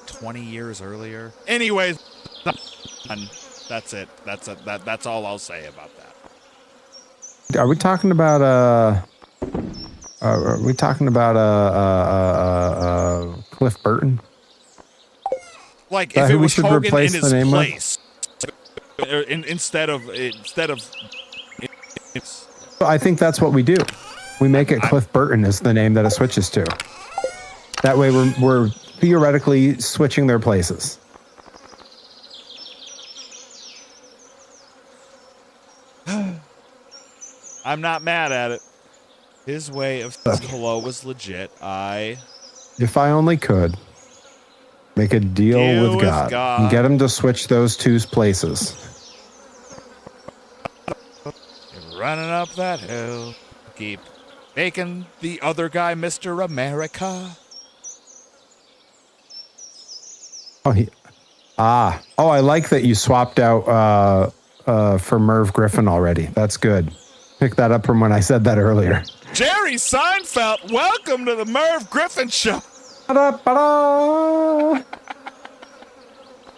20 years earlier. Anyways, that's it. That's all I'll say about that. Are we talking about Cliff Burton? Like if it was Hogan in his place. Instead of I think that's what we do. We make it Cliff Burton is the name that it switches to. That way we're theoretically switching their places. I'm not mad at it. His way of saying hello was legit. If I only could make a deal with God and get him to switch those 2's places. Running up that hill, keep Making the other guy Mr. America. Oh, I like that you swapped out for Merv Griffin already. That's good. Pick that up from when I said that earlier. Jerry Seinfeld, welcome to the Merv Griffin Show. It's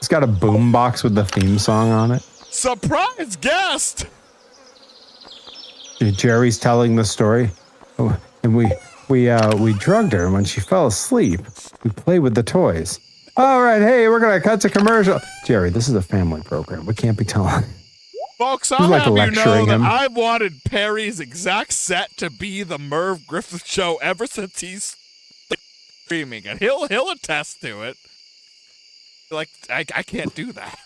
got a boombox with the theme song on it. Surprise guest. Jerry's telling the story. Oh, and we drugged her, and when she fell asleep, we played with the toys. All right, hey, we're gonna cut to commercial. Jerry, this is a family program. We can't be telling. Folks, I'll have you know that him. I've wanted Perry's exact set to be the Merv Griffin Show ever since he's streaming, and he'll attest to it. Like, I can't do that.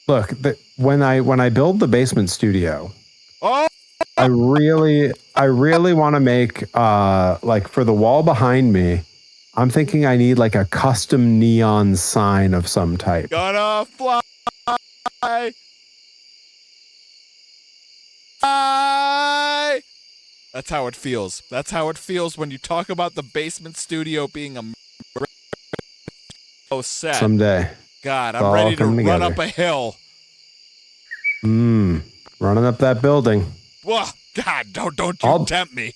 Look, when I build the basement studio, oh, I really want to make like for the wall behind me. I'm thinking I need like a custom neon sign of some type. Gonna fly. That's how it feels. That's how it feels when you talk about the basement studio being a set. Someday. God, I'm ready to run up a hill. Running up that building. Whoa, God, don't you tempt me.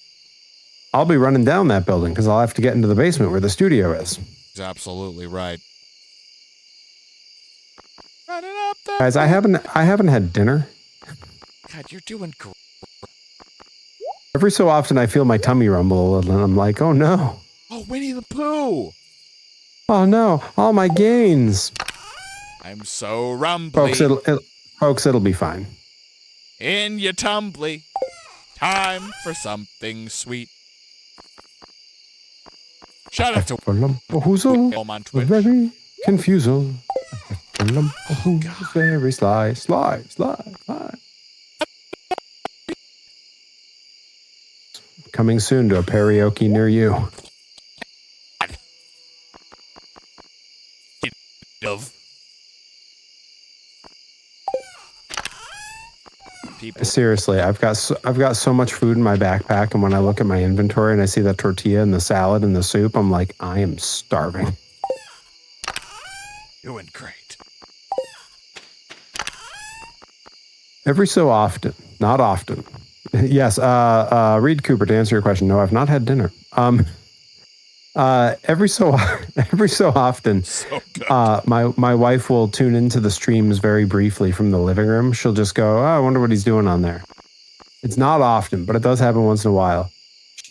I'll be running down that building because I'll have to get into the basement where the studio is. He's absolutely right. Running up that Guys, I haven't had dinner. God, you're doing great. Every so often I feel my tummy rumble and I'm like, oh no. Oh, Winnie the Pooh. Oh no, all my gains. I'm so rumbly. Folks, it'll be fine. In your tumbly. Time for something sweet. Shout out to home on Twitch. Very confusal. Very sly. Coming soon to a karaoke near you. Seriously, I've got so much food in my backpack, and when I look at my inventory and I see that tortilla and the salad and the soup, I'm like, I am starving. Doing great. Every so often, not often. Yes, Reed Cooper, to answer your question, no, I've not had dinner. Every so often, my wife will tune into the streams very briefly from the living room. She'll just go, oh, I wonder what he's doing on there. It's not often, but it does happen once in a while.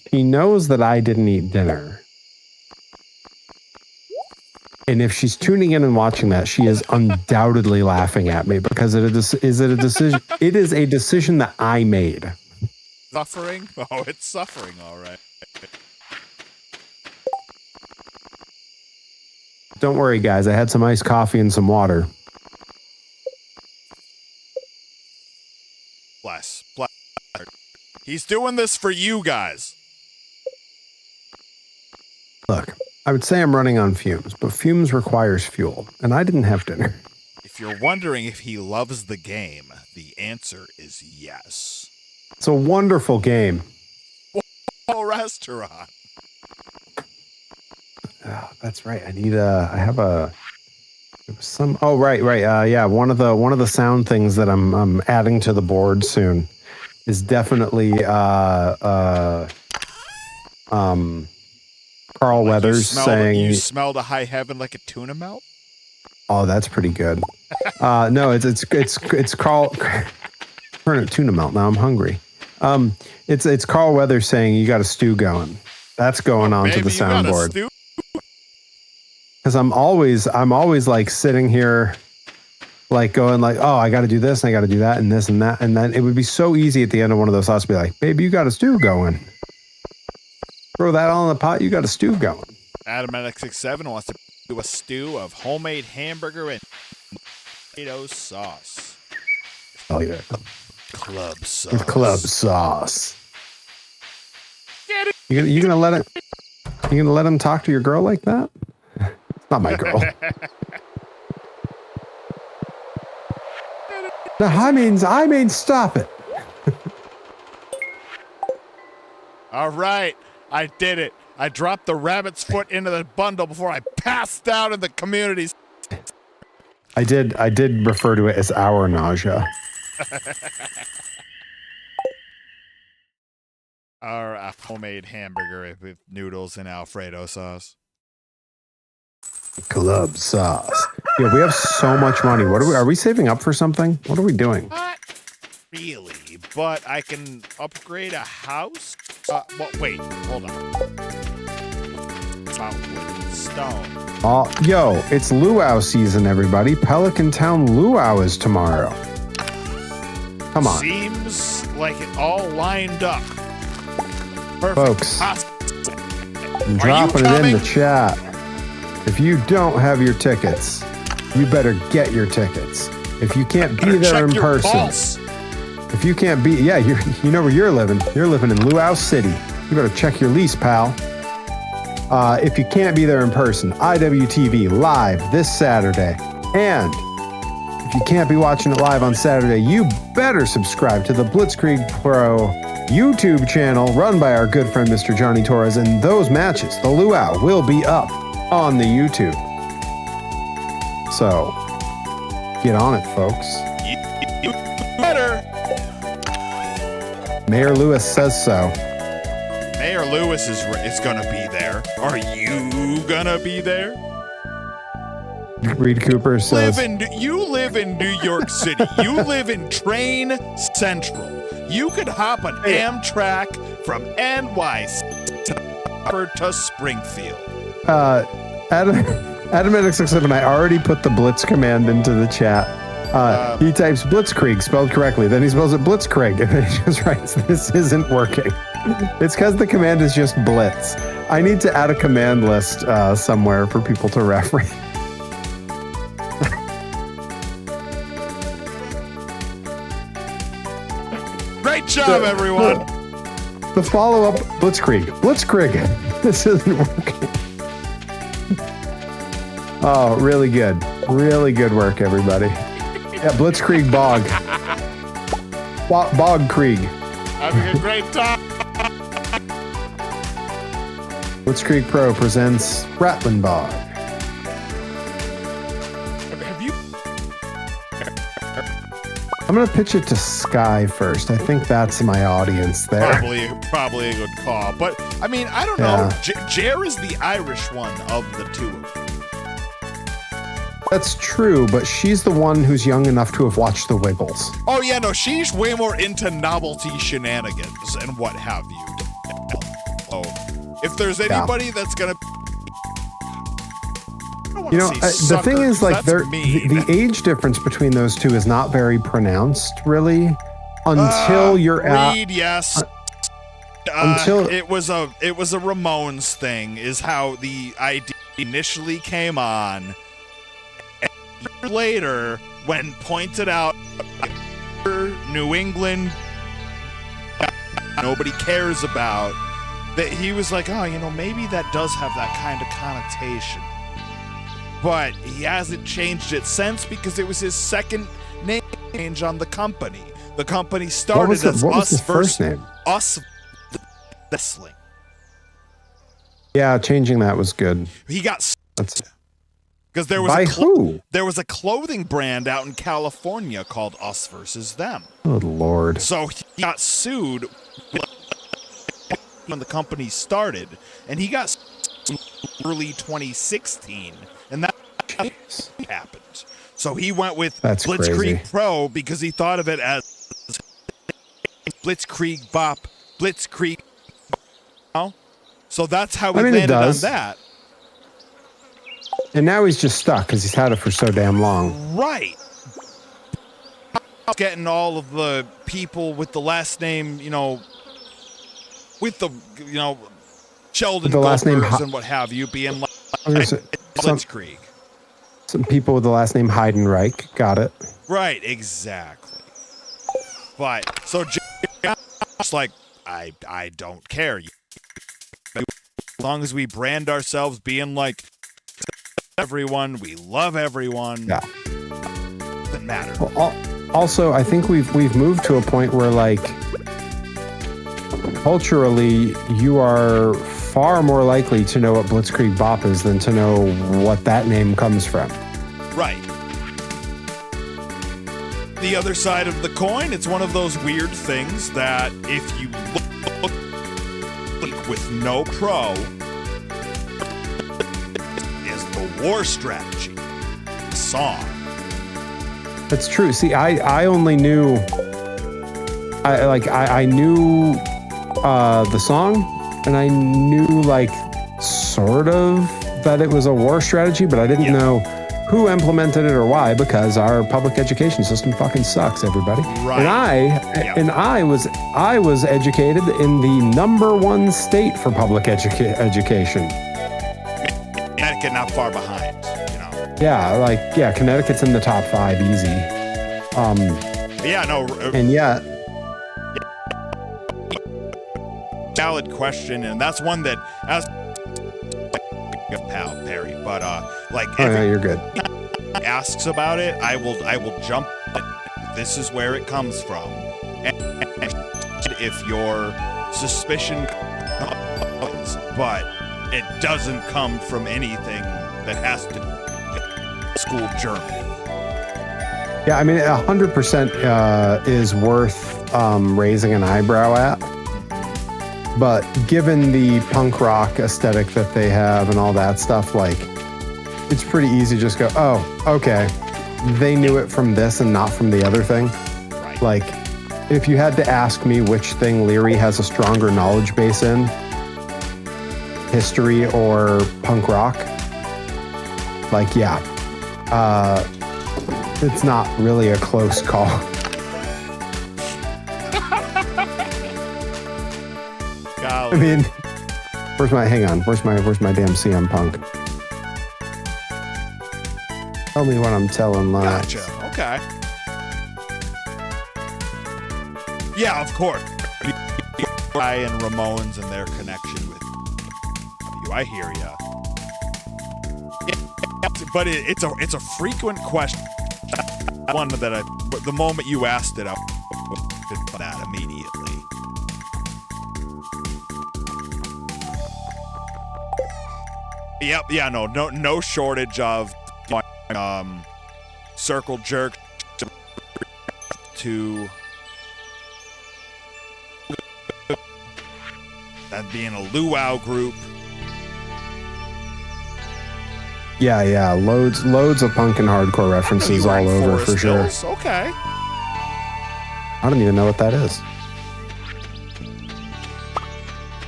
She knows that I didn't eat dinner. And if she's tuning in and watching that, she is undoubtedly laughing at me because it is a decision that I made. Suffering? Oh, it's suffering, all right. Don't worry, guys. I had some iced coffee and some water. Bless. He's doing this for you guys. Look, I would say I'm running on fumes, but fumes requires fuel, and I didn't have dinner. If you're wondering if he loves the game, the answer is yes. It's a wonderful game. Oh, restaurant. Oh, that's right. Yeah, one of the sound things that I'm adding to the board soon is definitely Carl Weathers saying you smelled a high heaven like a tuna melt. Oh, that's pretty good. No, it's Carl. Tuna melt. Now I'm hungry. It's Carl Weathers saying you got a stew going. That's going on to the soundboard. Because I'm always like sitting here, like going like, oh, I got to do this and I got to do that and this and that, and then it would be so easy at the end of one of those thoughts to be like, baby, you got a stew going. Throw that all in the pot. You got a stew going. Adam X67 wants to do a stew of homemade hamburger and tomato sauce. Oh yeah, club sauce. With club sauce. You gonna let it? You gonna let him talk to your girl like that? It's not my girl. No, I mean, stop it. All right, I did it. I dropped the rabbit's foot into the bundle before I passed out in the community. I did refer to it as our nausea. Our homemade hamburger with noodles and Alfredo sauce. Club sauce. Yeah, we have so much money. Are we saving up for something? What are we doing? Not really, but I can upgrade a house. Well, wait, hold on. About wood and stone. Oh, yo, it's luau season, everybody. Pelican Town luau is tomorrow. Come on. Seems like it all lined up. Perfect. Folks, I'm dropping it in the chat. If you don't have your tickets, you better get your tickets. If you can't be there in person, if you can't be, yeah, you know where you're living. You're living in Luau City. You better check your lease, pal. If you can't be there in person, IWTV live this Saturday. And if you can't be watching it live on Saturday, you better subscribe to the Blitzkrieg Pro YouTube channel run by our good friend Mr. Johnny Torres. And those matches, the luau, will be up on the YouTube. So, get on it, folks. You better. Mayor Lewis says so. Mayor Lewis is going to be there. Are you going to be there? Reed Cooper says... You live in New York City. You live in Train Central. You could hop an Amtrak from NYC to Springfield. Adam667 and I already put the Blitz command into the chat. He types Blitzkrieg spelled correctly, then he spells it Blitzkrieg, and then he just writes, "This isn't working." It's because the command is just Blitz. I need to add a command list somewhere for people to reference. Great job, everyone. The follow-up Blitzkrieg. Blitzkrieg. This isn't working. Oh, really good. Really good work, everybody. Yeah, Blitzkrieg Bog. Bog Krieg. Having a great time. Blitzkrieg Pro presents Ratlin Bog. Have you? I'm going to pitch it to Sky first. I think that's my audience there. Probably a good call. But, I mean, I don't know. Jer is the Irish one of the two of them. That's true, but she's the one who's young enough to have watched The Wiggles. Oh, yeah, no, she's way more into novelty shenanigans and what have you. Oh, if there's anybody that's going to... You know, the thing is, like, the age difference between those two is not very pronounced, really, until you're at... yes. Until it was a Ramones thing, is how the idea initially came on. Later, when pointed out, New England, nobody cares about, that he was like, oh, you know, maybe that does have that kind of connotation. But he hasn't changed it since because it was his second name change on the company. The company started as Us versus Us Wrestling. Yeah, changing that was good. He got... Because there was a clothing brand out in California called Us Versus Them. Oh, Lord. So he got sued when the company started, and he got sued early 2016, and that happened. So he went with Blitzkrieg Pro because he thought of it as Blitzkrieg Bop, Blitzkrieg. So that's how we landed on that. And now he's just stuck because he's had it for so damn long. Right. Getting all of the people with the last name, you know, with the, you know, Sheldon the last name and what have you, being like Blitzkrieg. Some people with the last name Heidenreich. Got it. Right, exactly. But, so just like, I don't care. As long as we brand ourselves being like, everyone, we love everyone. Yeah, doesn't matter. Well, also, I think we've moved to a point where, like, culturally, you are far more likely to know what Blitzkrieg Bop is than to know what that name comes from. Right. The other side of the coin, it's one of those weird things that if you look with no pro, is the war strategy song. That's true. See, I only knew, I knew the song, and I knew like sort of that it was a war strategy, but I didn't know who implemented it or why, because our public education system fucking sucks, everybody. Right. And I was educated in the #1 state for public education. Connecticut not far behind, you know. Yeah, Connecticut's in the top 5 easy. And yet, valid question, and that's one that as pal Perry, but you're good. Asks about it, I will jump. This is where it comes from, and if your suspicion comes, but it doesn't come from anything that has to school German. Yeah, I mean, 100% is worth raising an eyebrow at. But given the punk rock aesthetic that they have and all that stuff, like, it's pretty easy to just go, oh, okay, they knew it from this and not from the other thing. Right. Like, if you had to ask me which thing Leary has a stronger knowledge base in, history or punk rock, like, it's not really a close call. I mean, where's my damn CM Punk? Tell me what I'm telling lies. Gotcha. Okay. Yeah, of course. Ryan Ramones and their connection with you. I hear ya. But it's a frequent question. One that the moment you asked it, I did that immediately. Yep. Yeah. No shortage of circle jerk to that being a luau group. Yeah. Loads of punk and hardcore references all over for sure. Hills? Okay. I don't even know what that is.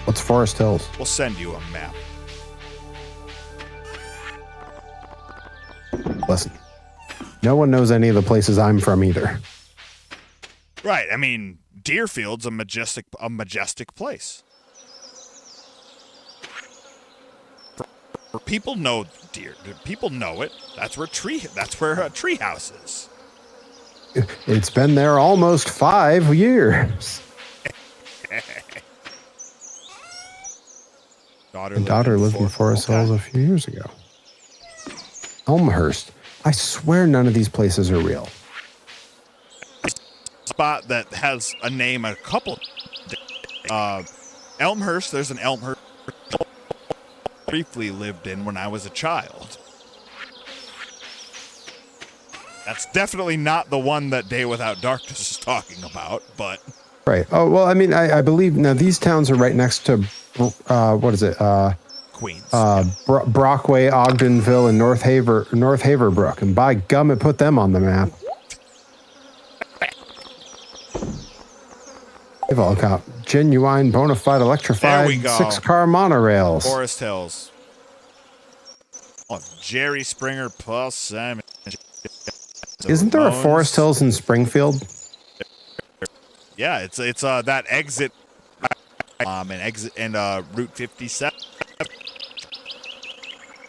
What's Forest Hills? We'll send you a map. Listen, no one knows any of the places I'm from either. Right. I mean, Deerfield's a majestic place. People know Deer. People know it. That's where a tree house is. It's been there almost 5 years. Daughter lived in Forest Hills a few years ago. Elmhurst. I swear none of these places are real. Spot that has a name, a couple. Elmhurst. There's an Elmhurst. Briefly lived in when I was a child. That's definitely not the one that Day Without Darkness is talking about, but right. Oh well, I mean, I believe now these towns are right next to what is it? Queens. Brockway, Ogdenville, and North Haverbrook, and by gum, it put them on the map. They've all got genuine, bona fide, electrified 6-car monorails. Forest Hills. Oh, Jerry Springer plus Simon. Isn't there a Forest Hills in Springfield? Yeah, it's that exit and Route 57.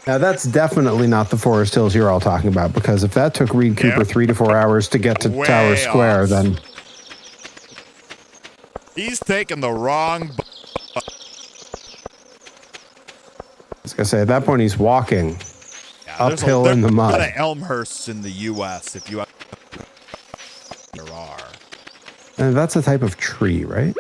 Now that's definitely not the Forest Hills you're all talking about, because if that took Reed Cooper 3 to 4 hours to get to Tower Square, then he's taking the wrong. I was gonna say at that point he's walking uphill in the mud. There's a lot of Elmhursts in the U.S. If you there are, and that's a type of tree, right?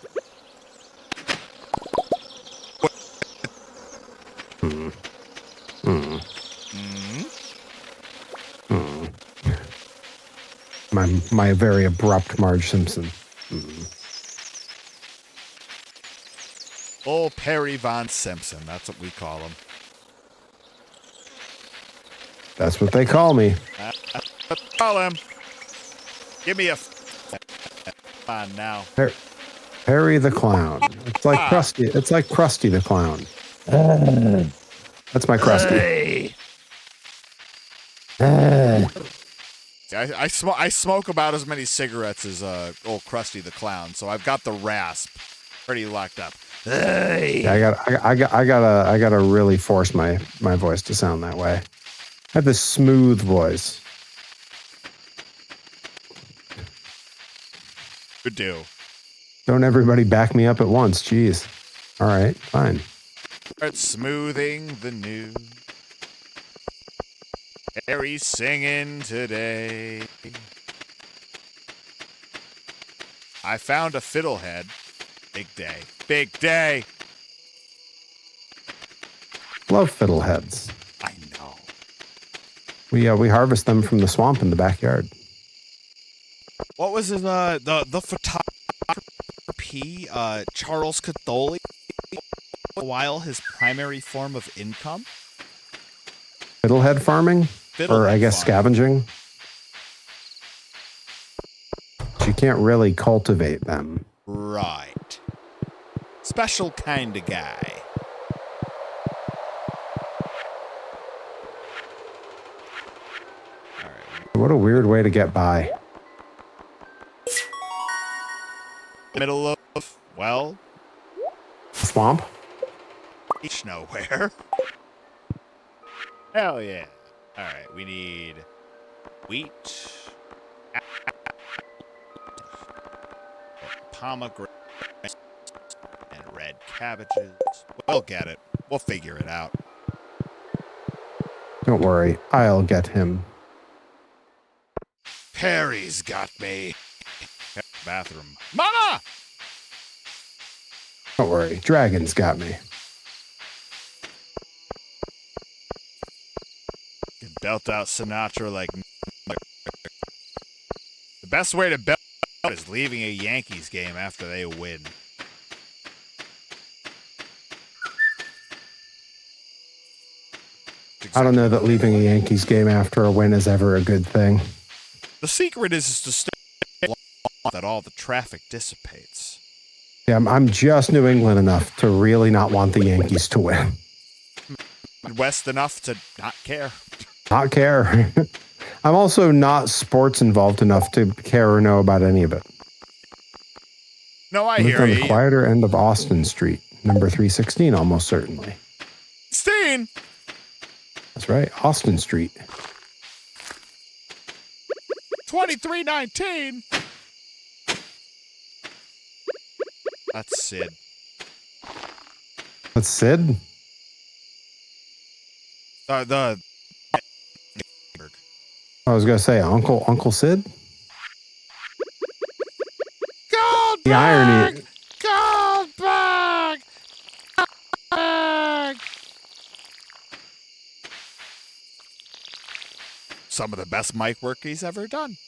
my very abrupt Marge Simpson. Old Perry Von Simpson. That's what we call him. That's what they call me. Call him. Give me a... Come on now. Perry the Clown. It's like Krusty. It's like Krusty the Clown. That's my Krusty. Hey. I smoke about as many cigarettes as old Krusty the Clown, so I've got the rasp pretty locked up. Hey. Yeah, I gotta really force my voice to sound that way. I have this smooth voice. Good do. Don't everybody back me up at once. Jeez. All right, fine. Start smoothing the news. Harry's singing today. I found a fiddlehead. Big day. Big day. Love fiddleheads. I know. We harvest them from the swamp in the backyard. What was it? The photographer Charles Catholi? A while his primary form of income. Fiddlehead farming, or I guess scavenging. But you can't really cultivate them. Right. Special kind of guy. All right. What a weird way to get by. Middle of, well, Swamp? each nowhere. Hell yeah. All right, we need wheat, pomegranate, and red cabbages. We'll get it. We'll figure it out. Don't worry, I'll get him. Perry's got me. Bathroom. Mama! Don't worry, Dragon's got me. Can belt out Sinatra like... The best way to belt out is leaving a Yankees game after they win. I don't know that leaving a Yankees game after a win is ever a good thing. The secret is to stay long that all the traffic dissipates. Yeah, I'm just New England enough to really not want the Yankees to win. West enough to not care. Not care. I'm also not sports involved enough to care or know about any of it. No, I Lived hear on you. the quieter end of Austin Street, number 316, almost certainly. Steen! That's right, Austin Street. 2319! That's Sid. That's Sid? The I was gonna say Uncle Sid. Goldberg! The irony. Goldberg! Goldberg! Some of the best mic work he's ever done.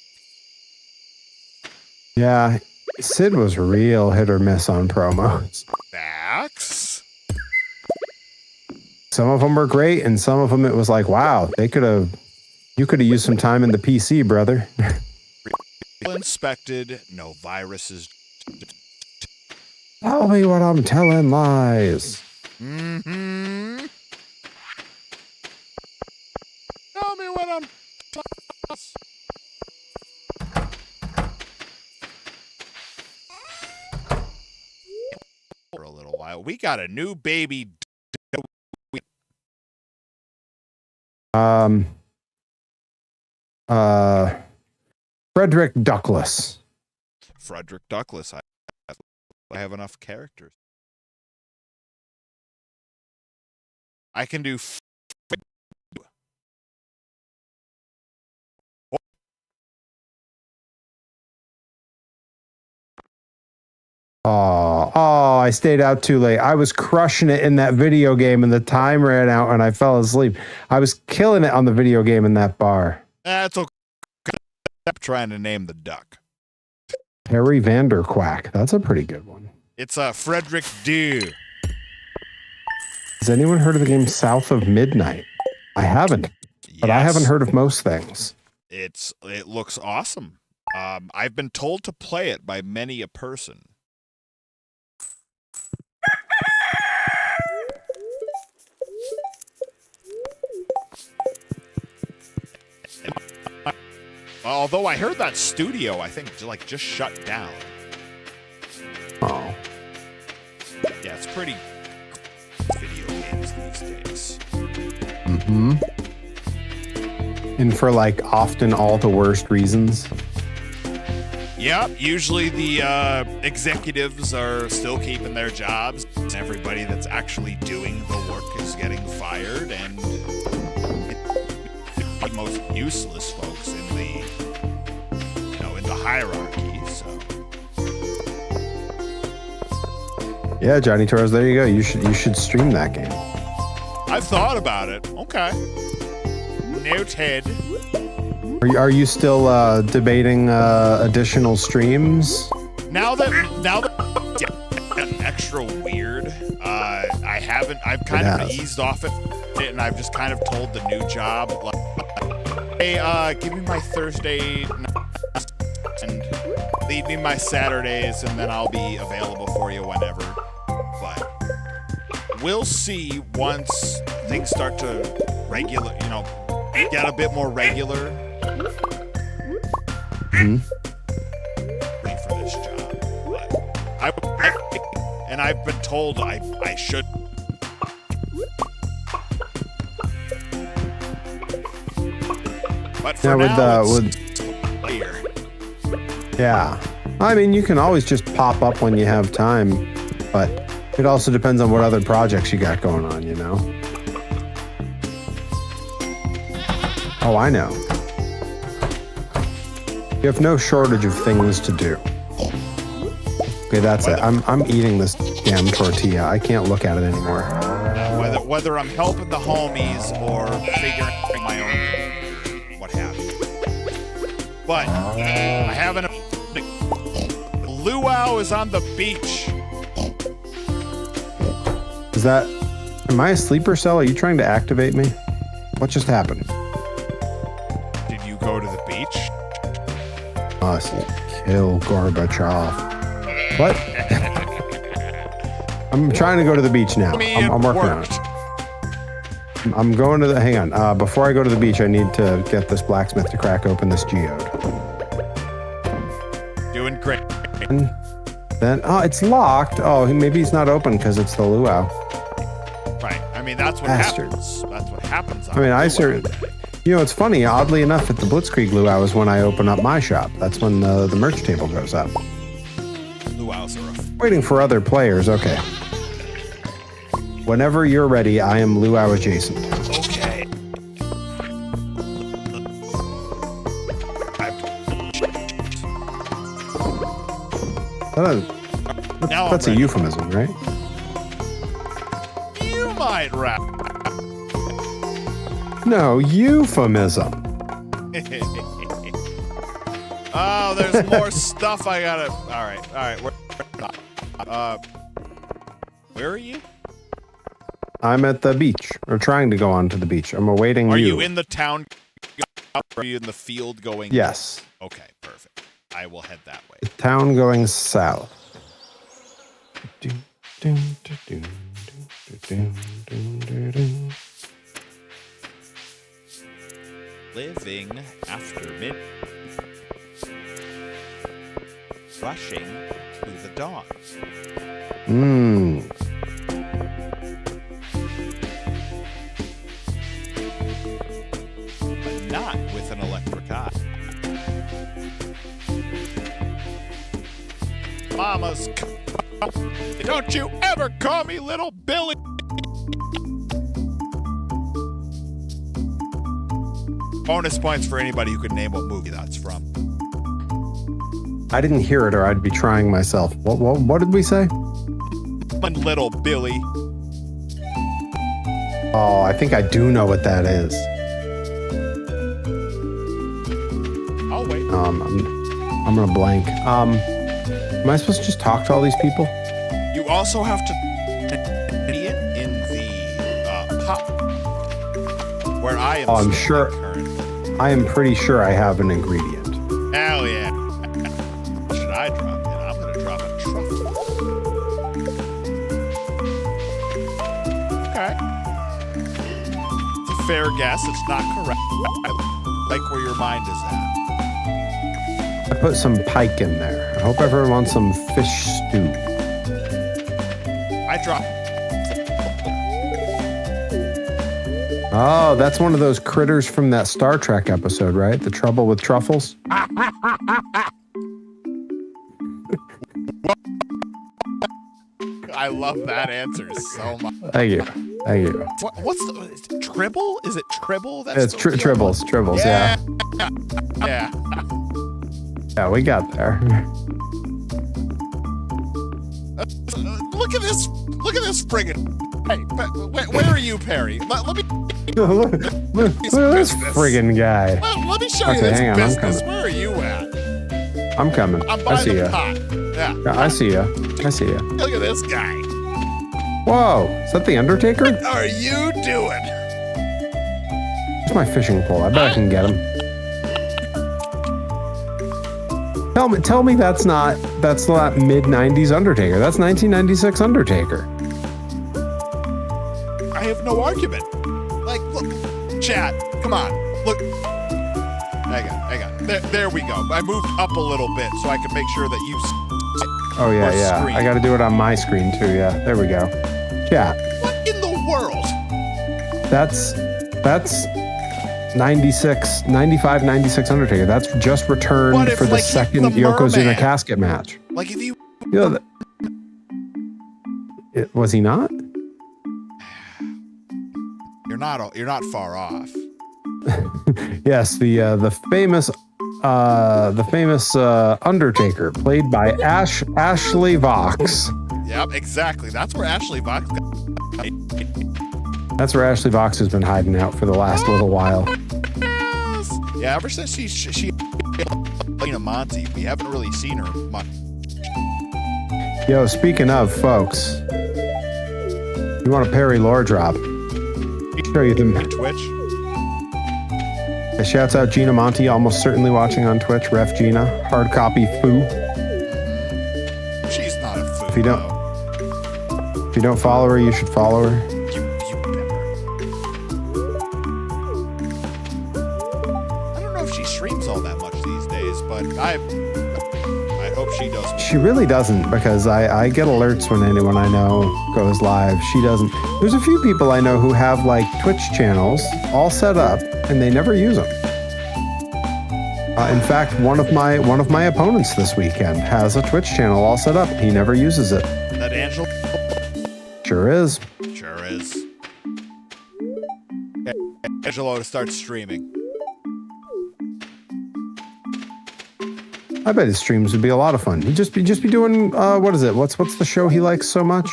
Yeah, Sid was real hit or miss on promos. Facts. Some of them were great, and some of them it was like, wow, you could have used some time in the PC, brother. Inspected, no viruses. Tell me what I'm telling lies. Mm-hmm. Tell me what I'm for a little while. We got a new baby. Frederick Douglass. Frederick Douglass. I have enough characters. I can do. Oh, I stayed out too late. I was crushing it in that video game and the time ran out and I fell asleep. I was killing it on the video game in that bar. That's okay. trying to name the duck. Harry Vanderquack. That's a pretty good one. It's Frederick Dew. Has anyone heard of the game South of Midnight? I haven't, but I haven't heard of most things. It looks awesome. I've been told to play it by many a person. Although I heard that studio, I think, just shut down. Oh. Yeah, it's pretty video games these days. Mm-hmm. And for often all the worst reasons. Yep, usually the executives are still keeping their jobs. Everybody that's actually doing the work is getting fired, and the most useless folks in the hierarchy. So yeah, Johnny Torres, there you go. You should stream that game. I've thought about it. Okay. Noted. Are you still debating additional streams? Now that it's gotten extra weird, I've kind of eased off it, and I've just kind of told the new job, hey, give me my Thursday and leave me my Saturdays, and then I'll be available for you whenever. But we'll see once things start to get a bit more regular. Mm-hmm. For this job, but I've been told I should. But for now, it's clear. Yeah, I mean, you can always just pop up when you have time, but it also depends on what other projects you got going on, you know? Oh, I know. You have no shortage of things to do. Okay, that's it. I'm eating this damn tortilla. I can't look at it anymore. Whether I'm helping the homies or figuring my own, what have you. But I haven't. Luau is on the beach. Is that? Am I a sleeper cell? Are you trying to activate me? What just happened? Did you go to the beach? Kill Gorbachev. What? I'm trying to go to the beach now. I'm working on it. I'm going to the. Hang on. Before I go to the beach, I need to get this blacksmith to crack open this geode. Doing great. And then, it's locked. Oh, maybe he's not open because it's the luau. Right. I mean, that's what happens. That's what happens. I mean, it's funny. Oddly enough, at the Blitzkrieg luau is when I open up my shop. That's when the merch table goes up. Luau's are waiting for other players. Okay. Whenever you're ready, I am luau adjacent. Okay. That's a euphemism, right? You might rap. No, euphemism. Oh, there's more stuff I gotta. All right. Where are you? I'm at the beach, or trying to go onto the beach. I'm awaiting you. Are you in the town? Are you in the field going? Yes. Okay, perfect. I will head that way. The town going south. Living after mid. Rushing to the dawn. But not with an electric eye. Mama's. Don't you ever call me Little Billy. Bonus points for anybody who could name what movie that's from. I didn't hear it, or I'd be trying myself. What did we say? Little Billy. Oh, I think I do know what that is. I'll wait. Oh, I'm gonna blank. Am I supposed to just talk to all these people? You also have to ingredient in the pot where I am. Oh, I'm sure. Currently. I am pretty sure I have an ingredient. Hell yeah! What should I drop in? I'm gonna drop a truffle. Okay. It's a fair guess. It's not correct. I like where your mind is at. I put some pike in there. I hope everyone wants some fish stew. I dropped. Oh, that's one of those critters from that Star Trek episode, right? The Trouble with Truffles? I love that answer so much. Thank you. Thank you. What's the is it Tribble? Is it Tribble? It's Tribbles. Tribbles, yeah. Yeah. Yeah, we got there. Look at this. Look at this friggin'. Hey, where are you, Perry? Let me. look at this friggin' guy. Let me show you this business. Where are you at? I'm coming. I'm I by see the ya. pot. Yeah. I see ya. I see ya. Look at this guy. Whoa, is that the Undertaker? What are you doing? Where's my fishing pole? I bet I can get him. Tell me that's not mid-90s Undertaker. That's 1996 Undertaker. I have no argument. Like, look, chat, come on, look. Hang on. There we go. I moved up a little bit so I can make sure that you. Oh yeah. Screen. I got to do it on my screen too. Yeah, there we go. Chat. What in the world? That's 95, 96 Undertaker. That's just returned if, for the like, second the Yokozuna merman? casket match. Like, if you. Was he not? You're not far off. Yes, the famous Undertaker, played by Ashley Vox. Yep, exactly. That's where Ashley Vox got. That's where Ashley Vox has been hiding out for the last little while. Yeah, ever since she Monty, we haven't really seen her much. Yo, speaking of, folks, you want a Perry lore drop? Show you them. Twitch. Shouts out Gina Monty, almost certainly watching on Twitch. Ref Gina, hard copy foo. She's not a foo. If you don't follow her, you should follow her. You better. I don't know if she streams all that much these days, but I hope she does. She really doesn't, because I get alerts when anyone I know goes live. She doesn't. There's a few people I know who have like Twitch channels all set up and they never use them. In fact, one of my opponents this weekend has a Twitch channel all set up. He never uses it. That Angel? Sure is. Sure is. Okay, Angelo to start streaming. I bet his streams would be a lot of fun. He'd just be doing what is it? What's the show he likes so much?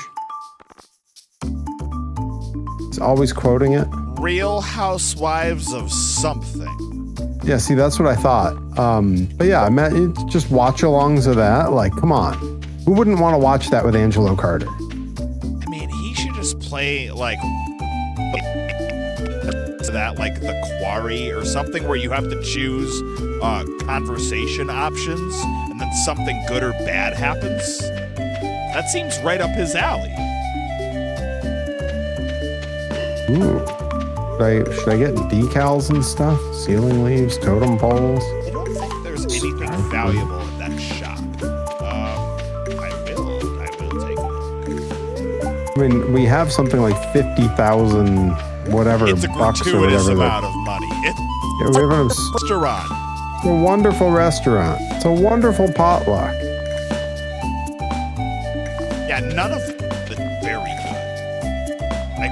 He's always quoting it. Real Housewives of something. Yeah, see, that's what I thought. But yeah, I meant just watch-alongs of that. Like, come on, who wouldn't want to watch that with Angelo Carter? I mean, he should just play like to that, like the Quarry or something, where you have to choose conversation options, and then something good or bad happens. That seems right up his alley. Ooh. Should I get decals and stuff? Ceiling leaves, totem poles? I don't think there's anything valuable in that shop. I will take a look. I mean, we have something like 50,000 whatever It's a bucks or gratuitous whatever. amount of money. It's Yeah, we have a restaurant. wonderful restaurant. It's a wonderful potluck. Yeah, none of it is very good. Like,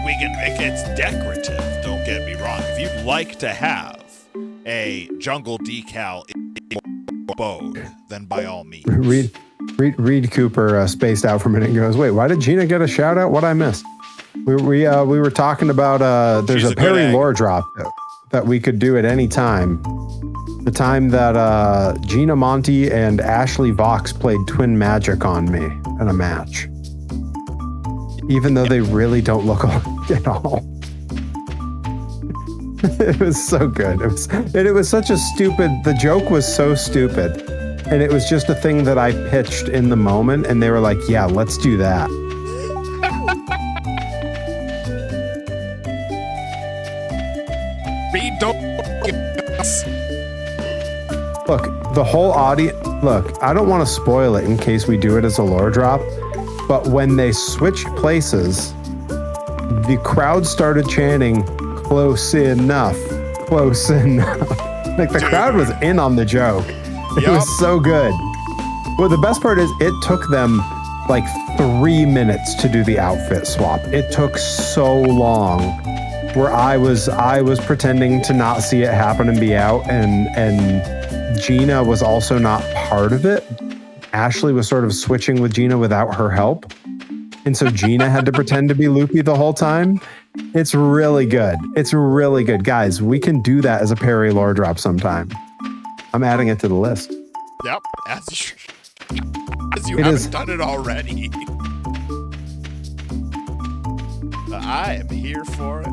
it's decorative, don't get me wrong. If you'd like to have a jungle decal in your abode, then by all means. Reed Cooper spaced out for a minute and goes, wait, why did Gina get a shout out? What'd I miss? We were talking about there's She's a a good Perry egg. lore drop that we could do at any time. The time that Gina Monty and Ashley Vox played Twin Magic on me in a match. Even though they really don't look alike at all. It was so good. It was such a stupid, the joke was so stupid. And it was just a thing that I pitched in the moment, and they were like, yeah, let's do that. Look, the whole audience, look, I don't want to spoil it in case we do it as a lore drop, but when they switched places, the crowd started chanting, close enough, close enough. Like the crowd was in on the joke. It was so good. Well, the best part is it took them like 3 minutes to do the outfit swap. It took so long where I was pretending to not see it happen and be out, and Gina was also not part of it. Ashley was sort of switching with Gina without her help. And so Gina had to pretend to be Loopy the whole time. It's really good. It's really good. Guys, we can do that as a Perry lore drop sometime. I'm adding it to the list. Yep, as you haven't done it already. I am here for it.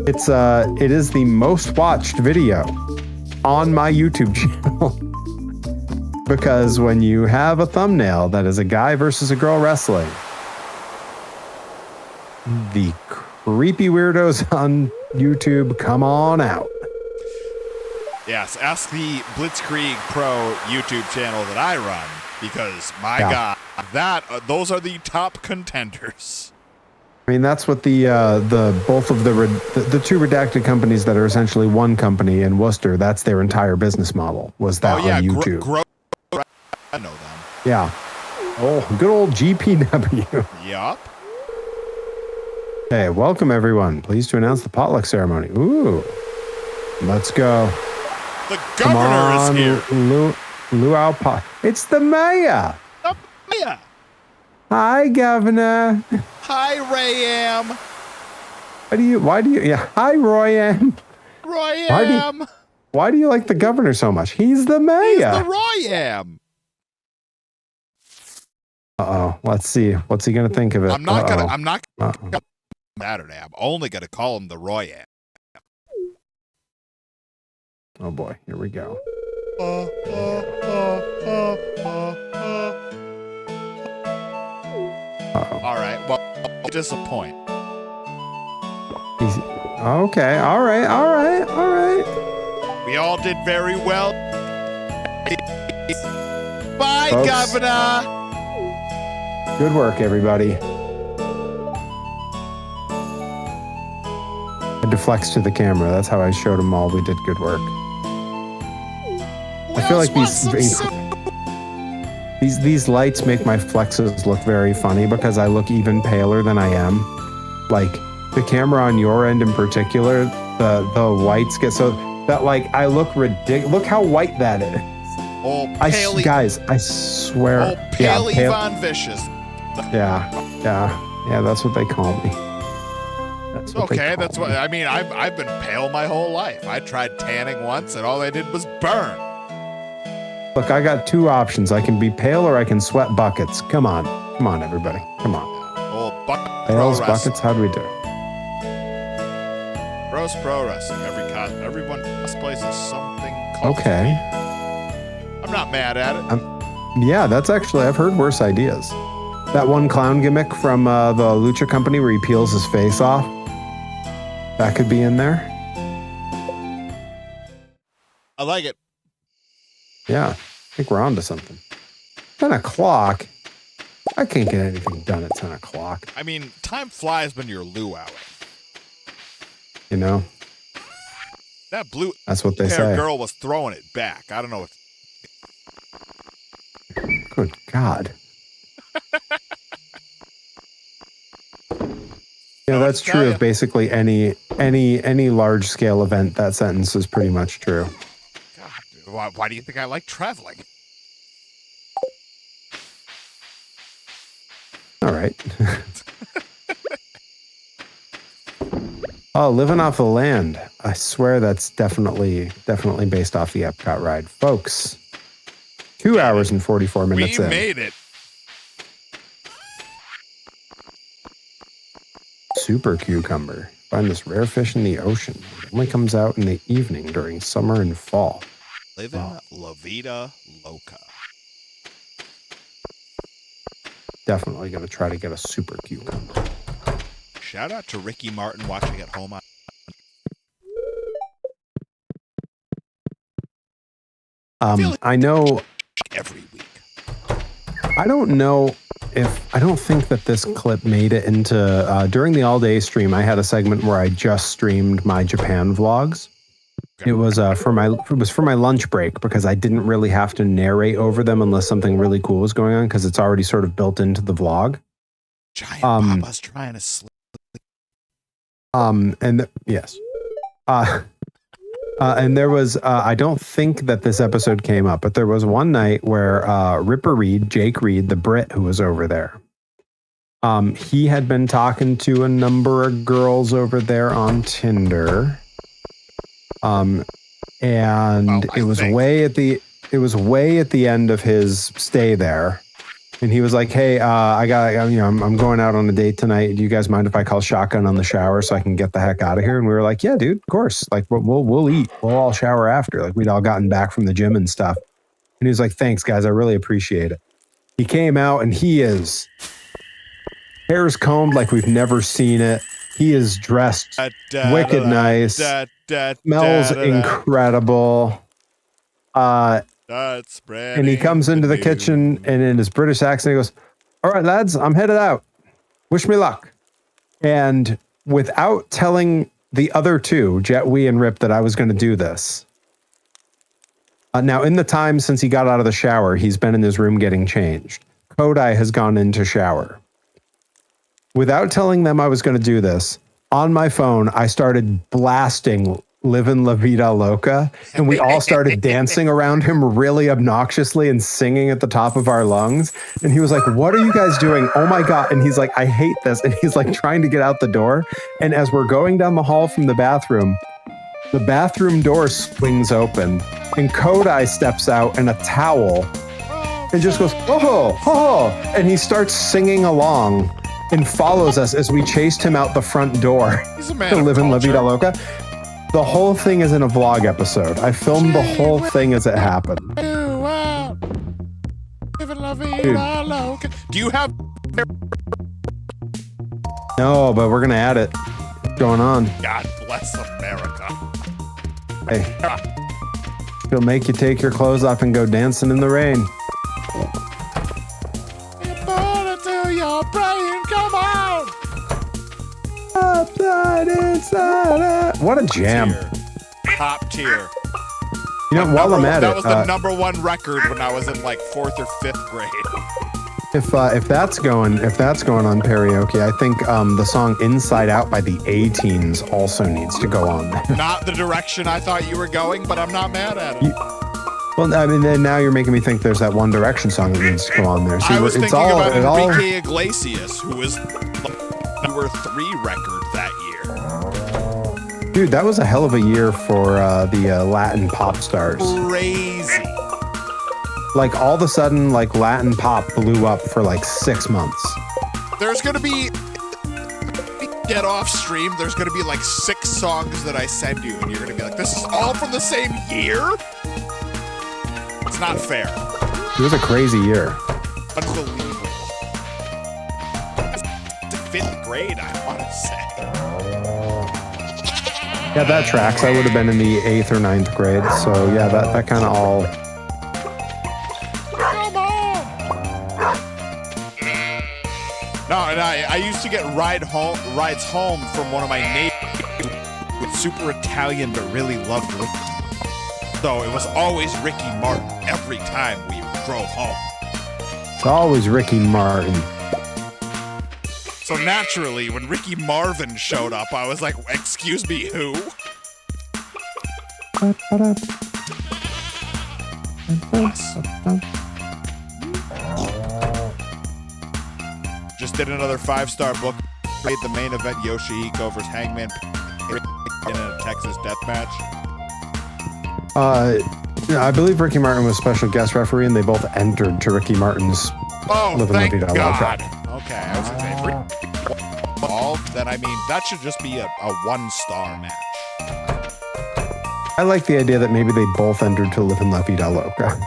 It is the most watched video on my YouTube channel. Because when you have a thumbnail that is a guy versus a girl wrestling, the creepy weirdos on YouTube come on out. Yes, ask the Blitzkrieg Pro YouTube channel that I run, because my God, those are the top contenders. I mean, that's what the both of the two redacted companies that are essentially one company in Worcester. That's their entire business model. Was that on YouTube? I know them. Yeah. Oh, good old GPW. Yup. Hey, welcome everyone. Pleased to announce the potluck ceremony. Ooh, let's go. The governor is here. Luau Pot. It's the mayor. The mayor. Hi, governor. Hi, Rayam. Why do you? Yeah. Hi, Royam. Royam. Why do you like the governor so much? He's the mayor. He's the Royam. Uh-oh. Let's see. What's he gonna think of it? I'm not gonna Saturday. I'm only gonna call him the Royam. Oh boy, here we go. All right. Well, I'll disappoint. Okay. All right. We all did very well. Bye, Folks, Governor. Good work, everybody. I deflects to the camera. That's how I showed them all we did good work. I feel like these lights make my flexes look very funny because I look even paler than I am. Like the camera on your end in particular, the whites get so that like I look ridiculous. Look how white that is. Guys, I swear. Oh, pale Yvonne Vicious. Yeah, that's what they call me. That's what okay, that's what I mean. I've been pale my whole life. I tried tanning once, and all I did was burn. Look, I got two options. I can be pale or I can sweat buckets. Come on, everybody, come on. Oh, Pails, buckets. How do we do? Gross pro wrestling. Everyone cosplays as something. Okay. I'm not mad at it. Yeah, that's actually I've heard worse ideas. That one clown gimmick from the Lucha Company where he peels his face off. That could be in there. I like it. Yeah, I think we're on to something. 10 o'clock? I can't get anything done at 10 o'clock. I mean, time flies when you're luauing. You know? That blue That's what they say. girl was throwing it back. I don't know what. Good God. Yeah, that's true of basically any large scale event. That sentence is pretty much true. God, why do you think I like traveling? All right. Oh, living off the land. I swear that's definitely based off the Epcot ride. Folks, 2 hours and 44 minutes We in. made it. Super cucumber. Find this rare fish in the ocean. It only comes out in the evening during summer and fall. Living La Vida Loca. Definitely going to try to get a super cucumber. Shout out to Ricky Martin watching at home. I know Every week. I don't think that this clip made it into during the all day stream. I had a segment where I just streamed my Japan vlogs. Okay. It was for my lunch break because I didn't really have to narrate over them unless something really cool was going on because it's already sort of built into the vlog. Giant Baba's trying to sleep. Yes. And there was, I don't think that this episode came up, but there was one night where Ripper Reed, Jake Reed, the Brit who was over there, he had been talking to a number of girls over there on Tinder. It was way at the end of his stay there. And he was like, "Hey, I'm going out on a date tonight. Do you guys mind if I call shotgun on the shower so I can get the heck out of here?" And we were like, "Yeah, dude, of course. Like, we'll eat. We'll all shower after." Like, we'd all gotten back from the gym and stuff. And he was like, "Thanks, guys. I really appreciate it." He came out and he is hair's combed like we've never seen it. He is dressed wicked nice. Smells incredible. And he comes into the kitchen and in his British accent, he goes, "All right, lads, I'm headed out. Wish me luck." And without telling the other two, Jet, Wee, and Rip, that I was going to do this. Now, in the time since he got out of the shower, he's been in his room getting changed. Kodai has gone into shower. Without telling them I was going to do this, on my phone, I started blasting Livin' La Vida Loca, and we all started dancing around him really obnoxiously and singing at the top of our lungs. And he was like, "What are you guys doing? Oh my God." And he's like, "I hate this." And he's like trying to get out the door. And as we're going down the hall from the bathroom door swings open and Kodai steps out in a towel and just goes, "Oh, oh," and he starts singing along and follows us as we chased him out the front door. He's a man to of Live in La culture. Vida Loca. The whole thing is in a vlog episode. I filmed the whole thing as it happened. Do you have? No, but we're gonna add it. What's going on? God bless America. Hey, he'll make you take your clothes off and go dancing in the rain. Your brain, come on! Upside, inside out. What a jam. Top tier. You know, while I'm at that it, was the number one record when I was in like 4th or 5th grade. if that's going on karaoke, I think the song "Inside Out" by the A-Teens also needs to go on there. Not the direction I thought you were going, but I'm not mad at it. Well, I mean, then now you're making me think there's that One Direction song that needs to go on there. See, I was it's thinking all, about it all, Enrique Iglesias, who was number 3 record that year. Dude, that was a hell of a year for the Latin pop stars. Crazy. Like, all of a sudden, like, Latin pop blew up for like 6 months. There's gonna be get off stream. There's gonna be like 6 songs that I send you, and you're gonna be like, "This is all from the same year." It's not fair. It was a crazy year. Unbelievable. It's 5th grade, I want to say. Yeah, that tracks. I would have been in the 8th or 9th grade. So yeah, that kind of all. Come on! No, and I used to get rides home from one of my neighbors with super Italian but really loved Ricky. So it was always Ricky Martin every time we drove home. It's always Ricky Martin. So naturally, when Ricky Marvin showed up, I was like, "Excuse me, who?" Just did another 5-star book. Played the main event, Yoshihiko vs. Hangman. in a Texas death match? I believe Ricky Martin was special guest referee, and they both entered to Ricky Martin's Oh, Living La thank Vida God. Loca. Okay, I was gonna say all. Then I mean that should just be a 1-star match. I like the idea that maybe they both entered to Living La Vida Loca.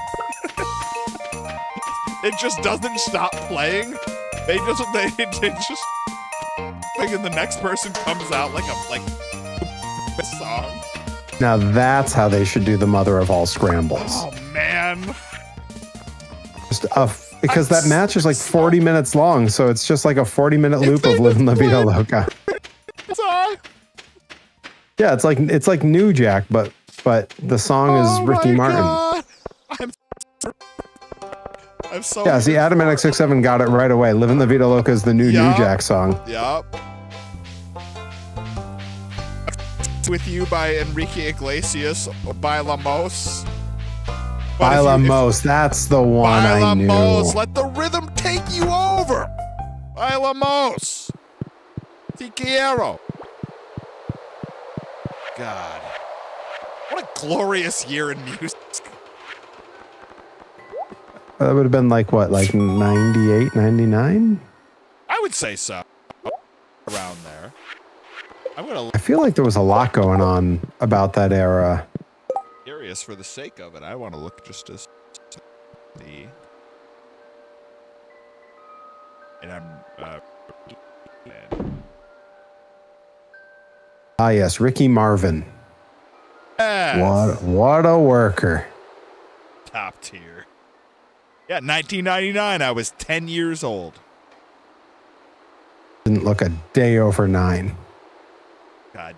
It just doesn't stop playing. They just and the next person comes out like a song. Now that's how they should do the mother of all scrambles. Oh man. Because that match is like 40 minutes long, so it's just like a 40-minute loop of Living La Vida Loca. Yeah, it's like New Jack, but the song is Ricky Martin. God. I'm so Yeah, see, Adamatic67 got it right away. Living La Vida Loca is the new New Jack song. Yup. With You by Enrique Iglesias, Bailamos. Bailamos, that's the one I knew. Bailamos, let the rhythm take you over. Bailamos. Te quiero. God. What a glorious year in music. That would have been like what, like 98, 99? I would say so. Around there. I feel like there was a lot going on about that era. Curious for the sake of it. I want to look just to see. And I'm Ah, yes, Ricky Marvin. yes. What a worker. Top tier. Yeah, 1999. I was 10 years old. Didn't look a day over 9. God,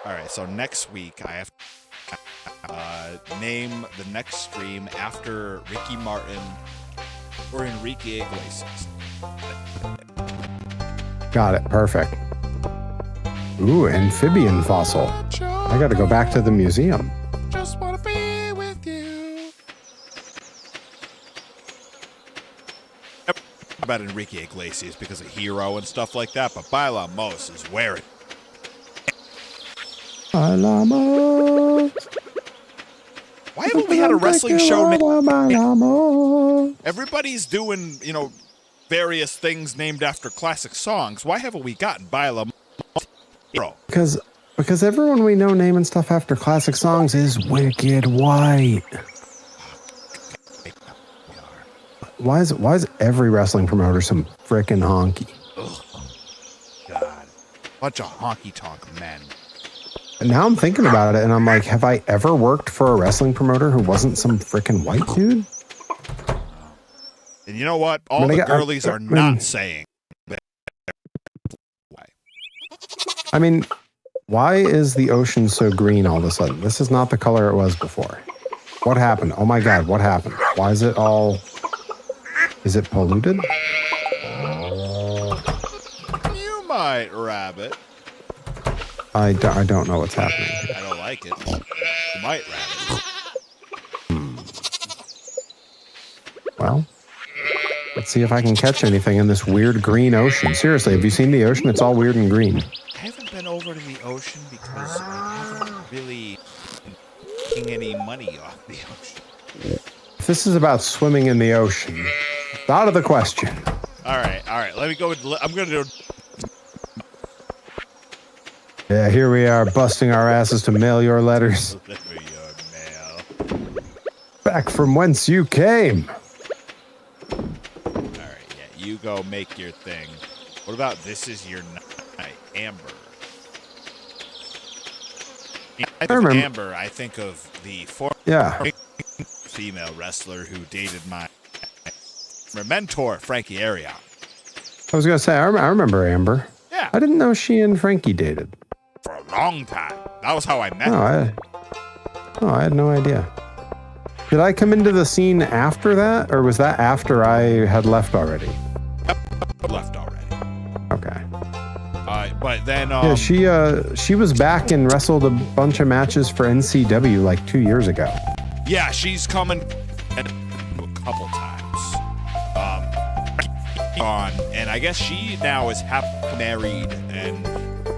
all right, so next week I have to name the next stream after Ricky Martin or Enrique Iglesias. Got it. Perfect. Ooh, amphibian fossil. I got to go back to the museum. Just want to be with you. About Enrique Iglesias because of Hero and stuff like that, but Bailamos is where it. Bailamos. Why haven't we had a wrestling show named? Bailamos. Everybody's doing, various things named after classic songs. Why haven't we gotten Bailamos? Hero? Because everyone we know naming stuff after classic songs is wicked white. Why is every wrestling promoter some frickin' honky? Ugh. God. Bunch of honky-tonk men. And now I'm thinking about it, and I'm like, have I ever worked for a wrestling promoter who wasn't some frickin' white dude? And you know what? All the girlies are not saying. I mean, why is the ocean so green all of a sudden? This is not the color it was before. What happened? Oh my God, what happened? Why is it all... Is it polluted? You might, rabbit. I don't know what's happening. I don't like it. You might, rabbit. Well, let's see if I can catch anything in this weird green ocean. Seriously, have you seen the ocean? It's all weird and green. I haven't been over to the ocean because I haven't really been making any money off the ocean. If this is about swimming in the ocean, it's out of the question. All right. Let me go. I'm going to do... Yeah, here we are, busting our asses to mail your letters. Deliver your mail. Back from whence you came. All right, yeah, you go make your thing. What about This Is Your Night, Amber? I remember Amber. I think of the female wrestler who dated my mentor, Frankie Arion. I was going to say, I remember Amber. Yeah. I didn't know she and Frankie dated. For a long time. That was how I met her. I had no idea. Did I come into the scene after that, or was that after I had left already? Left already. Okay. But then... yeah, she was back and wrestled a bunch of matches for NCW like 2 years ago. Yeah, she's coming a couple times. on, and I guess she now is happily married and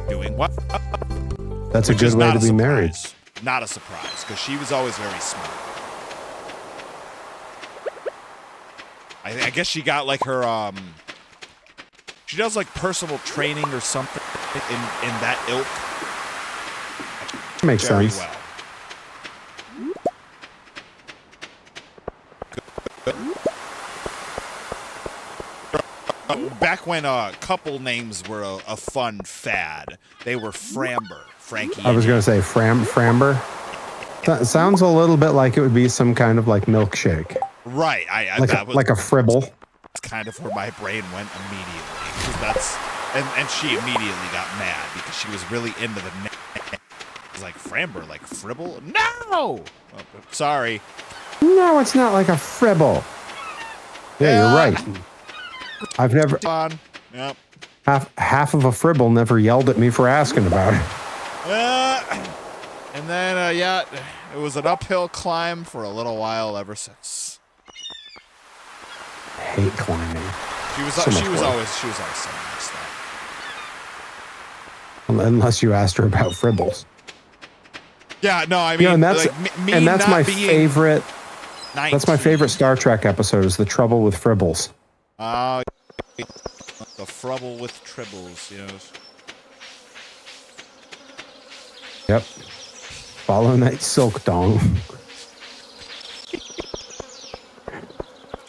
doing what? That's a good way to be married. Not a surprise, because she was always very smart. I guess she got like her she does like personal training or something in that ilk. Makes sense. Well. Back when couple names were a fun fad, they were Framber, Frankie. I was going to say Framber. Sounds a little bit like it would be some kind of like milkshake. Right. Like a fribble. That's kind of where my brain went immediately. And she immediately got mad because she was really into the name. It's like Framber, like fribble? No! Oh, sorry. No, it's not like a fribble. Yeah, you're right. I've never. Yep. Half of a fribble never yelled at me for asking about it. And then, it was an uphill climb for a little while ever since. I hate climbing. She was always so nice though. Unless you asked her about fribbles. Yeah, no, I mean, and that's my favorite. That's my favorite Star Trek episode. Is The Trouble with Fribbles. The Frubble with Tribbles, yes. Yep. Following that silk dong.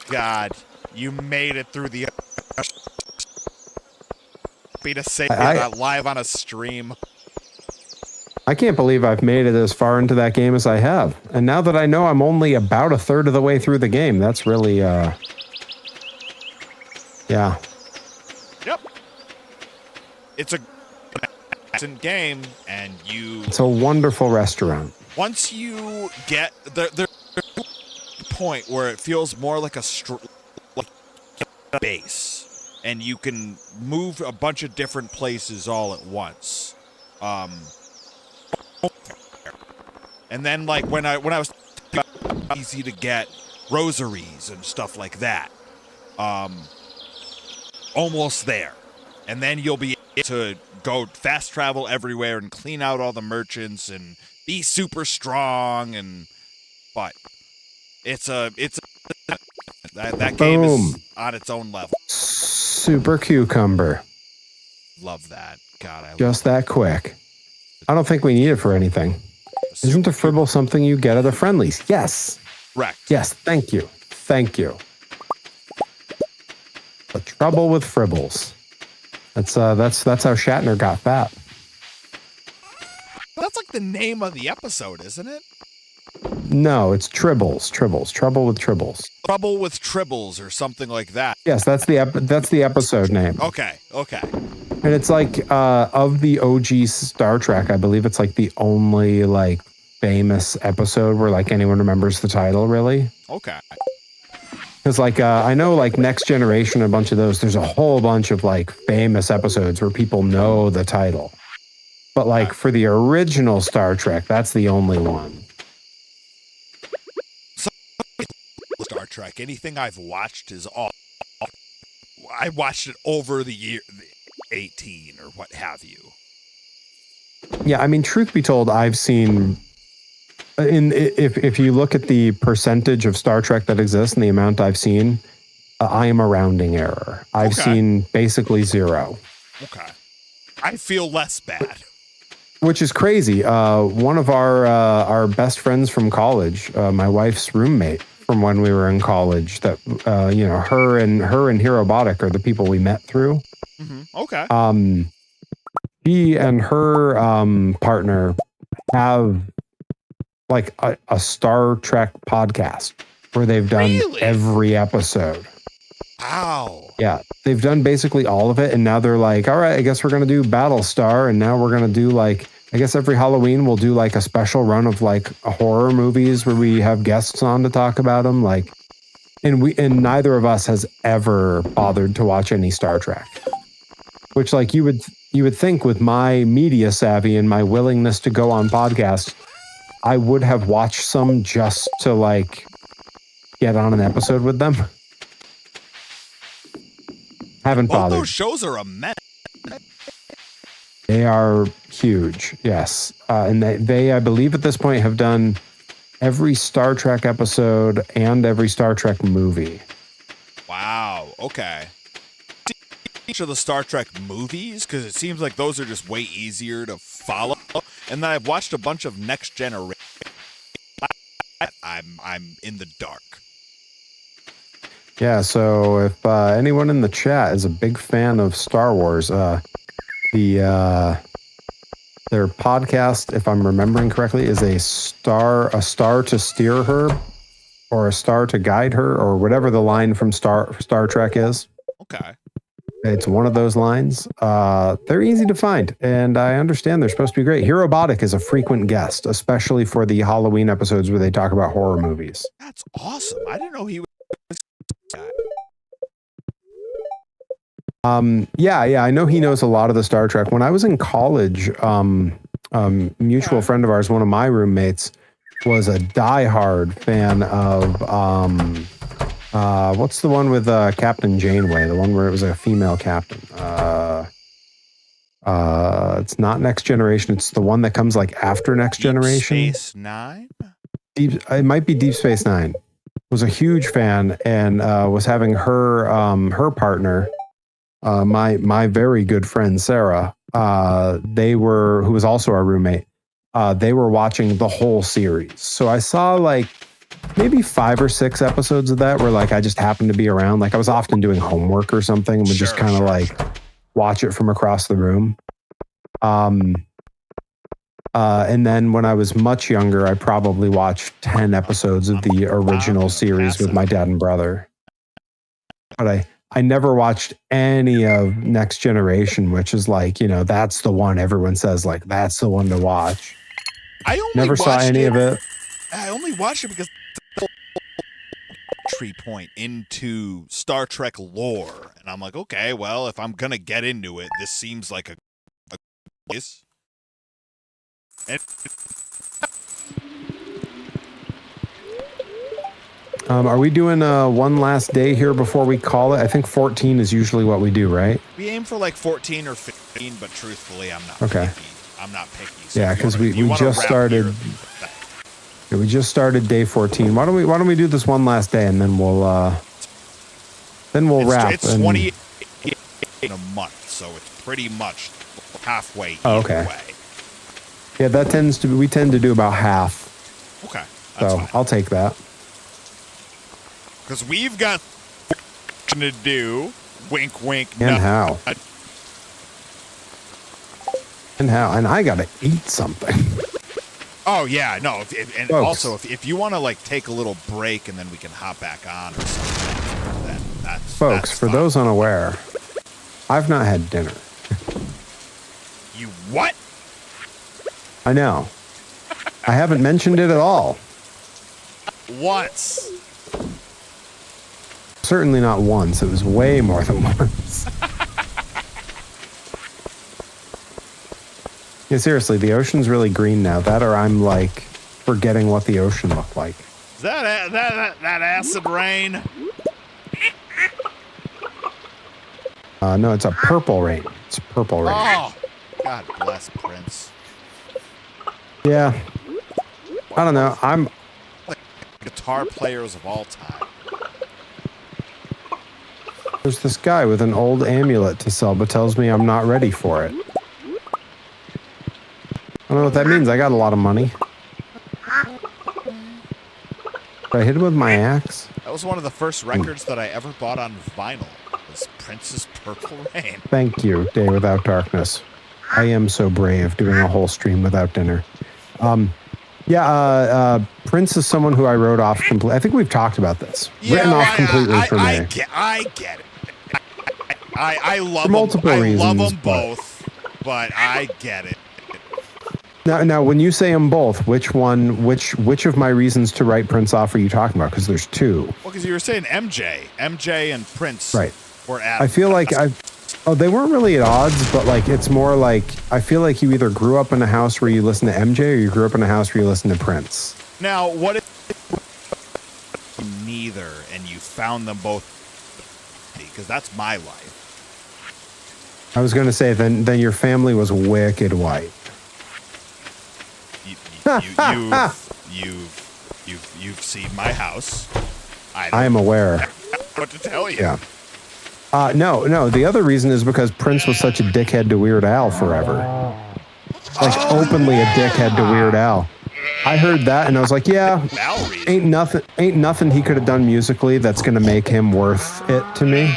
God, you made it through the. Be to say that live on a stream. I can't believe I've made it as far into that game as I have. And now that I know I'm only about a third of the way through the game, that's really, yeah. Yep. It's a decent game, and it's a wonderful restaurant. Once you get the point where it feels more like a base, and you can move a bunch of different places all at once. And then, like when I was easy to get rosaries and stuff like that, almost there, and then you'll be able to go fast travel everywhere and clean out all the merchants and be super strong. But that game is on its own level. Super cucumber. Love that. God, just that quick. I don't think we need it for anything. Isn't a fribble something you get at a Friendly's? Yes. Correct. Yes. Thank you. Thank you. The Trouble with Fribbles. That's how Shatner got fat. That's like the name of the episode, isn't it? No, it's Tribbles. Trouble with Tribbles. Trouble with Tribbles or something like that. Yes, that's the episode name. Okay. And it's like of the OG Star Trek, I believe it's like the only like famous episode where like anyone remembers the title, really. Okay. Because like I know like Next Generation, a bunch of those. There's a whole bunch of like famous episodes where people know the title, but like for the original Star Trek, that's the only one. Star Trek. Anything I've watched is all. I watched it over the year 18 or what have you. Yeah, I mean, truth be told, I've seen. If you look at the percentage of Star Trek that exists and the amount I've seen, I am a rounding error. I've seen basically zero. Okay. I feel less bad. Which is crazy. One of our best friends from college, my wife's roommate from when we were in college, that her and Herobotic are the people we met through. Mm-hmm. Okay. He and her partner have like a Star Trek podcast where they've done every episode. Wow. Yeah, they've done basically all of it, and now they're like, all right, I guess we're gonna do Battlestar, and now we're gonna do like, I guess every Halloween we'll do like a special run of like horror movies where we have guests on to talk about them. Like, and neither of us has ever bothered to watch any Star Trek. Which, like, you would think with my media savvy and my willingness to go on podcasts, I would have watched some just to like get on an episode with them. Haven't Both bothered. those shows are immense. They are huge, yes. And they, I believe at this point, have done every Star Trek episode and every Star Trek movie. Wow. Okay. Each of the Star Trek movies, because it seems like those are just way easier to follow. And then I've watched a bunch of Next Generation. I'm in the dark. Yeah, so if anyone in the chat is a big fan of Star Wars, their podcast, if I'm remembering correctly, is a star to steer her, or a star to guide her, or whatever the line from Star Trek is. Okay. It's one of those lines. They're easy to find, and I understand they're supposed to be great. Herobotic is a frequent guest, especially for the Halloween episodes where they talk about horror movies. That's awesome. I didn't know he was. Yeah, I know he knows a lot of the Star Trek. When I was in college, mutual friend of ours, one of my roommates, was a diehard fan of what's the one with Captain Janeway? The one where it was a female captain. It's not Next Generation. It's the one that comes like after Next Generation. Deep Space Nine? It might be Deep Space Nine. Was a huge fan and was having her partner, my very good friend Sarah. Who was also our roommate. They were watching the whole series. So I saw like maybe 5 or 6 episodes of that where like I just happened to be around. Like I was often doing homework or something and would just kind of watch it from across the room. And then when I was much younger, I probably watched 10 episodes of the original series with my dad and brother. But I never watched any of Next Generation, which is like, that's the one everyone says, like, that's the one to watch. I only never saw any of it. I only watched it because the entry point into Star Trek lore. And I'm like, okay, well, if I'm going to get into it, this seems like a place. Are we doing one last day here before we call it? I think 14 is usually what we do, right? We aim for like 14 or 15, but truthfully, I'm not picky. I'm not picky. So yeah, because we just started. Yeah, we just started day 14. Why don't we do this one last day and then we'll wrap. It's 28 in a month, so it's pretty much halfway either way. Yeah, we tend to do about half. Okay. So fine. I'll take that. Because we've got to do. Wink, wink. And how? And I gotta eat something. Oh yeah, no. Also, if you want to like take a little break and then we can hop back on or something, then that's folks. For those unaware, I've not had dinner. You what? I know. I haven't mentioned it at all. Once. Certainly not once. It was way more than once. Yeah, seriously, the ocean's really green now. That or I'm like forgetting what the ocean looked like. Is that acid rain? No, it's a purple rain. It's purple rain. Oh, God bless Prince. Yeah. I don't know. I'm like guitar players of all time. There's this guy with an old amulet to sell, but tells me I'm not ready for it. I don't know what that means. I got a lot of money. Did I hit him with my axe? That was one of the first records that I ever bought on vinyl. Was Prince's Purple Rain. Thank you, Day Without Darkness. I am so brave doing a whole stream without dinner. Prince is someone who I wrote off completely. I think we've talked about this. Written off completely for me. I get it. I love them. Multiple reasons, I love them both, but I get it. Now, when you say them both, which of my reasons to write Prince off are you talking about? Because there's two. Well, because you were saying MJ and Prince. Right. Were at. I feel like they weren't really at odds, but like it's more like I feel like you either grew up in a house where you listen to MJ or you grew up in a house where you listen to Prince. Now, what if neither and you found them both? Because that's my life. I was going to say, then your family was wicked white. You've seen my house. I am aware. What to tell you? Yeah. No. The other reason is because Prince was such a dickhead to Weird Al forever. Like openly a dickhead to Weird Al. I heard that and I was like, yeah, ain't nothing he could have done musically that's gonna make him worth it to me.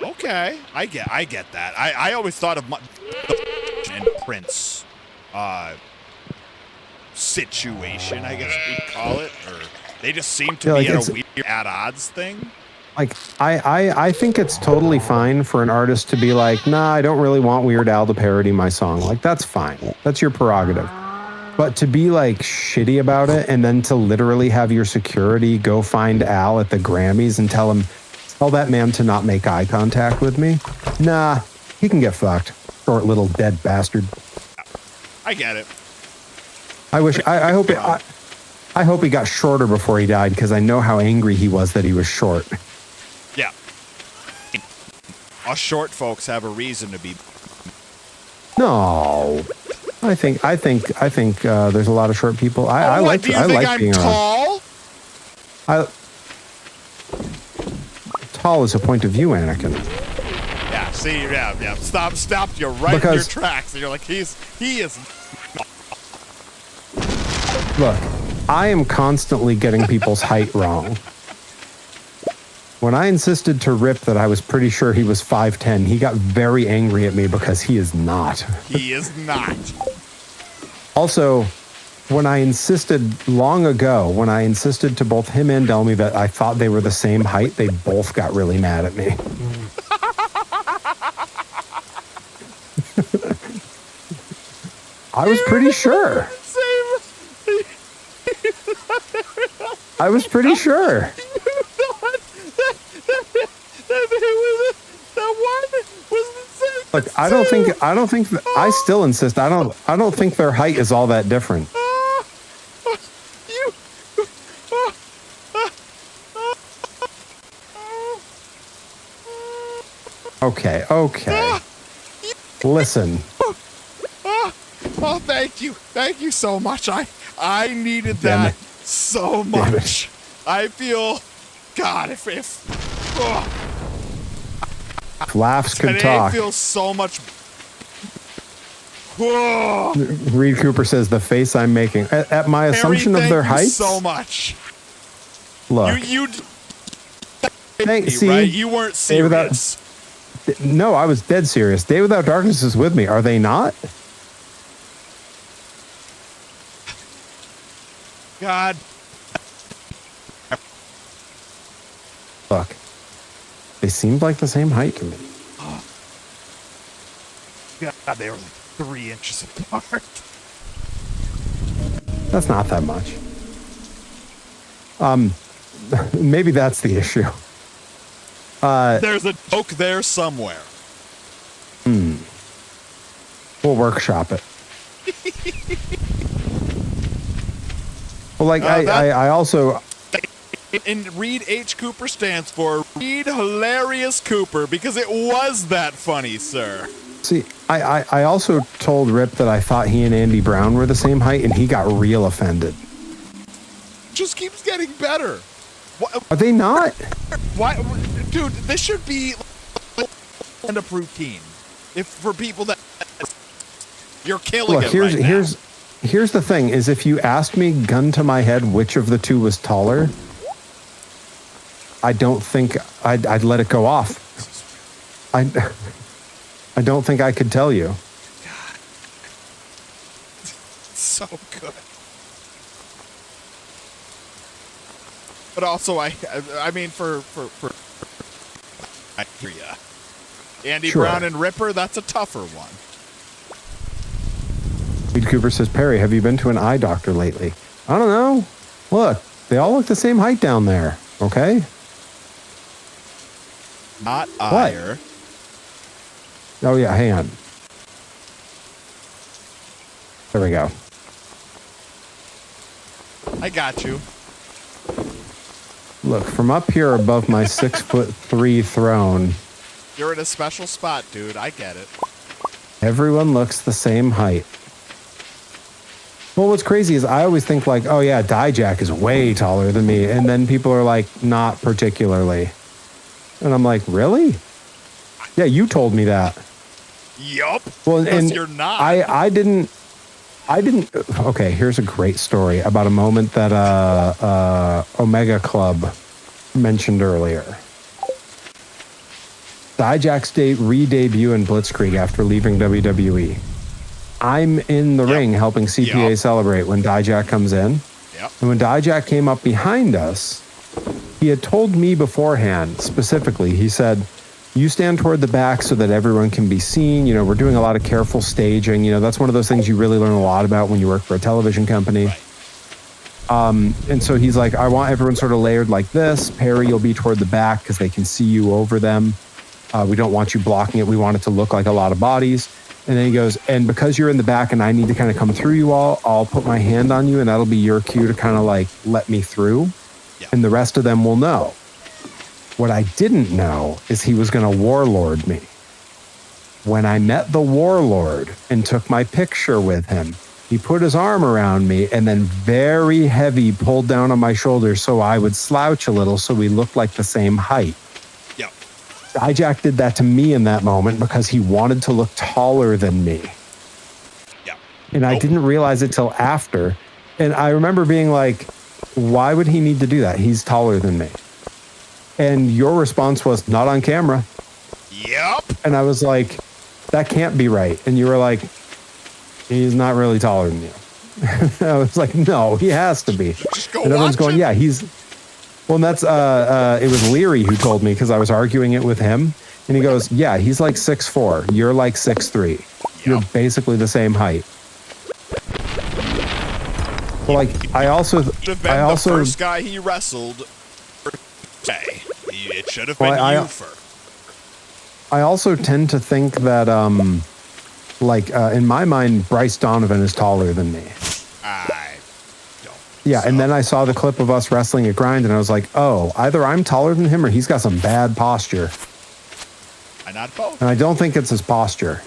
Okay, I get that. I always thought of the Prince situation, I guess we'd call it, or they just seem to be at a weird at odds thing. Like I think it's totally fine for an artist to be like, nah, I don't really want Weird Al to parody my song. Like that's fine. That's your prerogative. But to be like shitty about it and then to literally have your security go find Al at the Grammys and tell that man to not make eye contact with me. Nah, he can get fucked. Short little dead bastard. I get it. I hope he got shorter before he died because I know how angry he was that he was short. Yeah. Us short folks have a reason to be. No. I think there's a lot of short people. I like being tall? around. Tall is a point of view, Anakin. Yeah, see, yeah. Stop you right in your tracks. And you're like, he is. Look, I am constantly getting people's height wrong. When I insisted to Rip that I was pretty sure he was 5'10", he got very angry at me because he is not. He is not. Also, when I insisted to both him and Delmy that I thought they were the same height, they both got really mad at me. I was pretty sure. I was pretty sure. Look, I still insist. I don't think their height is all that different. Okay. Listen. Oh, thank you so much. I needed that so much. I feel, God, if laughs could talk. I feel so much. Reed Cooper says the face I'm making at my assumption of their height. So much. Look, you see, right? You weren't serious. No, I was dead serious. Day Without Darkness is with me. Are they not? God. Look, they seemed like the same height to me. God, they were like 3 inches apart. That's not that much. Maybe that's the issue. There's a joke there somewhere. We'll workshop it. Well, like I also. And Reed H. Cooper stands for Reed Hilarious Cooper because it was that funny, sir. See, I also told Rip that I thought he and Andy Brown were the same height, and he got real offended. Just keeps getting better. Are they not? Why, dude? This should be end up routine. If for people that you're killing it right now. Here's the thing: is if you asked me, gun to my head, which of the two was taller, I don't think I'd let it go off. I don't think I could tell you. God, so good. But also, I mean, for I hear ya. Andy Brown and Ripper, that's a tougher one. Reed Cooper says, Perry, have you been to an eye doctor lately? I don't know. Look, they all look the same height down there. Okay. Not ire. Oh yeah, hang on. There we go. I got you. Look, from up here above my 6'3" throne. You're in a special spot, dude. I get it. Everyone looks the same height. Well, what's crazy is I always think like, oh yeah, Dijak is way taller than me. And then people are like, not particularly. And I'm like, really? Yeah, you told me that. Yup. Well, and you're not. I didn't. Okay, here's a great story about a moment that Omega Club mentioned earlier. Dijak's re-debut in Blitzkrieg after leaving WWE. I'm in the ring helping CPA celebrate when Dijak comes in. Yep. And when Dijak came up behind us, he had told me beforehand, specifically, he said, you stand toward the back so that everyone can be seen. You know, we're doing a lot of careful staging. You know, that's one of those things you really learn a lot about when you work for a television company. Right. And so he's like, I want everyone sort of layered like this. Perry, you'll be toward the back because they can see you over them. We don't want you blocking it. We want it to look like a lot of bodies. And then he goes, and because you're in the back and I need to kind of come through you all, I'll put my hand on you and that'll be your cue to kind of like let me through. Yeah. And the rest of them will know. What I didn't know is he was going to warlord me. When I met the warlord and took my picture with him, he put his arm around me and then very heavy pulled down on my shoulders so I would slouch a little so we looked like the same height. Yep. Dijak did that to me in that moment because he wanted to look taller than me. Yep. And I didn't realize it till after. And I remember being like, why would he need to do that? He's taller than me. And your response was, not on camera. Yep. And I was like, that can't be right. And you were like, he's not really taller than you. I was like, no, he has to be. Just go and everyone's watch going, it. yeah, he's... Well, and that's, it was Leary who told me because I was arguing it with him. And he goes, yeah, he's like 6'4". You're like 6'3". Yep. You're basically the same height. But like, I also... the first guy he wrestled... It should have been you first. I also tend to think that, in my mind, Bryce Donovan is taller than me. I don't. Yeah, and then I saw the clip of us wrestling at Grind, and I was like, oh, either I'm taller than him or he's got some bad posture. I not both. And I don't think it's his posture.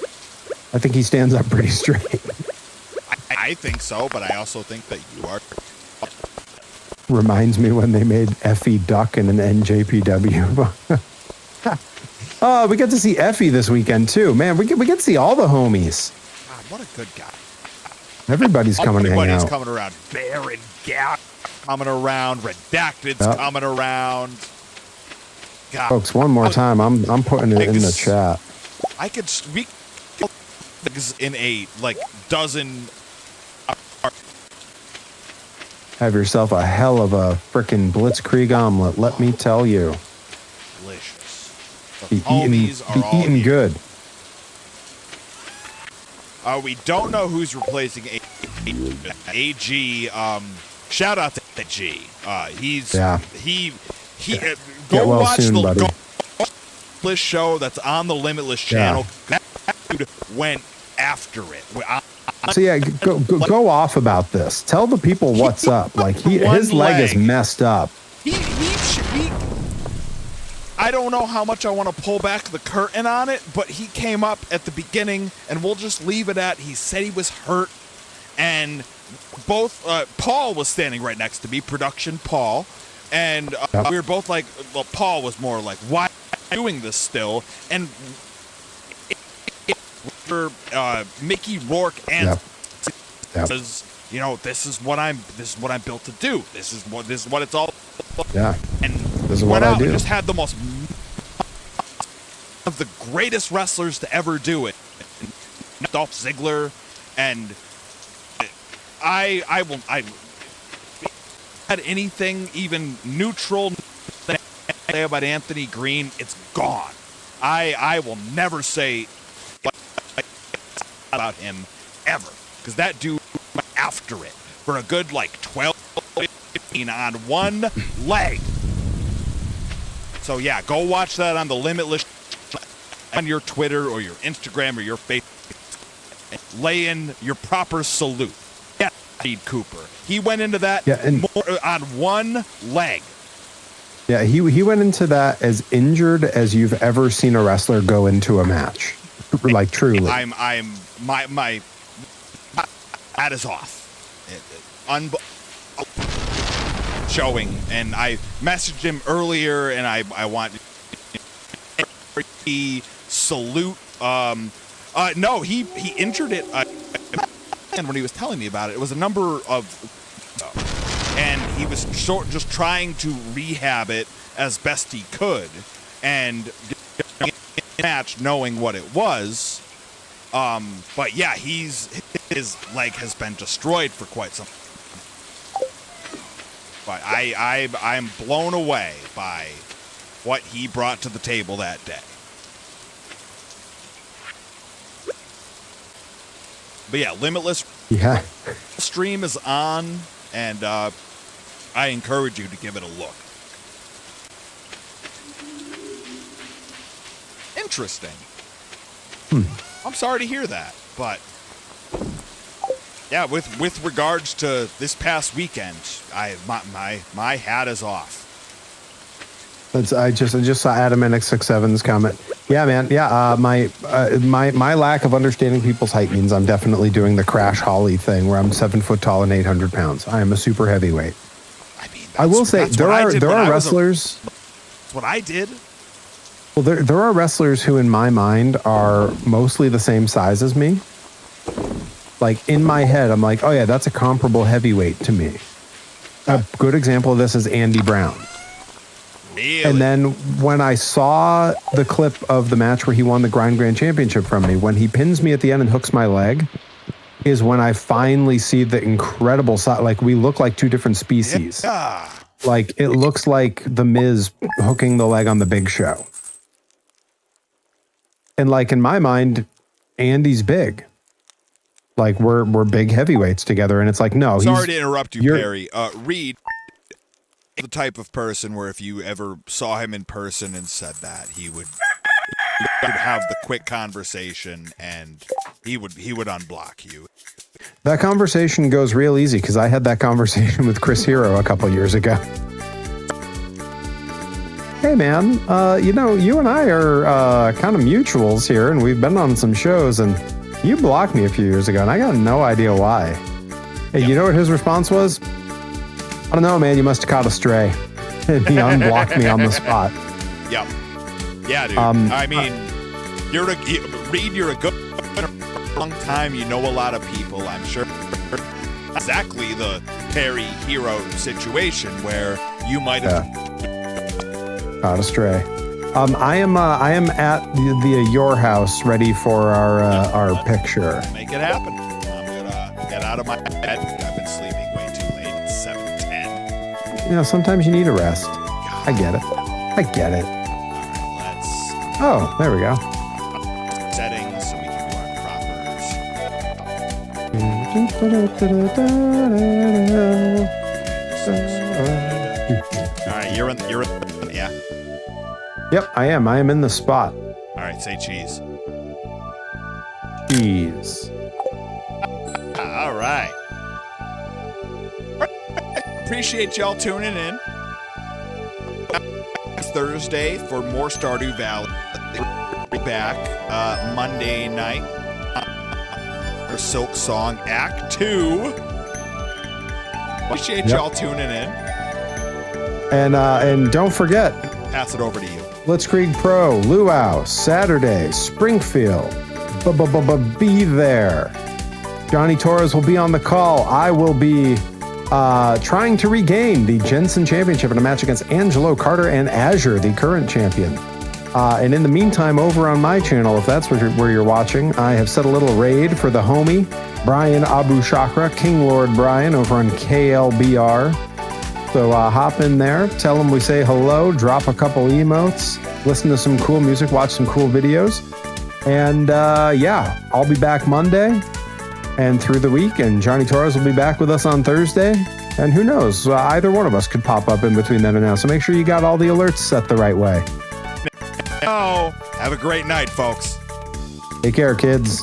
I think he stands up pretty straight. I think so, but I also think that you are... Reminds me when they made Effie Duck in an NJPW. Oh, we get to see Effie this weekend too. Man, we get to see all the homies. God, what a good guy. Everybody's coming to hang out. Everybody's coming around. Baron Gap coming around. Redacted's coming around. God. Folks, one more time. I'm putting it in the chat. I could speak in a dozen. Have yourself a hell of a frickin' Blitzkrieg omelet, let me tell you. Delicious. Be eating good. We don't know who's replacing AG. Shout out to AG. Go watch the Limitless show that's on the Limitless channel. That dude went after it. So yeah, go off about this. Tell the people what's up. Like his leg is messed up. I don't know how much I want to pull back the curtain on it, but he came up at the beginning, and we'll just leave it at he said he was hurt, and both Paul was standing right next to me, production Paul, and we were both like, well, Paul was more like, why are you doing this still? And Mickey Rourke and says, you know, this is what I'm built to do. This is what it's all. Yeah. And this is what I do. And just had the most of the greatest wrestlers to ever do it, Dolph Ziggler, and I had anything even neutral about Anthony Green. It's gone. I will never say about him ever, because that dude went after it for a good 12, 15 on one leg. So yeah, go watch that on the Limitless on your Twitter or your Instagram or your Facebook. Lay in your proper salute. Yeah, Steve Cooper. He went into that on one leg. Yeah, he went into that as injured as you've ever seen a wrestler go into a match. Like truly. My hat is off. Showing, and I messaged him earlier, and I want he salute. No, he injured it, and when he was telling me about it, it was a number of, and he was just trying to rehab it as best he could, and match knowing what it was. But yeah, his leg has been destroyed for quite some. But I'm blown away by what he brought to the table that day. But yeah, Limitless stream is on, and I encourage you to give it a look. Interesting. I'm sorry to hear that, but yeah, with regards to this past weekend, my hat is off. I just saw Adam NX67's comment. Yeah, man. Yeah, my lack of understanding people's height means I'm definitely doing the Crash Holly thing, where I'm 7 foot tall and 800 pounds. I am a super heavyweight. I mean, I will say there are wrestlers. That's what I did. Well, there are wrestlers who, in my mind, are mostly the same size as me. Like, in my head, I'm like, oh yeah, that's a comparable heavyweight to me. A good example of this is Andy Brown. Really? And then when I saw the clip of the match where he won the Grind Grand Championship from me, when he pins me at the end and hooks my leg, is when I finally see the incredible size. Like, we look like two different species. Yeah. Like, it looks like The Miz hooking the leg on the Big Show. And like, in my mind, Andy's big. Like, we're big heavyweights together, and it's like, no. Sorry to interrupt you, Perry. Reed, the type of person where if you ever saw him in person and said that, he would have the quick conversation, and he would unblock you. That conversation goes real easy because I had that conversation with Chris Hero a couple years ago. Hey man, you and I are kind of mutuals here, and we've been on some shows, and you blocked me a few years ago, and I got no idea why. Hey, You know what his response was? I don't know, man, you must have caught a stray. And he unblocked me on the spot. Yep. Yeah, dude. I mean, you're a good long time. You know a lot of people, I'm sure. Exactly the Perry Hero situation where you might have caught a stray. I am at the your house, ready for our picture. Make it happen. I'm gonna get out of my bed. I've been sleeping way too late. It's 7:10. You know, sometimes you need a rest. I get it. All right, Oh, there we go. Settings so we can do our proper. All right, you're in, yeah. Yep, I am. I am in the spot. All right, say cheese. Cheese. All right. Appreciate y'all tuning in. It's Thursday for more Stardew Valley. We're back Monday night. Our Silk Song Act 2. Appreciate y'all tuning in. And don't forget. Pass it over to you. Blitzkrieg Pro, Luau, Saturday, Springfield. Be there. Johnny Torres will be on the call. I will be trying to regain the Jensen Championship in a match against Angelo Carter and Azure, the current champion. And in the meantime, over on my channel, if that's where you're watching, I have set a little raid for the homie, Brian Abu Shakra, King Lord Brian, over on KLBR. So hop in there, tell them we say hello, drop a couple emotes, listen to some cool music, watch some cool videos. And yeah, I'll be back Monday and through the week, and Johnny Torres will be back with us on Thursday. And who knows, either one of us could pop up in between then and now. So make sure you got all the alerts set the right way. Oh, have a great night, folks. Take care, kids.